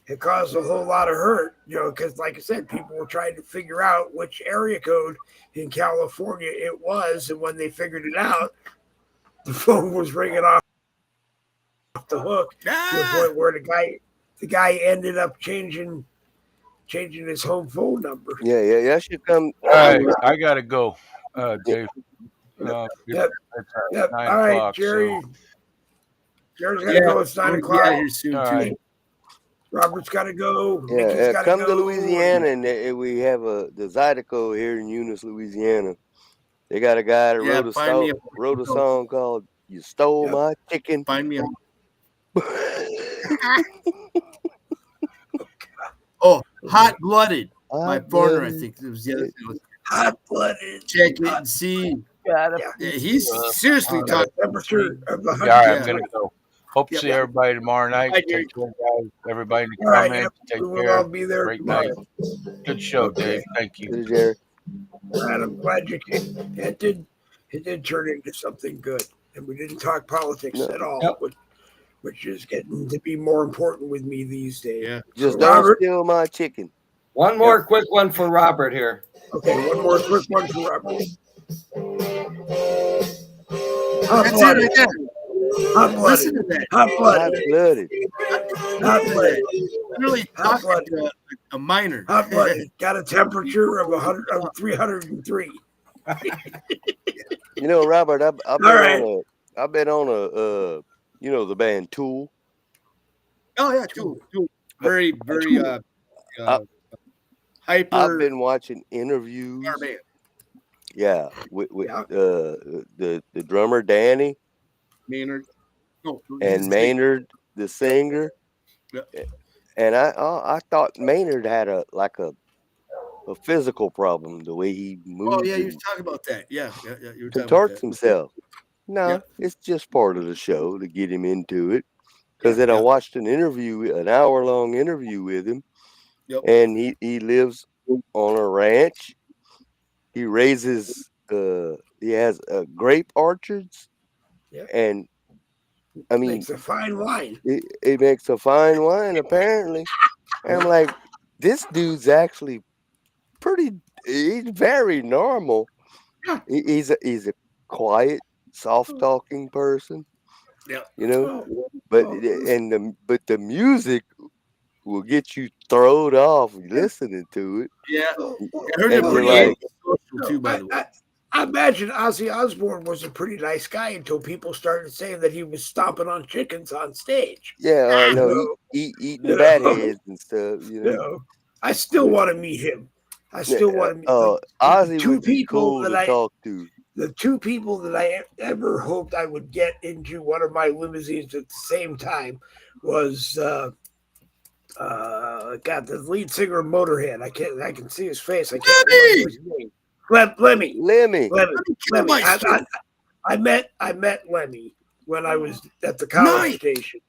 a whole lot of hurt, because like I said, people were trying to figure out which area code in California it was, and when they figured it out, the phone was ringing off the hook to the point where the guy ended up changing his home phone number.
Yeah. That should come.
All right, I gotta go, Dave.
Yep. All right, Jerry.
So.
Jerry's got to go. It's 9 o'clock.
Here soon,
All
too.
right.
Robert's got to go.
Yeah, come to Louisiana, and we have the Zydeco here in Eunice, Louisiana. They got a guy that
Yeah, find me
wrote a song called "You Stole
Yep.
My Chicken."
Find me a Oh, Hot Blooded by Foreigner, I think it was the other thing.
Hot-blooded.
Check it and see.
Got a
Yeah.
Yeah, he's seriously
Got a
talking.
temperature of
All right, I'm
100.
gonna go. Hope to see everybody tomorrow night.
Bye, Gary.
Take care, guys. Everybody in the
All right,
comments,
yep,
take
we will
care.
all be there
Great
tomorrow.
night. Good show,
Okay.
Dave. Thank you.
Jerry.
And I'm glad you came. It did turn into something good, and we didn't talk politics at all,
Yep.
which is getting to be more important with me these days.
Yeah.
Just
So,
don't
Robert,
steal my chicken.
One more quick one for Robert here.
okay, one more quick one for Robert.
That's it right there.
Hot
Listen
blooded.
to that.
Hot
Hot
blooded.
blooded.
Hot blooded.
Literally
Hot
talking to a minor.
Hot blooded. Got a temperature of 303.
You know, Robert, I've been
right.
on a you know, the band Tool.
Oh yeah, Tool. Very hyper.
I've been watching interviews.
Our band.
Yeah, with
Yeah.
the drummer Danny
Maynard. No,
and Maynard the singer.
Yeah.
And I thought Maynard had a physical problem, the way he moves
Oh yeah, you were
and
talking about that. Yeah. You were talking about
contorts
that.
himself. No,
Yeah.
it's just part of the show to get him into it. Because then I
Yeah.
watched an hour-long interview with him,
Yep.
and he lives on a ranch. He raises he has grape orchards,
Yeah.
and I mean
Makes a fine wine.
it makes a fine wine apparently. And I'm like, this dude's actually he's very normal.
Yeah.
He's a quiet, soft-talking person.
Yeah.
You know,
Oh,
but
oh.
the music will get you thrown off listening to it.
Yeah.
Oh,
I heard
And
they're
you're
pretty
like,
social too, by the way.
I imagine Ozzy Osbourne was a pretty nice guy until people started saying that he was stomping on chickens on stage.
yeah, no,
No.
eating
No.
bat heads and stuff. You
You
know,
know, I still want to meet him. I still want to meet
Ozzy
two
would be
people
cool
that
to talk to.
the two people that I ever hoped I would get into one of my limousines at the same time was the lead singer of Motorhead. I can see his face. I can't remember his name. Lemmy.
Lemmy.
I met Lemmy when I was at the college station,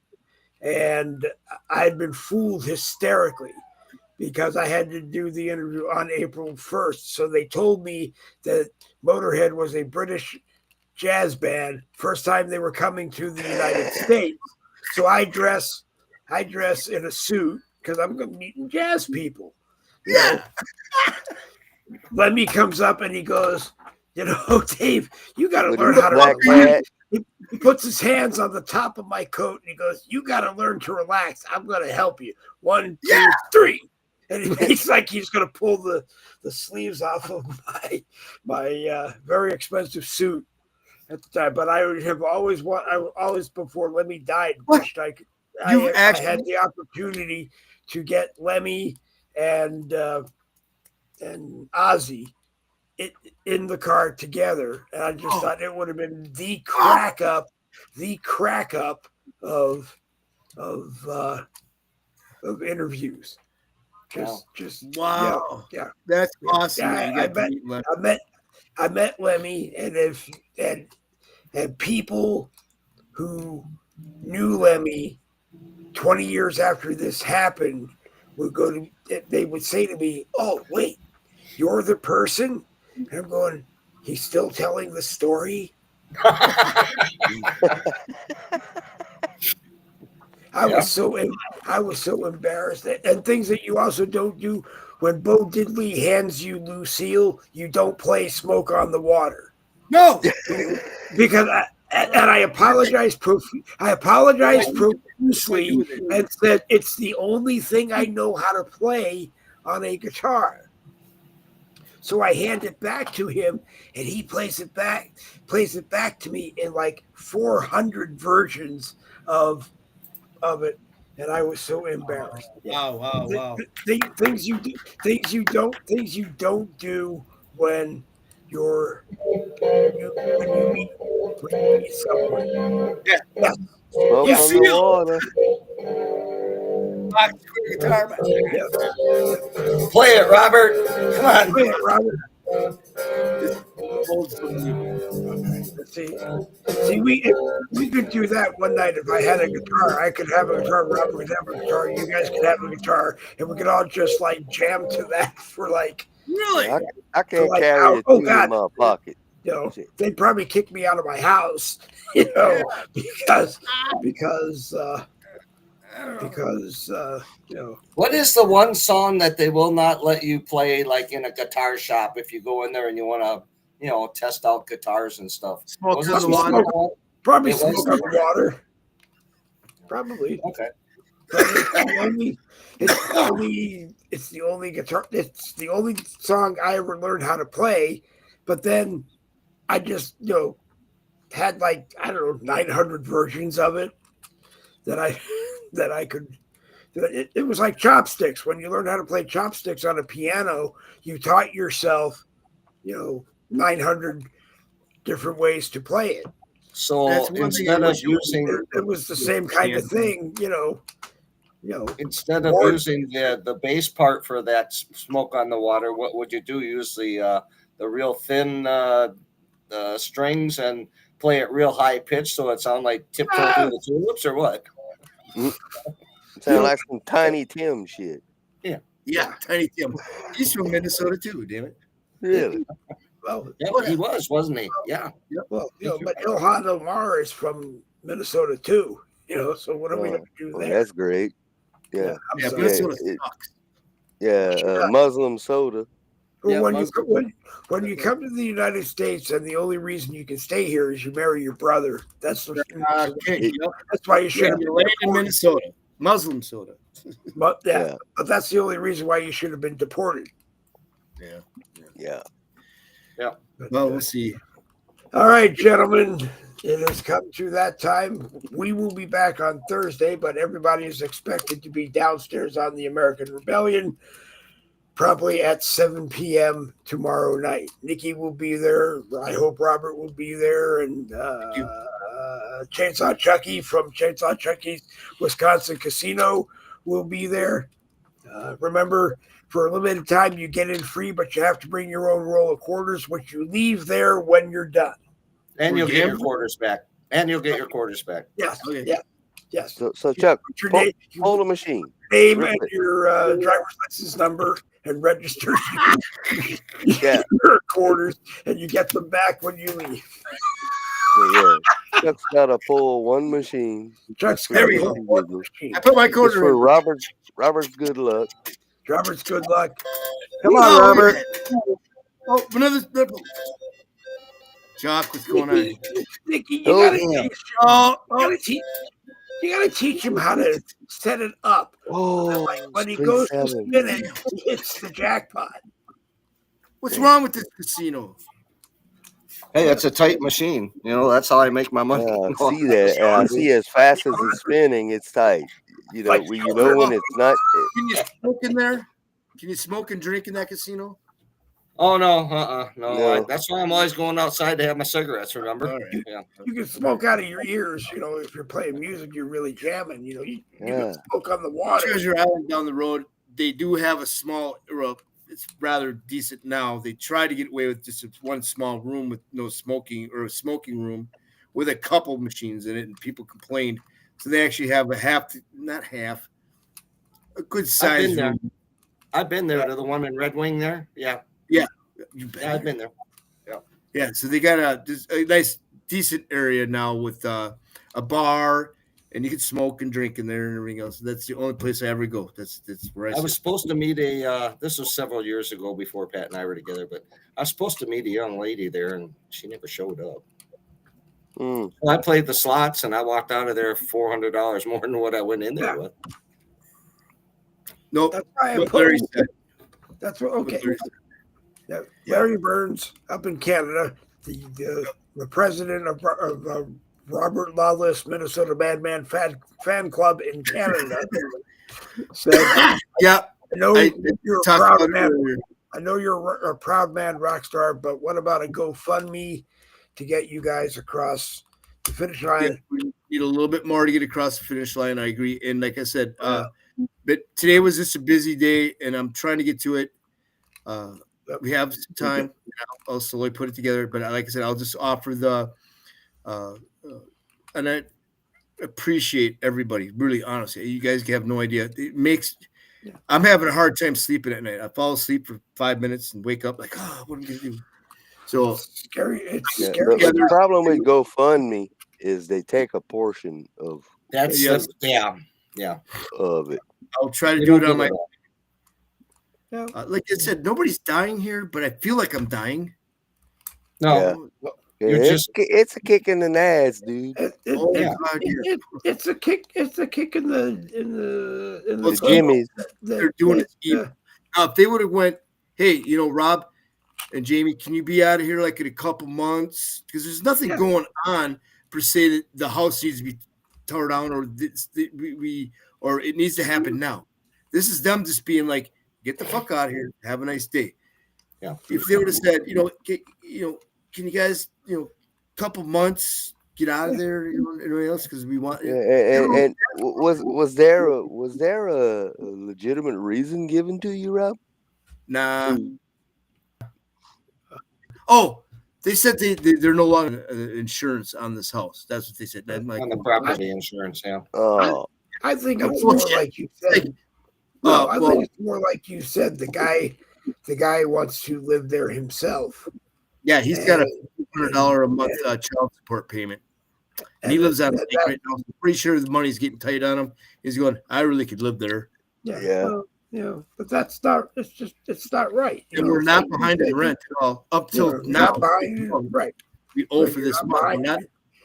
and I'd been fooled hysterically because I had to do the interview on April 1st. So they told me that Motorhead was a British jazz band, first time they were coming to the United States. So I dress in a suit because I'm going to meet jazz people.
Yeah.
Lemmy comes up and he goes, Dave, you got to learn
his
how to
black
relax.
hat.
He puts his hands on the top of my coat and he goes, you got to learn to relax. I'm going to help you. 1, 2, 3. And he's like he's going to pull the sleeves off of my very expensive suit at the time. But I always before Lemmy died, wished I had the opportunity to get Lemmy and Ozzy in the car together, and I just thought it would have been the crack up of interviews. Just
wow.
Yeah.
That's awesome.
I met Lemmy, and people who knew Lemmy 20 years after this happened they would say to me, "Oh, wait, you're the person?" And I'm going, "He's still telling the story?" I was so embarrassed, and things that you also don't do when Bo Diddley hands you Lucille, you don't play "Smoke on the Water."
No,
because I apologized profusely and said it's the only thing I know how to play on a guitar. So I hand it back to him, and he plays it back to me in like 400 versions of it, and I was so embarrassed.
Wow.
Things you don't do when your when you meet someone.
Yeah.
Yes.
Smoke
Yeah.
on the water.
Guitar, man.
Yeah.
Play it, Robert. Come on.
Play it, Robert.
Old school music.
Let's see, we could do that one night. If I had a guitar, I could have a guitar. Robert could have a guitar. You guys could have a guitar, and we could all just like jam to that for like.
Really?
I can't
like,
carry a
oh,
tune
God.
in my pocket.
You know,
Shit.
they'd probably kick me out of my house. You know, because you know.
What is the one song that they will not let you play, like in a guitar shop, if you go in there and you want to, test out guitars and stuff?
Smoke
Was
on
it
the water.
Smoke?
Probably
It
Smoke
was
on the Water. Probably.
Okay.
But it's the only guitar. It's the only song I ever learned how to play. But then I just had like 900 versions of it that I could. It was like chopsticks. When you learn how to play chopsticks on a piano, you taught yourself 900 different ways to play it.
So
That's one thing I
instead of
wish
using
It was the same kind of thing,
instead of
Or-
using the bass part for that Smoke on the Water, what would you do? Use the real thin strings and play it real high pitch so it sounds like Tiptoe Through the Tulips, or what?
Sound like some Tiny Tim shit.
Yeah, Tiny Tim. He's from Minnesota too, damn it.
Really?
Well,
Yeah, he wasn't he? Yeah.
but Ilhan Omar is from Minnesota too, so what are we going to do
Oh,
there?
that's great. Yeah.
I'm
Yeah,
sorry.
Minnesota
it-
sucks.
Yeah. Muslim soda.
Well,
Yeah,
when you come to the United States, and the only reason you can stay here is you marry your brother. That's
Okay, yep.
that's why you should
Yeah,
have
you
been
land in
deported.
Minnesota. Muslim soda.
But
Yeah.
but that's the only reason why you should have been deported.
Yeah.
But,
Well, we'll see.
all right, gentlemen, it has come to that time. We will be back on Thursday, but everybody is expected to be downstairs on the American Rebellion, probably at 7 p.m. tomorrow night. Nikki will be there. I hope Robert will be there, and Chainsaw Chucky from Chainsaw Chucky's Wisconsin Casino will be there. Remember, for a limited time, you get in free, but you have to bring your own roll of quarters, which you leave there when you're done.
And you'll get your
Gambling?
quarters back.
Yes.
Okay.
Yeah. Yes.
So Chuck,
Put your
pull,
name,
pull the machine.
name
real
and
quick.
your driver's license number and register
Yeah.
your quarters, and you get them back when you leave.
Yeah. Chuck's got to pull one machine.
Chuck's
There
every
we
whole
go.
one machine.
I put my
It's
quarter
for
in.
Robert's good luck.
Robert's good luck.
Come
on, Robert.
Oh, another. Jock, what's going on?
Nikki, you
Oh,
gotta
yeah.
teach
Oh,
you gotta teach him how to set it up.
Oh,
When he
split
goes to
seven.
spin it, he hits the jackpot.
what's wrong with this casino?
Hey, it's a tight machine. That's how I make my money.
I see that. I see as fast as it's spinning, it's tight. You know, when it's not.
Can you smoke in there? Can you smoke and drink in that casino?
Oh no, no.
No.
That's why I'm always going outside to have my cigarettes. Remember?
All right.
Yeah.
You can smoke out of your ears, if you're playing music, you're really jamming, you
Yeah.
can smoke on the water.
Treasure Island down the road, they do have a small, it's rather decent now. They try to get away with just one small room with no smoking, or a smoking room with a couple machines in it, and people complained. So they actually have a good size room.
I've been there to the one in Red Wing there. Yeah.
You bet.
Yeah, I've been there.
Yeah, so they got a nice, decent area now with a bar, and you can smoke and drink in there and everything else. That's the only place I ever go. That's where
I was supposed to meet this was several years ago before Pat and I were together, but I was supposed to meet a young lady there, and she never showed up.
Mm.
Well, I played the slots, and I walked out of there $400 more than what I went in there with.
Nope.
That's why I
What
put.
Larry said.
That's what. Okay.
What Larry said.
Yeah, Larry Burns up in Canada, the president of Robert Lawless Minnesota Madman fan club in Canada, said,
Yeah,
"I know
I
you're a
talked
proud
about it
man.
earlier.
I know you're a proud man, rock star, but what about a GoFundMe to get you guys across the finish line?
Yeah, we need a little bit more to get across the finish line. I agree. And like I said, but today was just a busy day, and I'm trying to get to it. We have some time. I'll slowly put it together. But like I said, I'll just offer the, and I appreciate everybody. Really, honestly, you guys have no idea. It makes. I'm having a hard time sleeping at night. I fall asleep for 5 minutes and wake up like, oh, what am I gonna do? So
It's scary. It's
Yeah,
scary.
the problem with GoFundMe is they take a portion of
That's
Yeah.
of it.
I'll try to
You
do
don't
it on
get
my.
it all.
Like I said, nobody's dying here, but I feel like I'm dying.
No,
Yeah,
You're
it's a kick in the nads, dude.
Oh
Yeah.
God, yeah.
It's a kick. It's a kick in the
The Jimmys.
They're doing it evil. Now, if they would have went, hey, Rob and Jamie, can you be out of here like in a couple months? Because there's nothing going on per se that the house needs to be torn down or or it needs to happen now. This is them just being like, get the fuck out of here. Have a nice day.
Yeah.
If they would have said, can you guys, couple months get out of there, anybody else because we want.
Yeah, and was there a legitimate reason given to you, Rob?
Nah. Oh, they said they're no longer insurance on this house. That's what they said. I'm like,
on the property insurance, yeah.
Oh,
I think
That's
it's more
bullshit.
like you said. No, I think it's more like you said. The guy wants to live there himself.
yeah, he's got a $100 a month child support payment, and he lives on a lake right now. So I'm pretty sure the money's getting tight on him. He's going, I really could live there.
Yeah.
Well, but that's not. It's not right.
And we're not behind in rent at all. Up till now,
not behind, right?
we owe
Right,
for
you're
this
not
month. We're
behind.
not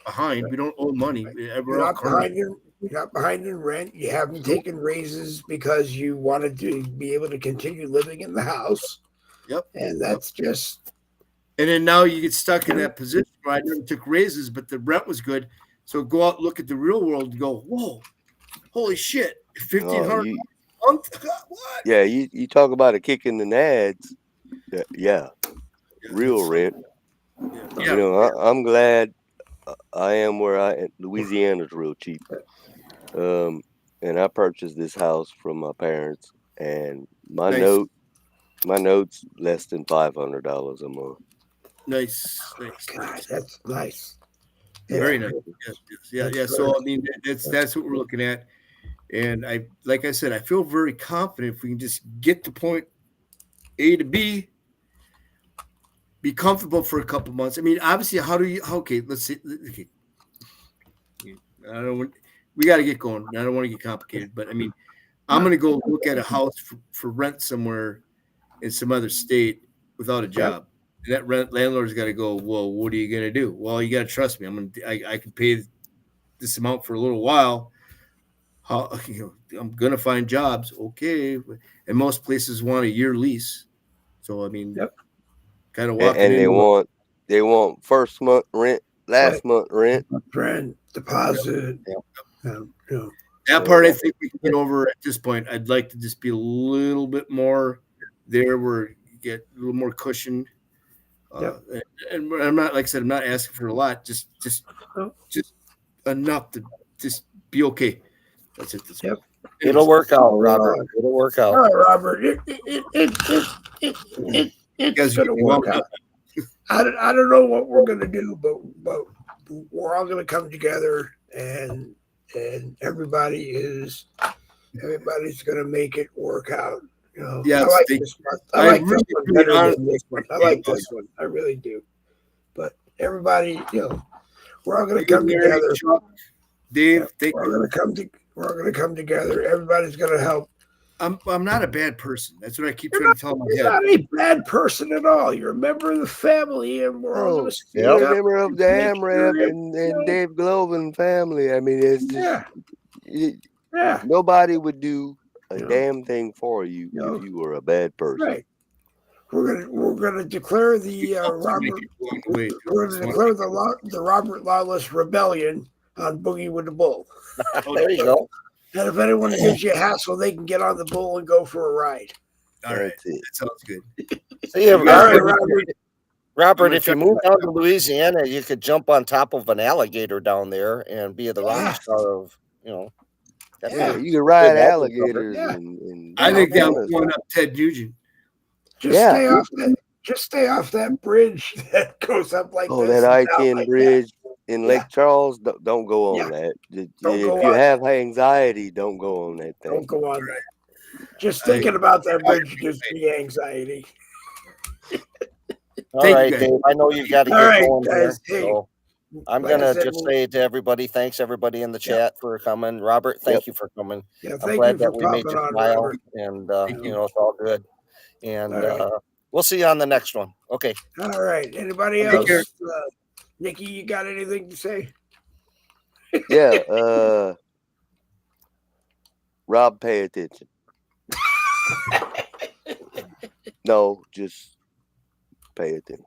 behind. We don't owe money.
You're
We're all
not
current.
behind. You're not behind in rent. You haven't taken raises because you wanted to be able to continue living in the house.
Yep.
And that's just.
And then now you get stuck in that position where I never took raises, but the rent was good. So go out and look at the real world and go, whoa, holy shit, $1,500 a month? What?
Yeah, you talk about a kick in the nads. Yeah, real rent.
Yeah.
I'm glad I am where I am. Louisiana's real cheap. And I purchased this house from my parents, and my note's less than $500 a month.
Nice.
God, that's nice.
Very nice. Yeah. So I mean, that's what we're looking at. And like I said, I feel very confident if we can just get to point A to B, be comfortable for a couple months. I mean, obviously, let's see. Okay. We got to get going. I don't want to get complicated, but I mean, I'm going to go look at a house for rent somewhere in some other state without a job. And that landlord's got to go, well, what are you going to do? Well, you got to trust me. I can pay this amount for a little while. I'm going to find jobs. Okay. And most places want a year lease. So, I mean, kind of walking
and
in.
they want first month rent, last month rent.
Rent, deposit.
That part I think we can get over at this point. I'd like to just be a little bit more there where you get a little more cushion. And I'm not, like I said, I'm not asking for a lot. Just enough to just be okay. That's it.
It'll work out, Robert. It'll work out.
All right, Robert. It's gonna work out. I don't know what we're gonna do, but we're all gonna come together and everybody's gonna make it work out.
Yeah,
I like this one. I like this one better than this one. I like this one. I really do. But everybody, we're all gonna come together.
Dave,
we're gonna come together. Everybody's gonna help.
I'm not a bad person. That's what I keep trying to tell my head.
You're not a bad person at all. You're a member of the family, and we're all going to speak
you're
up.
a member of the AMREP and Dave Glovin family. I mean, it's just nobody would do a damn thing for you if you were a bad person.
Right. We're gonna declare the the Robert Lawless Rebellion on Boogie with the Bull.
There you go.
And if anyone gives you a hassle, they can get on the bull and go for a ride.
All right.
That's it.
That sounds good.
See,
All right,
Robert,
gonna
if you
try
move down to Louisiana, you could jump on top of an alligator down there and be the rock
Yeah.
star of, that's
Yeah.
Yeah, you can ride
Good album
alligators
cover.
and
I
do
think
all
that
kind
was
of
one
stuff.
up Ted Nugent.
Just
Yeah.
stay off that bridge that goes up like
Oh,
this.
that
and
I
down
10
like
bridge in
Yeah.
Lake Charles. Don't go on
Yeah.
that.
Don't
If
go
you
on
have anxiety, don't go on that
that. Don't
thing.
go on that. Just
I-
thinking about that bridge gives me anxiety.
All
Thank you,
right,
guys.
Dave. I know you got to
All
get
right,
going here.
guys. Hey,
So I'm
like I
gonna
said,
just
we'll-
say to everybody, thanks everybody in the chat for coming. Robert, thank you for coming.
yeah,
I'm
thank
glad
you for
that we made
popping
you
on,
smile,
Robert.
and
Thank you.
it's all good. And
All right.
we'll see you on the next one. Okay.
All right. Anybody
Take
else?
care.
Nikki, you got anything to say?
Yeah. Rob, pay attention. No, just pay attention.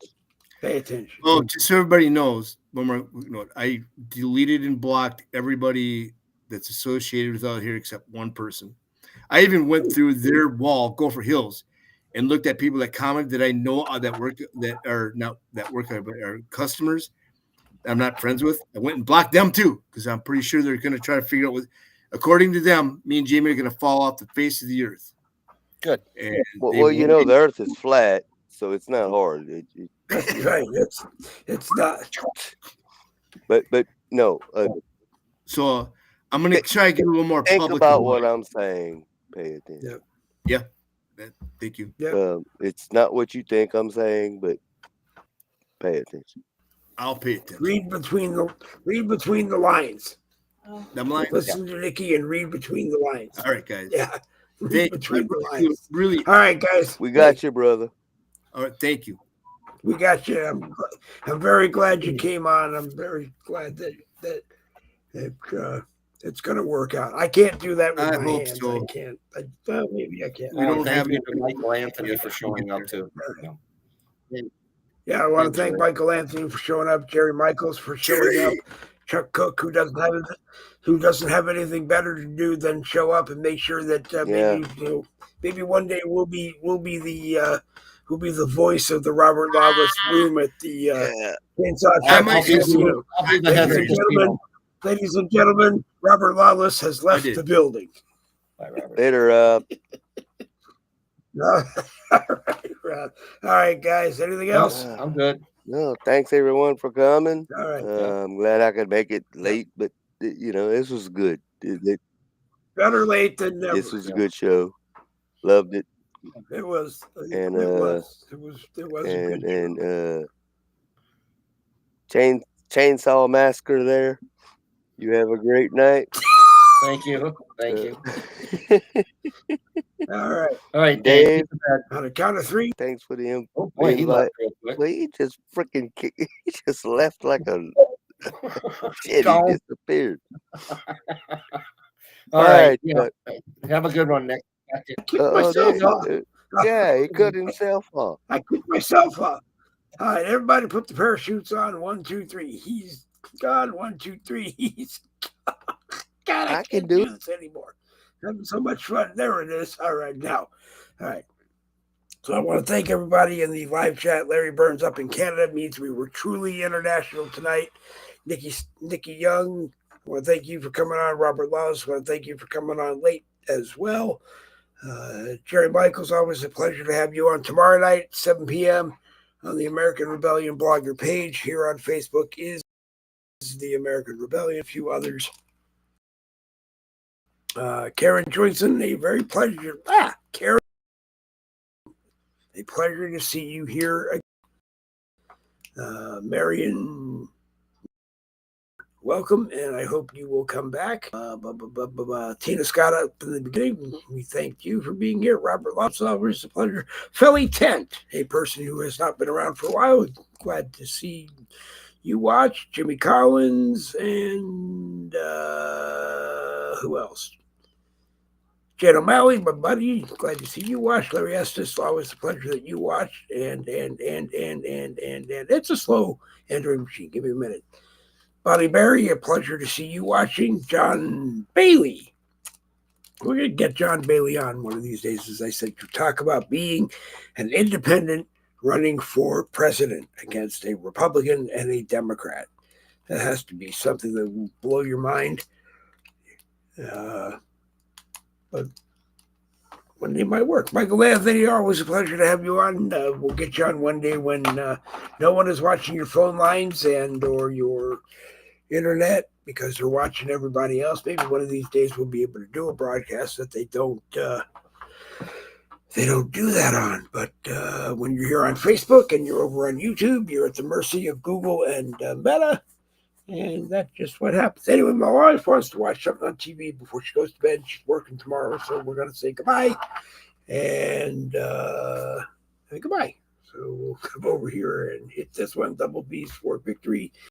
Pay attention.
Well, just so everybody knows, one more note. I deleted and blocked everybody that's associated with out here except one person. I even went through their wall, Gopher Hills, and looked at people that commented that I know that work that are not that work but are customers that I'm not friends with. I went and blocked them too because I'm pretty sure they're going to try to figure out what. According to them, me and Jamie are going to fall off the face of the earth.
Good.
And
Well, you know the Earth is flat, so it's not hard.
Right. It's not.
But no.
So I'm going to try to get a little more
Think
public
about what I'm saying. Pay attention.
Yeah. Thank you.
It's not what you think I'm saying, but pay attention.
I'll pay attention.
Read between the lines.
I'm like,
Listen to Nikki and read between the lines.
all right, guys.
Yeah. Read between the
really,
lines.
really.
All right, guys.
We got you, brother.
All right, thank you.
We got you. I'm very glad you came on. I'm very glad that it's going to work out. I can't do that with
I
my
hope
hands.
so.
I can't. Maybe I can't.
We don't
thank
have
you
any-
to Michael Anthony for showing up too.
Yeah, I want to
Thanks,
thank
Ray.
Michael Anthony for showing up, Jerry Michaels for showing up, Chuck Cook who doesn't have anything better to do than show up and make sure that maybe one day we'll be the voice of the Robert Lawless room at the Chainsaw
I
Chuck
might be
Casino.
I'll be the head of the casino.
Ladies and gentlemen, Robert Lawless has left
did.
the building.
Bye, Robert.
Later,
All right, Rob. All right, guys. Anything else?
I'm good.
No, thanks everyone for coming.
All right.
I'm glad I could make it late, but this was good.
Better late than never.
This was a good show. Loved it.
It was.
And,
It was a good show.
Chainsaw Massacre there. You have a great night.
Thank you. Thank you.
All right.
All right,
Dave.
Dave.
On a count of three.
Thanks for the
Oh boy, he left real quick.
Well, he just freaking he just left like a shit.
Gone.
He disappeared.
All right.
but-
Have a good one, Nick.
I kicked myself off.
Yeah, he cut himself off.
I kicked myself off. All right, everybody put the parachutes on. 1, 2, 3. He's gone. 1, 2, 3. He's gone. God, I
can
can't
do
do this anymore. Having so much fun. There it is. All right, now. All right. So I want to thank everybody in the live chat. Larry Burns up in Canada means we were truly international tonight. Nikki Young, I want to thank you for coming on. Robert Laws, I want to thank you for coming on late as well. Jerry Michaels, always a pleasure to have you on tomorrow night, 7 p.m. on the American Rebellion blogger page. Here on Facebook is the American Rebellion, a few others. Karen Johnson, a very pleasure. Karen, a pleasure to see you here. Marion, welcome, and I hope you will come back. Tina Scott up in the beginning, we thank you for being here. Robert Lopes, always a pleasure. Philly Tent, a person who has not been around for a while, glad to see you watch. Jimmy Collins, and who else? Jen O'Malley, my buddy, glad to see you watch. Larry Estes, always a pleasure that you watch. And it's a slow Android machine. Give me a minute. Bonnie Barry, a pleasure to see you watching. John Bailey, We're going to get John Bailey on one of these days, as I said, to talk about being an independent running for president against a Republican and a Democrat. That has to be something that will blow your mind. But one day might work. Michael Anthony, always a pleasure to have you on. We'll get you on one day when no one is watching your phone lines and or your internet because they're watching everybody else. Maybe one of these days we'll be able to do a broadcast that they don't do that on. But when you're here on Facebook and you're over on YouTube, you're at the mercy of Google and Meta. And that's just what happens. Anyway, my wife wants to watch something on TV before she goes to bed. She's working tomorrow, so we're going to say goodbye. And goodbye. So we'll come over here and hit this one, double B's for victory.